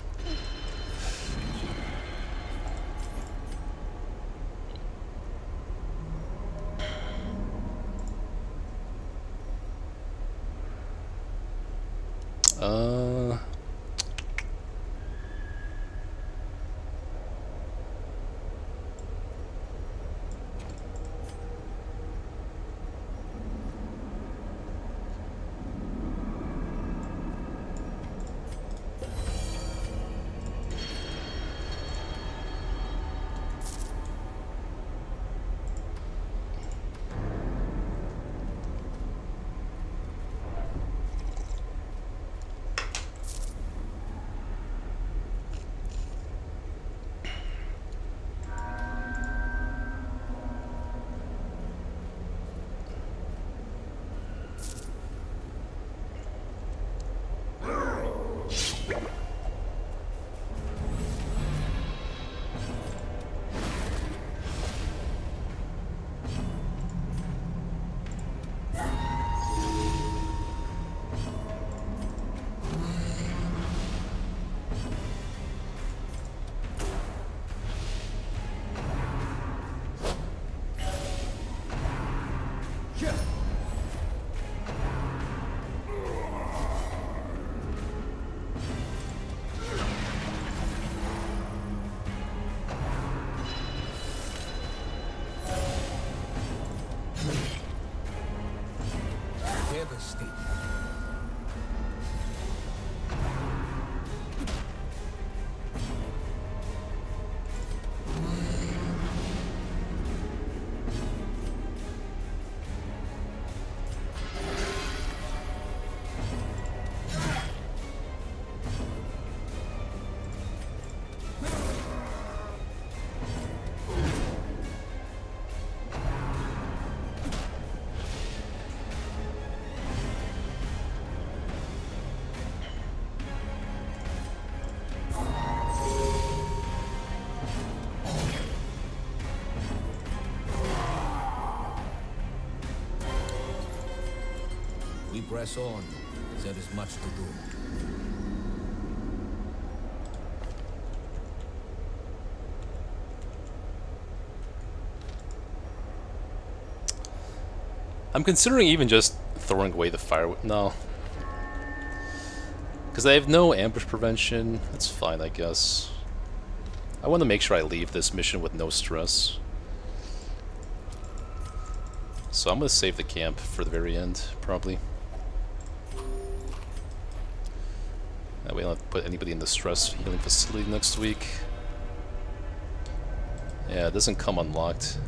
Speaker 3: We press on. There is much to do.
Speaker 1: I'm considering even just throwing away the fire. No. Because I have no ambush prevention. That's fine, I guess. I want to make sure I leave this mission with no stress. So I'm going to save the camp for the very end, probably. That way I don't have to put anybody in the stress healing facility next week. Yeah, it doesn't come unlocked.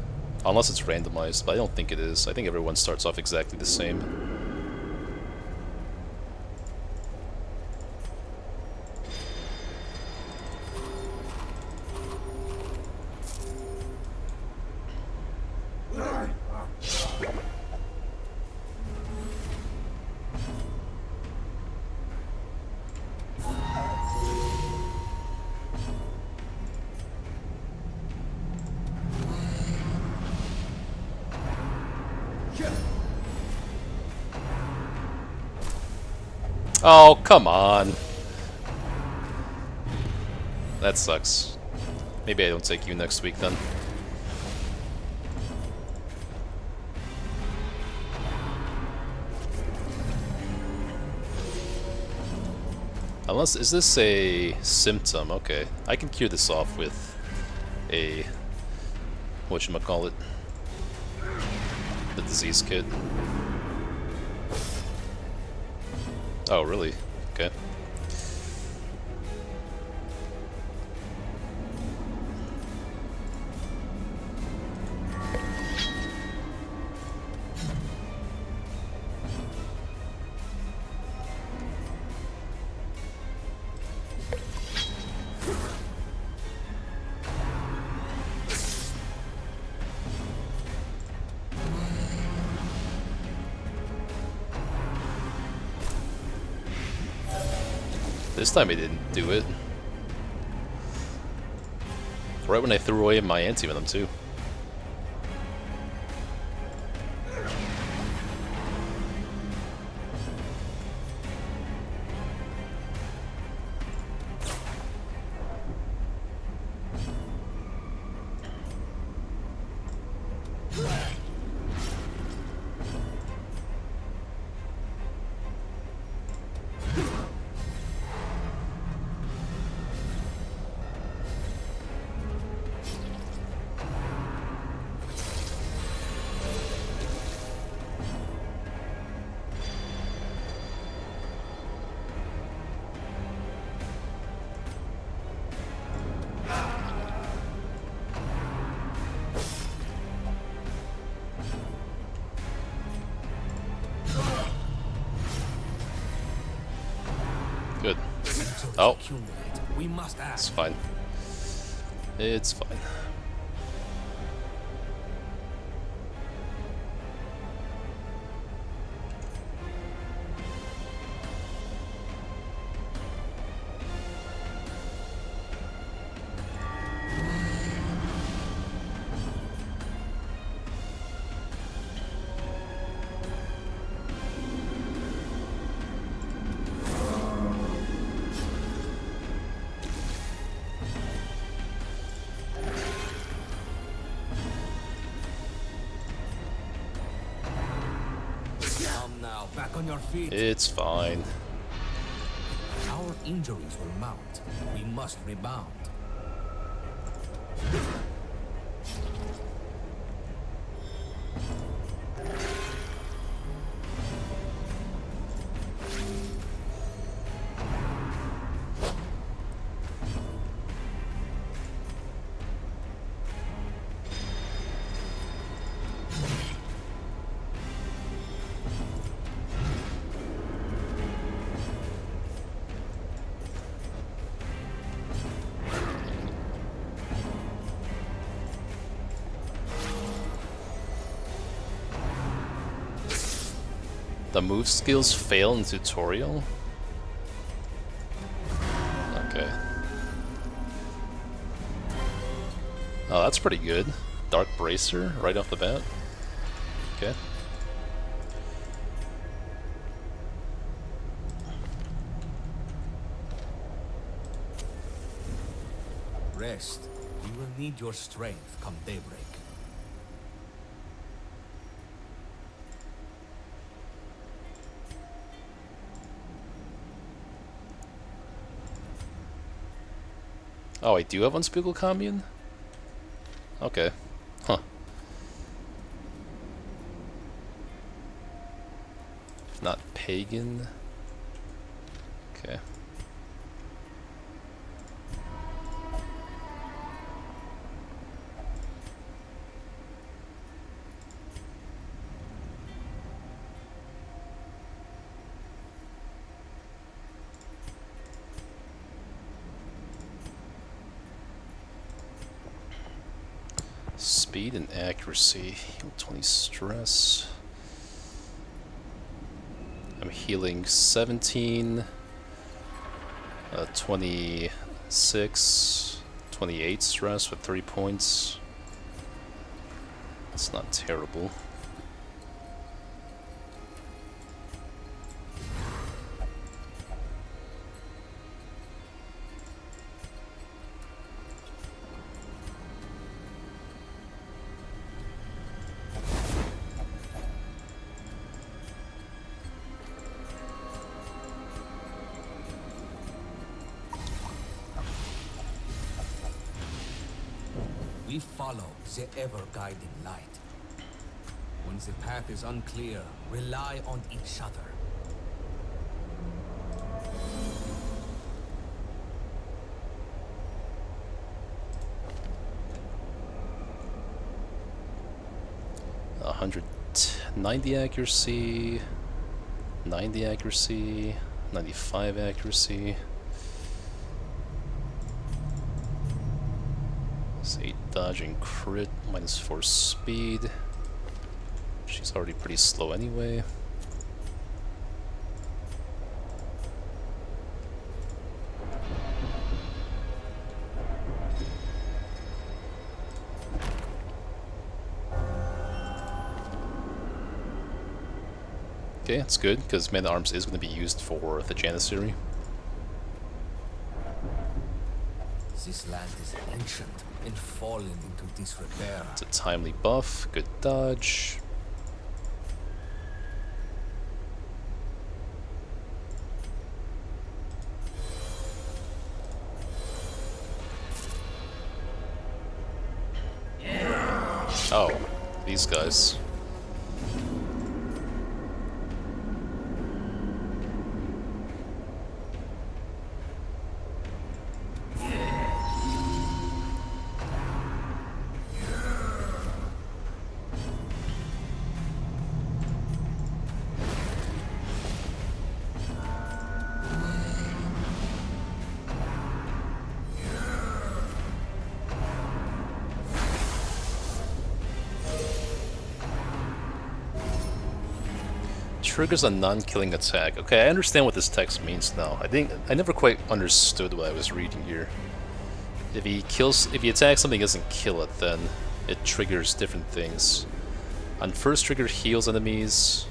Speaker 1: Unless it's randomized, but I don't think it is. I think everyone starts off exactly the same. Oh, come on. That sucks. Maybe I don't take you next week then. Unless, is this a symptom? Okay. I can cure this off with a, whatchamacallit, the disease kit. Oh, really? Okay. This time he didn't do it. Right when I threw away my anti-venom too. Good. Oh,
Speaker 3: We must act.
Speaker 1: it's fine. It's fine.
Speaker 3: Come now, back on your feet.
Speaker 1: It's fine.
Speaker 3: Our injuries will mount. We must rebound.
Speaker 1: The move skills fail in tutorial? Okay. Oh, that's pretty good. Dark Bracer right off the bat. Okay.
Speaker 3: Rest. We will need your strength come daybreak.
Speaker 1: Oh, I do have Unspeakable Commune? Okay. Huh. If not Pagan. Okay. Speed and accuracy. Heal 20 stress. I'm healing 17, 26, 28 stress with 3 points. That's not terrible.
Speaker 3: We follow the ever-guiding light. When the path is unclear, rely on each other.
Speaker 1: A 190 accuracy, 90 accuracy, 95 accuracy. 8 dodge and crit, -4 speed. She's already pretty slow anyway. Okay, that's good, because Man at Arms is going to be used for the Janissary.
Speaker 3: This land is ancient and fallen into disrepair.
Speaker 1: It's a timely buff, good dodge. Oh, these guys. Triggers a non-killing attack. Okay, I understand what this text means now. I never quite understood what I was reading here. If he attacks something, he doesn't kill it, then it triggers different things. On first trigger, heals enemies.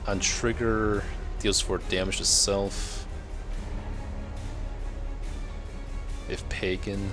Speaker 1: On trigger, deals 4 damage to self. If pagan.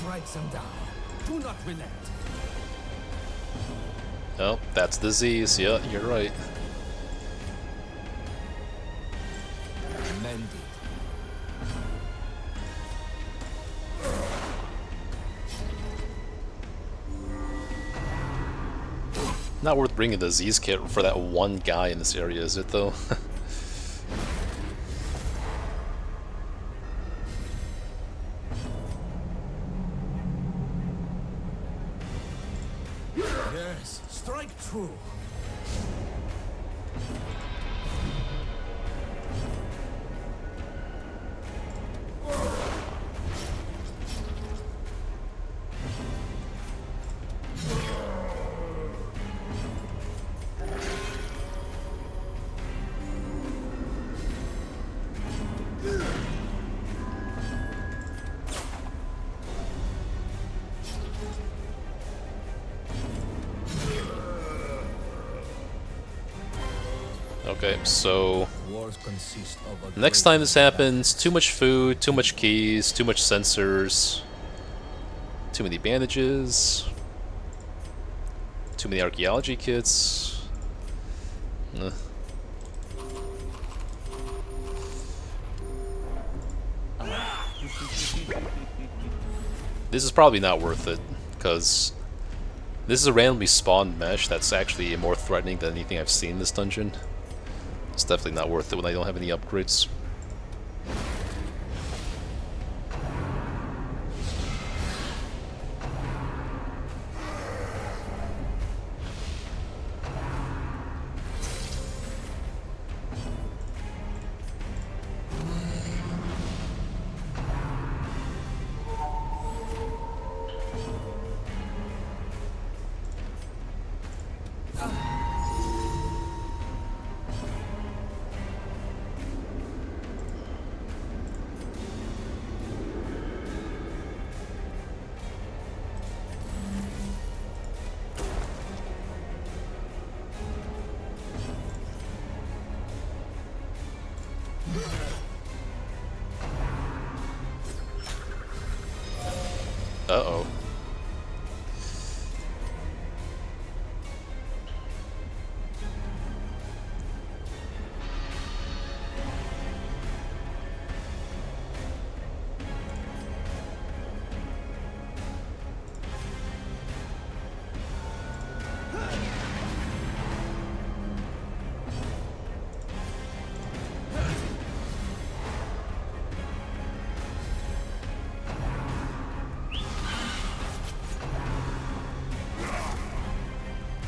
Speaker 3: Strike them down. Do not relent.
Speaker 1: Oh, that's disease. Yeah, you're right.
Speaker 3: Mended.
Speaker 1: Not worth bringing the disease kit for that one guy in this area, is it though?
Speaker 3: Yes, strike true.
Speaker 1: Okay, so
Speaker 3: Wars consist of a
Speaker 1: next
Speaker 3: great
Speaker 1: time this happens, too much food, too much keys, too much sensors, too many bandages, too many archaeology kits. Eh. This is probably not worth it, because this is a randomly spawned mesh that's actually more threatening than anything I've seen in this dungeon. It's definitely not worth it when I don't have any upgrades. Uh-oh.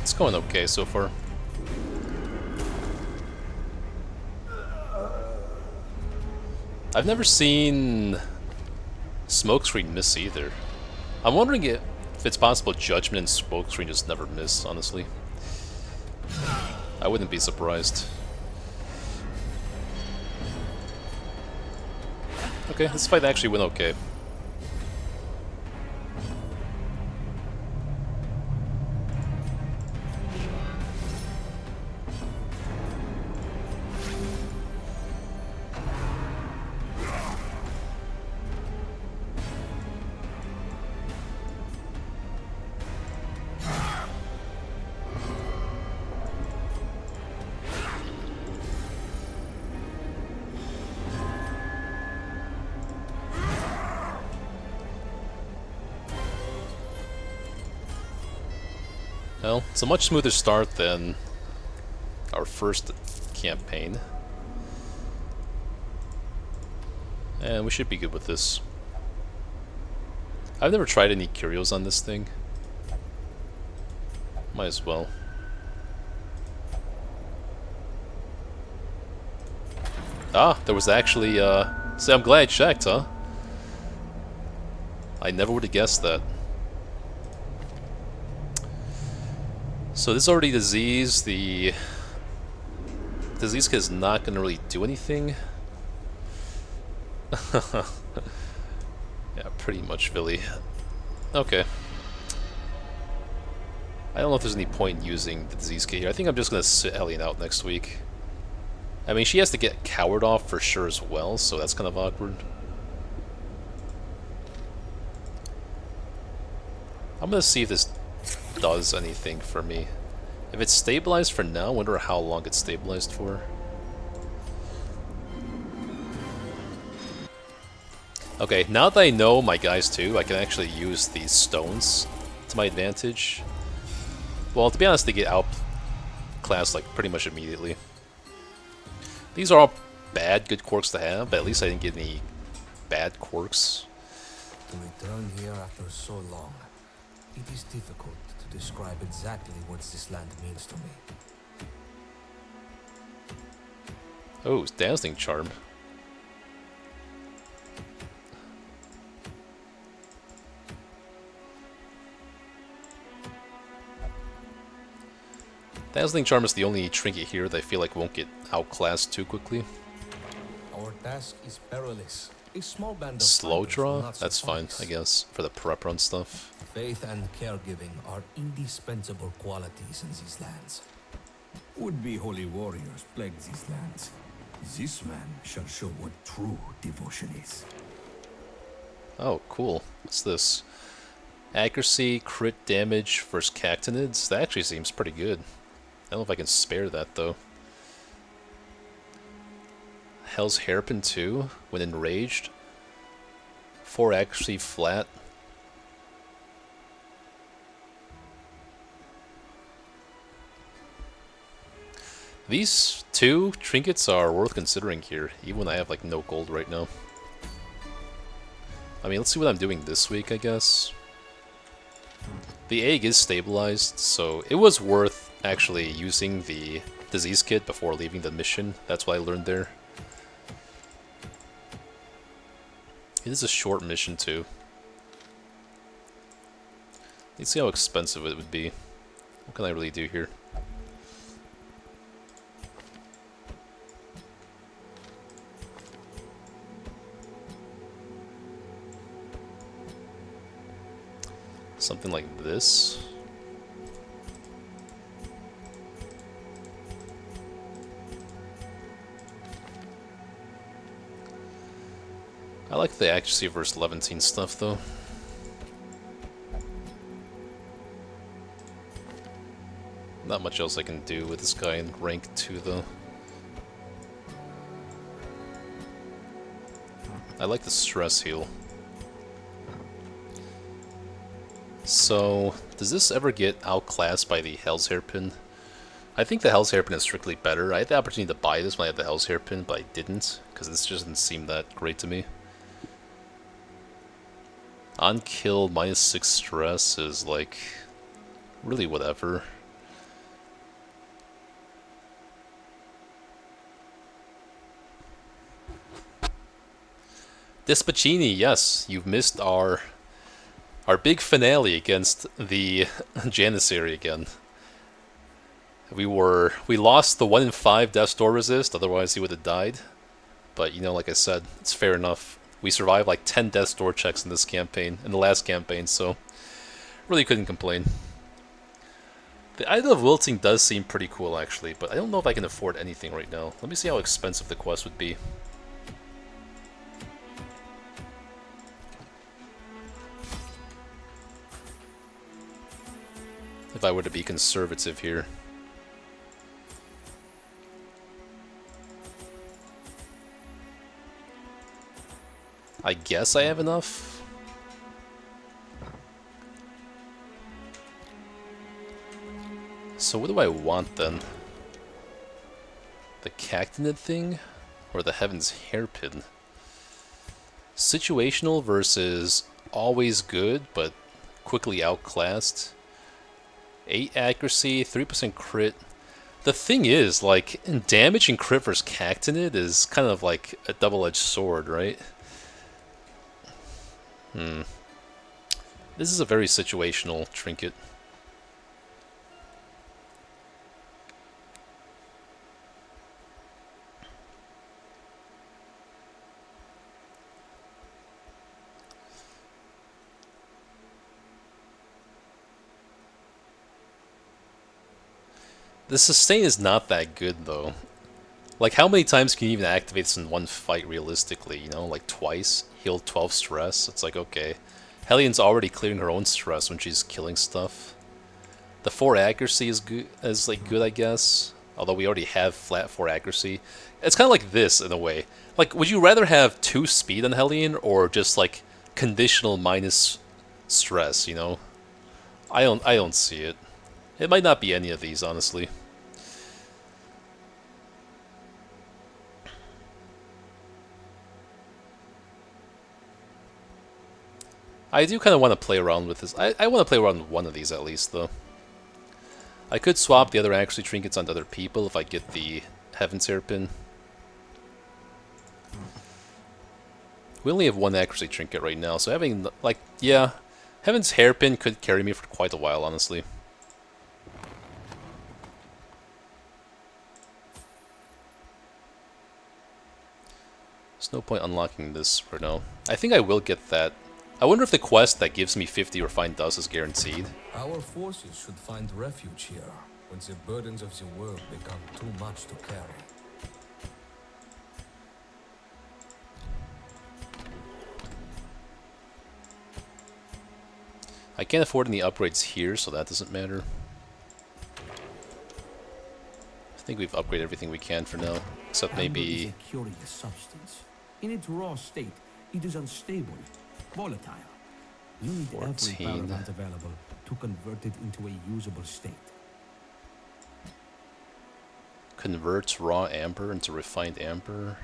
Speaker 1: It's going okay so far. I've never seen Smokescreen miss either. I'm wondering if it's possible Judgment and Smokescreen just never miss, honestly. I wouldn't be surprised. Okay, this fight actually went okay. Well, it's a much smoother start than our first campaign. And we should be good with this. I've never tried any curios on this thing. Might as well. Ah, there was actually, see, I'm glad I checked, huh? I never would have guessed that. So this is already disease. The disease kit is not going to really do anything. Yeah, pretty much, Billy. Okay. I don't know if there's any point in using the disease kit here. I think I'm just going to sit Alien out next week. I mean, she has to get Coward off for sure as well, so that's kind of awkward. I'm going to see if this does anything for me. If it's stabilized for now, I wonder how long it's stabilized for. Okay, now that I know my guys too, I can actually use these stones to my advantage. Well, to be honest, they get outclassed like pretty much immediately. These are all bad, good quirks to have, but at least I didn't get any bad quirks.
Speaker 3: To return here after so long, it is difficult to describe exactly what this land means to me.
Speaker 1: Oh, Dazzling Charm. Dazzling Charm is the only trinket here that I feel like won't get outclassed too quickly.
Speaker 3: Our task is perilous. A small band of
Speaker 1: Slow
Speaker 3: fighters will
Speaker 1: draw?
Speaker 3: not
Speaker 1: That's fine,
Speaker 3: suffice.
Speaker 1: I guess, for the prep run stuff.
Speaker 3: Faith and caregiving are indispensable qualities in these lands.
Speaker 2: Would-be holy warriors plague these lands. This man shall show what true devotion is.
Speaker 1: Oh, cool. What's this? Accuracy, crit damage versus cactinids? That actually seems pretty good. I don't know if I can spare that, though. Hell's Hairpin, too, when enraged. 4 accuracy flat. These 2 trinkets are worth considering here, even when I have like no gold right now. I mean, let's see what I'm doing this week, I guess. The egg is stabilized, so it was worth actually using the disease kit before leaving the mission. That's what I learned there. It is a short mission too. Let's see how expensive it would be. What can I really do here? Something like this. I like the accuracy versus Levantine stuff though. Not much else I can do with this guy in rank 2 though. I like the stress heal. So, does this ever get outclassed by the Hell's Hairpin? I think the Hell's Hairpin is strictly better. I had the opportunity to buy this when I had the Hell's Hairpin, but I didn't, because this just didn't seem that great to me. On kill, -6 stress is like, really whatever. Dispacini, yes, you've missed our big finale against the Janissary again. We lost the 1 in 5 Death's Door resist, otherwise he would have died. But, you know, like I said, it's fair enough. We survived like 10 Death's Door checks in this campaign, in the last campaign, so really couldn't complain. The Idol of Wilting does seem pretty cool, actually, but I don't know if I can afford anything right now. Let me see how expensive the quest would be. If I were to be conservative here. I guess I have enough. So what do I want then? The Cactinid thing? Or the Heaven's Hairpin? Situational versus always good, but quickly outclassed. 8 accuracy, 3% crit. The thing is, like, damage and crit versus Cactinid is kind of like a double-edged sword, right? This is a very situational trinket. The sustain is not that good, though. Like, how many times can you even activate this in one fight realistically, you know? Like, twice? Heal 12 stress? It's like, okay. Hellian's already clearing her own stress when she's killing stuff. The 4 accuracy is good, I guess. Although we already have flat 4 accuracy. It's kind of like this, in a way. Like, would you rather have 2 speed on Hellion, or just, like, conditional minus stress, you know? I don't see it. It might not be any of these, honestly. I do kind of want to play around with this. I want to play around with one of these at least, though. I could swap the other accuracy trinkets onto other people if I get the Heaven's Hairpin. We only have one accuracy trinket right now, so having, like, yeah, Heaven's Hairpin could carry me for quite a while, honestly. There's no point unlocking this for now. I think I will get that. I wonder if the quest that gives me 50 refined dust is guaranteed.
Speaker 3: Our forces should find refuge here when the burdens of the world become too much to carry.
Speaker 1: I can't afford any upgrades here, so that doesn't matter. I think we've upgraded everything we can for now, except
Speaker 2: Amber
Speaker 1: maybe...
Speaker 2: is a curious substance. In its raw state, it is unstable, volatile. You need every
Speaker 1: 14.
Speaker 2: paramount available to convert it into a usable state.
Speaker 1: Converts raw amber into refined amber.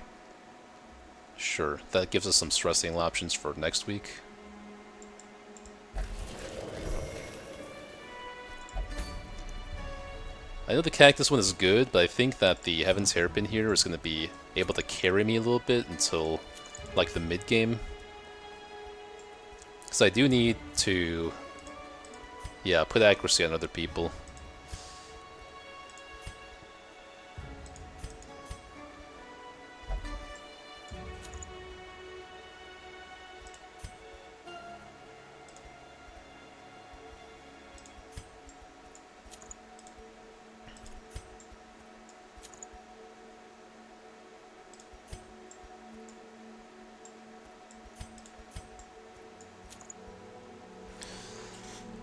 Speaker 1: Sure, that gives us some stressing options for next week. I know the cactus one is good, but I think that the Heaven's Hairpin here is going to be able to carry me a little bit until, like, the mid-game. Because I do need to, yeah, put accuracy on other people.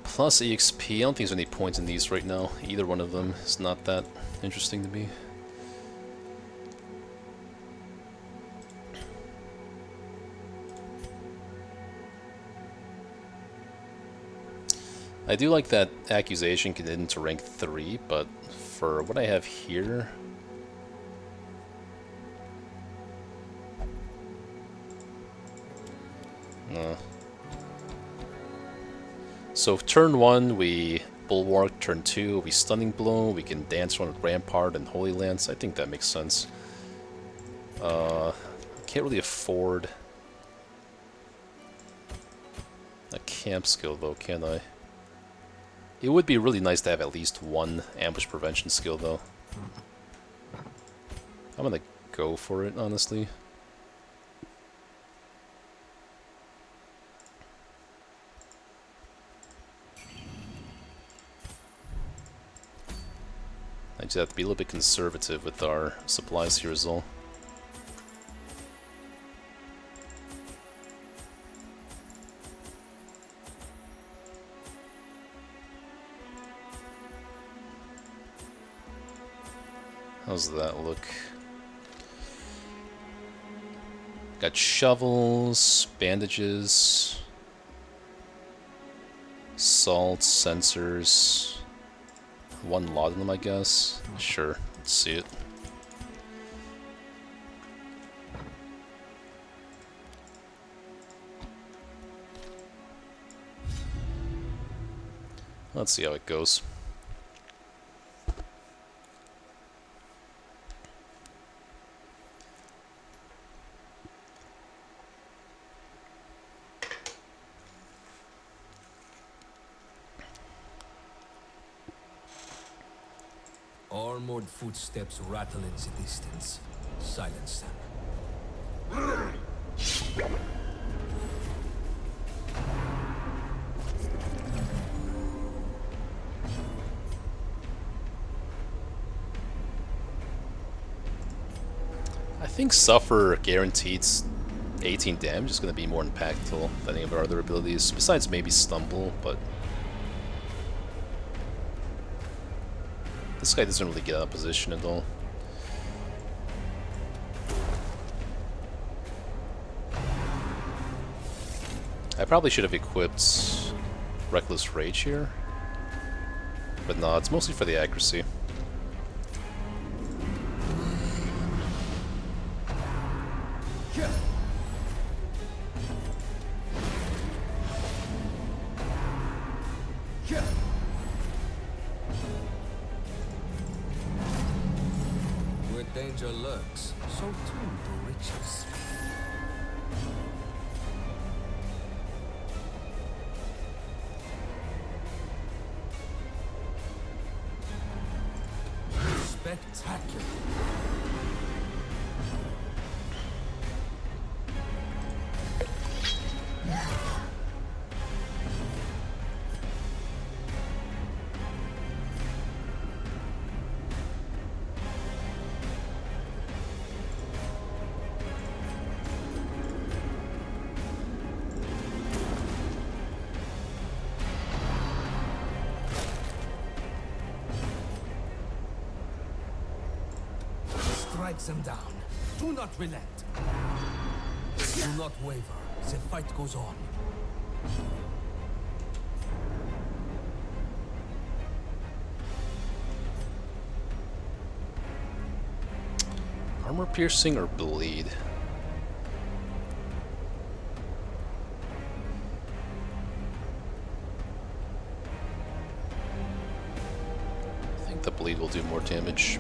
Speaker 1: Plus EXP, I don't think there's any points in these right now. Either one of them is not that interesting to me. I do like that accusation can get into rank 3, but for what I have here... So turn 1 we Bulwark, turn 2 we Stunning Blow, we can dance around with Rampart and Holy Lance. I think that makes sense. Can't really afford a camp skill though, can I? It would be really nice to have at least one ambush prevention skill though. I'm gonna go for it, honestly. I just have to be a little bit conservative with our supplies here as well. How's that look? Got shovels, bandages, salts, sensors. One laudanum, I guess. Sure, let's see it. Let's see how it goes.
Speaker 3: Armored footsteps rattle in the distance. Silence them.
Speaker 1: I think Suffer guaranteed 18 damage is going to be more impactful than any of our other abilities, besides maybe Stumble, but... This guy doesn't really get out of position at all. I probably should have equipped Reckless Rage here. But no, it's mostly for the accuracy.
Speaker 3: Where danger lurks, so too do riches. Spectacular. Strike them down. Do not relent. Do not waver. The fight goes on.
Speaker 1: Armor piercing or bleed? I think the bleed will do more damage.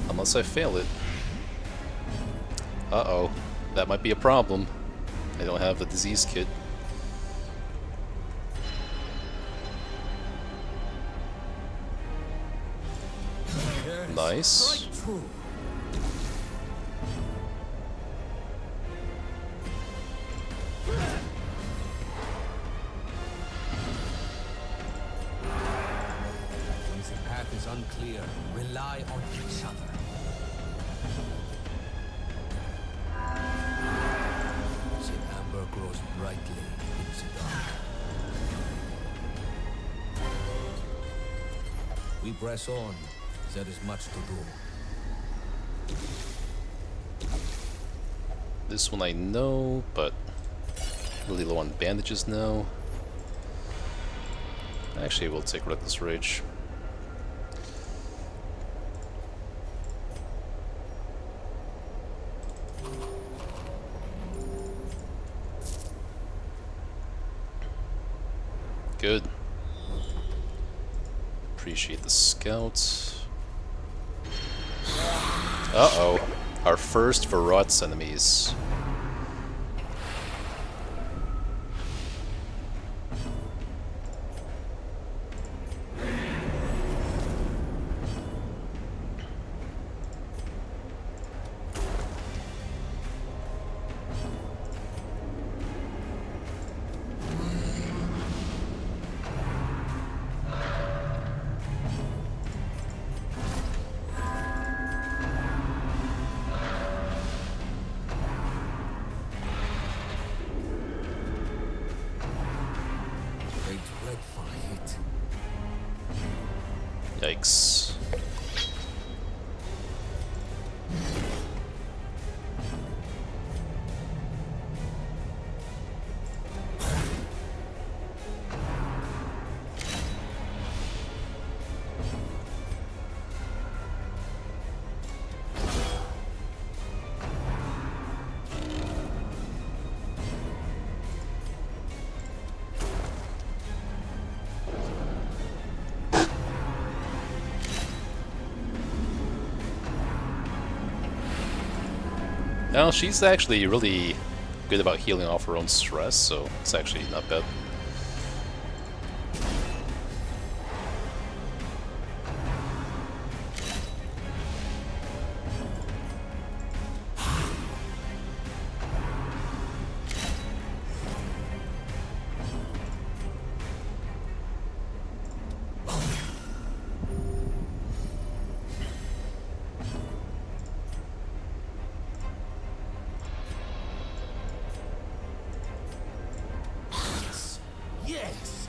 Speaker 1: Unless I fail it. Uh-oh. That might be a problem. I don't have a disease kit. Nice.
Speaker 3: Strike true. When the path is unclear, rely on each other. The amber grows brightly in the dark. We press on. There is much to do.
Speaker 1: This one I know, but really low on bandages now. Actually, we'll take Reckless Rage. Good. Appreciate the scouts. Uh-oh. Our first Varrots enemies. Yikes. Now, she's actually really good about healing off her own stress, so it's actually not bad.
Speaker 3: Yes!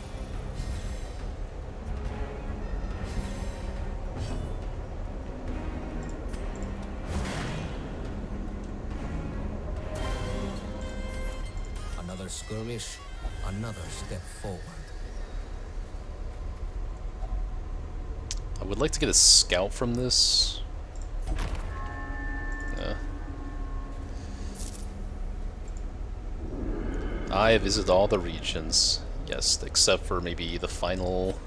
Speaker 3: Another skirmish, another step forward.
Speaker 1: I would like to get a scout from this. Yeah. I visit all the regions. Yes, except for maybe the final...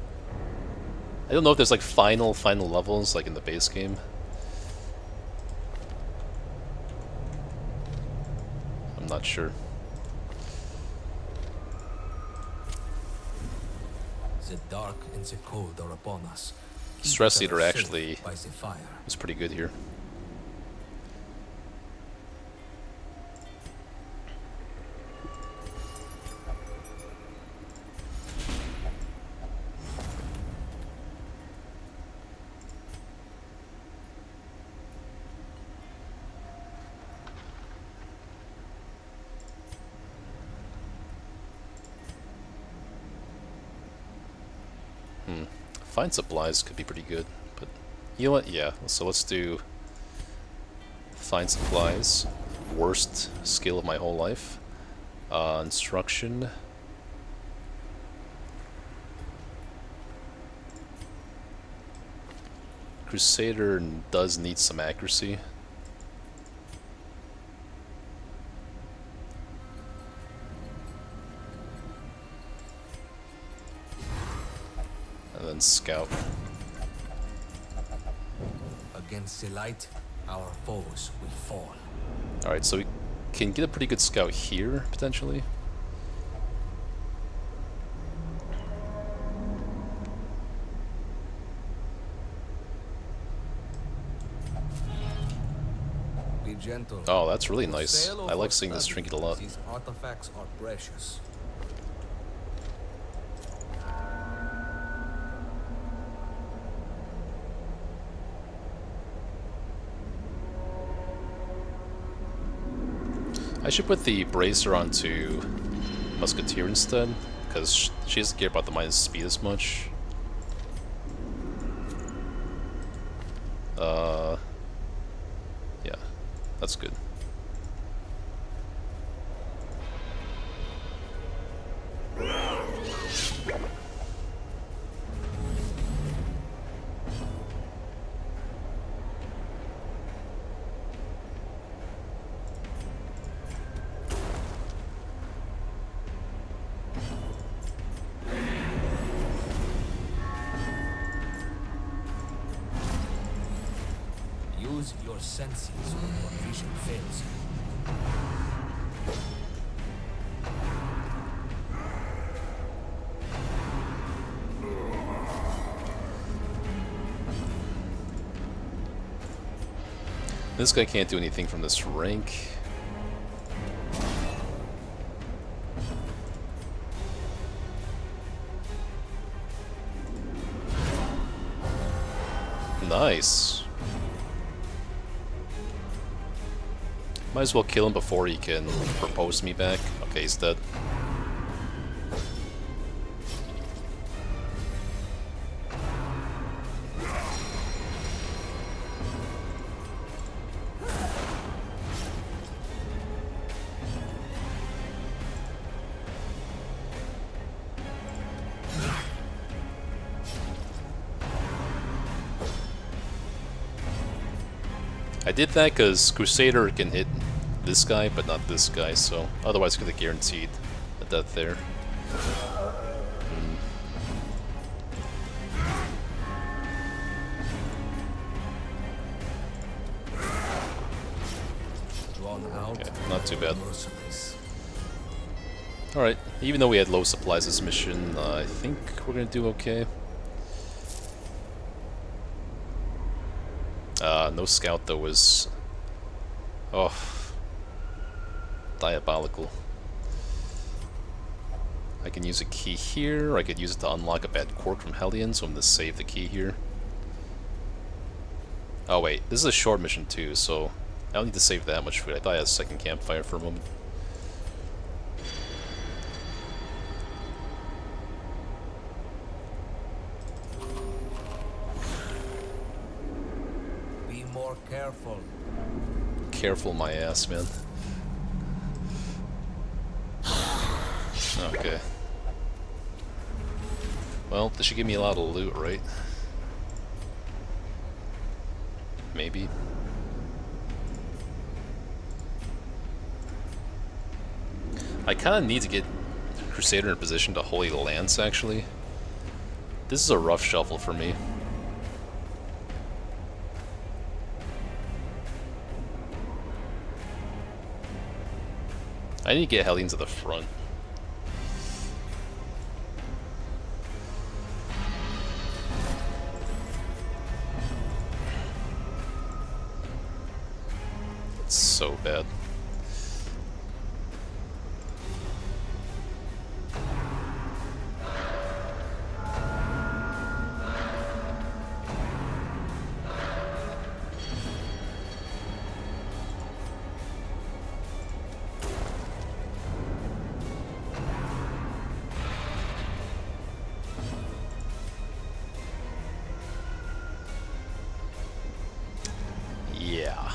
Speaker 1: I don't know if there's like final levels like in the base game. I'm not sure.
Speaker 3: The dark and the cold are upon us.
Speaker 1: Stress
Speaker 3: Keep
Speaker 1: Eater
Speaker 3: us safe
Speaker 1: actually
Speaker 3: by the fire.
Speaker 1: was pretty good here. Find supplies could be pretty good, but you know what? Yeah, so let's do find supplies. Worst skill of my whole life. Instruction. Crusader does need some accuracy. And then Scout.
Speaker 3: Against the light, our foes will fall.
Speaker 1: Alright, so we can get a pretty good Scout here, potentially.
Speaker 3: Be gentle.
Speaker 1: Oh, that's really nice.
Speaker 3: Sail
Speaker 1: I like
Speaker 3: for
Speaker 1: seeing this
Speaker 3: study.
Speaker 1: trinket a lot.
Speaker 3: These artifacts are precious.
Speaker 1: I should put the Bracer onto Musketeer instead, because she doesn't care about the minus speed as much. Yeah, that's good.
Speaker 3: Use your senses when your vision fails you.
Speaker 1: This guy can't do anything from this rank. Nice. Might as well kill him before he can propose me back. Okay, he's dead. I did that because Crusader can hit this guy, but not this guy, so otherwise could have guaranteed a death there.
Speaker 3: Drawn out.
Speaker 1: Okay, not too bad.
Speaker 3: Merciless.
Speaker 1: Alright, even though we had low supplies this mission, I think we're gonna do okay. No scout though was... oh... diabolical. I can use a key here, I could use it to unlock a bad quirk from Hellion, so I'm gonna save the key here. Oh wait, this is a short mission too, so I don't need to save that much food. I thought I had a second campfire for a moment.
Speaker 3: Be more careful.
Speaker 1: Careful my ass, man. Okay. Well, this should give me a lot of loot, right? Maybe. I kind of need to get Crusader in position to Holy Lance, actually. This is a rough shuffle for me. I need to get Helene to the front. It's so bad. Yeah.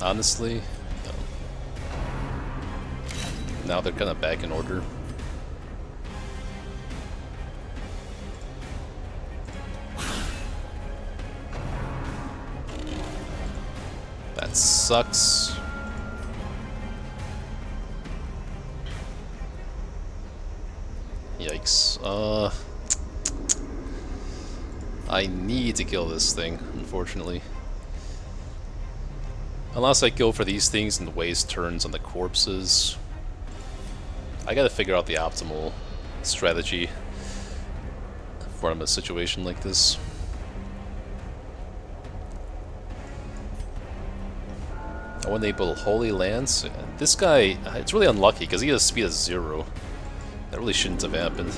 Speaker 1: Honestly, no. Now they're kind of back in order. That sucks. Yikes. I need to kill this thing, unfortunately. Unless I go for these things and waste turns on the corpses. I gotta figure out the optimal strategy for a situation like this. I want to enable Holy Lance. This guy, it's really unlucky because he has speed of 0. That really shouldn't have happened.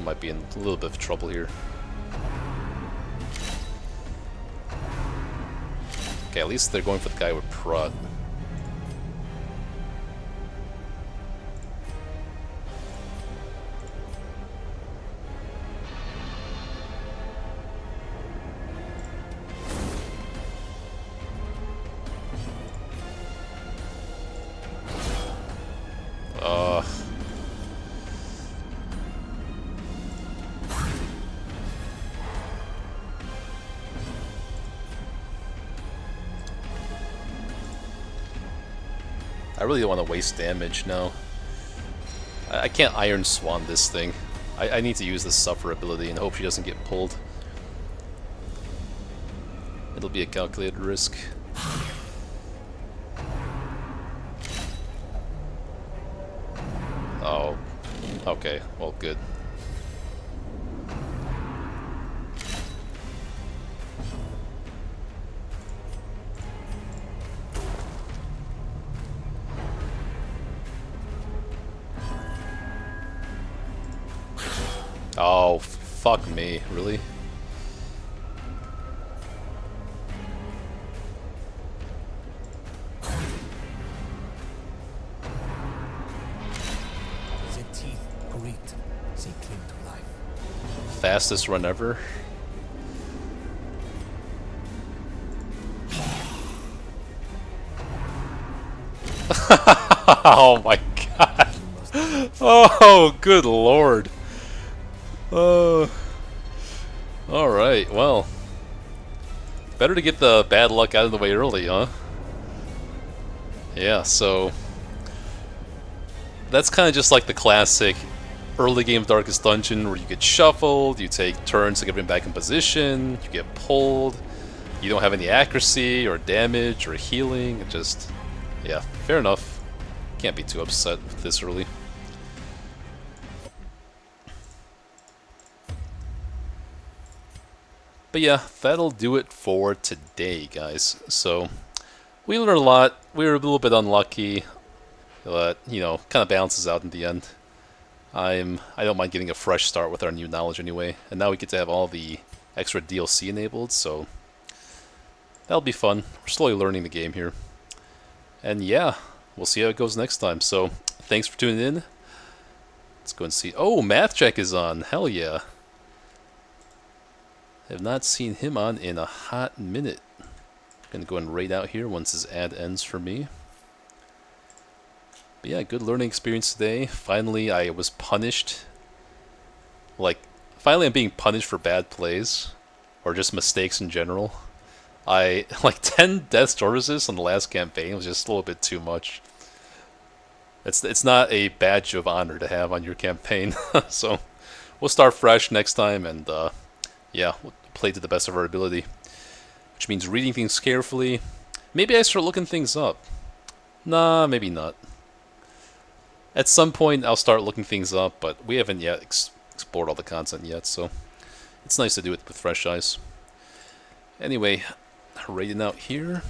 Speaker 1: Might be in a little bit of trouble here. Okay, at least they're going for the guy with prot. I really don't want to waste damage now. I can't Iron Swan this thing. I need to use the Suffer ability and hope she doesn't get pulled. It'll be a calculated risk. Oh, okay, well, good. Oh, fuck me, really?
Speaker 3: The teeth great, they cling to life.
Speaker 1: Fastest run ever. Oh my god. Oh, good lord. Alright, well. Better to get the bad luck out of the way early, huh? Yeah, so... That's kind of just like the classic early game Darkest Dungeon where you get shuffled, you take turns to get everything back in position, you get pulled, you don't have any accuracy or damage or healing, it just... Yeah, fair enough. Can't be too upset with this early. But yeah, that'll do it for today, guys. So, we learned a lot. We were a little bit unlucky, but, you know, kind of balances out in the end. I don't mind getting a fresh start with our new knowledge anyway. And now we get to have all the extra DLC enabled, so that'll be fun. We're slowly learning the game here. And yeah, we'll see how it goes next time. So, thanks for tuning in. Let's go and see. Oh, Math Check is on. Hell yeah. Have not seen him on in a hot minute. Gonna go and raid out here once his ad ends for me. But yeah, good learning experience today. Finally, I was punished. Like, finally I'm being punished for bad plays. Or just mistakes in general. Like 10 death Torchless on the last campaign was just a little bit too much. It's not a badge of honor to have on your campaign. So, we'll start fresh next time and, yeah, we'll play to the best of our ability. Which means reading things carefully. Maybe I start looking things up. Nah, maybe not. At some point, I'll start looking things up, but we haven't yet explored all the content yet, so it's nice to do it with fresh eyes. Anyway, raiding out here.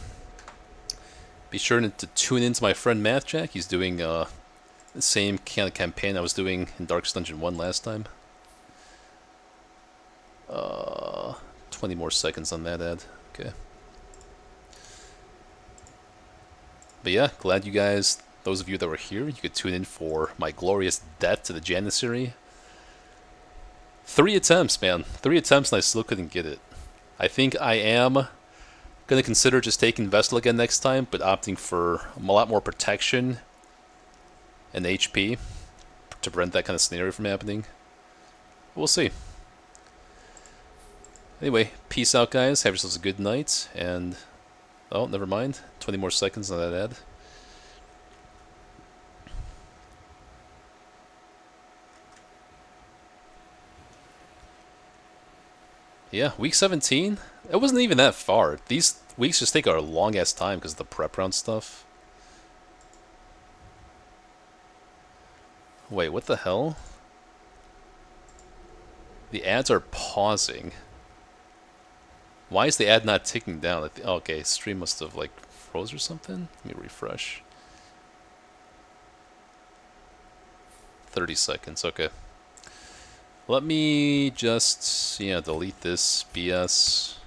Speaker 1: Be sure to tune in to my friend MathJack. He's doing the same kind of campaign I was doing in Darkest Dungeon 1 last time. 20 more seconds on that ad. Okay. But yeah, glad you guys, those of you that were here, you could tune in for my glorious death to the Janissary. 3 attempts, man. 3 attempts and I still couldn't get it. I think I am going to consider just taking Vestal again next time, but opting for a lot more protection and HP to prevent that kind of scenario from happening. We'll see. Anyway, peace out, guys. Have yourselves a good night, and... oh, never mind. 20 more seconds on that ad. Yeah, week 17? It wasn't even that far. These weeks just take a long-ass time because of the prep round stuff. Wait, what the hell? The ads are pausing. Why is the ad not ticking down? Oh, okay, stream must have, like, froze or something? Let me refresh. 30 seconds, okay. Let me just, yeah, delete this BS.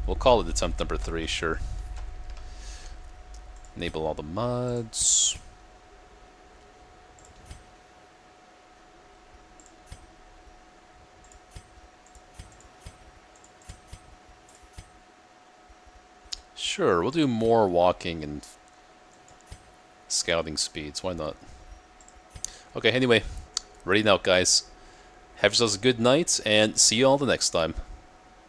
Speaker 1: We'll call it attempt number 3, sure. Enable all the mods. Sure, we'll do more walking and scouting speeds. Why not? Okay, anyway, ready now, guys. Have yourselves a good night, and see you all the next time.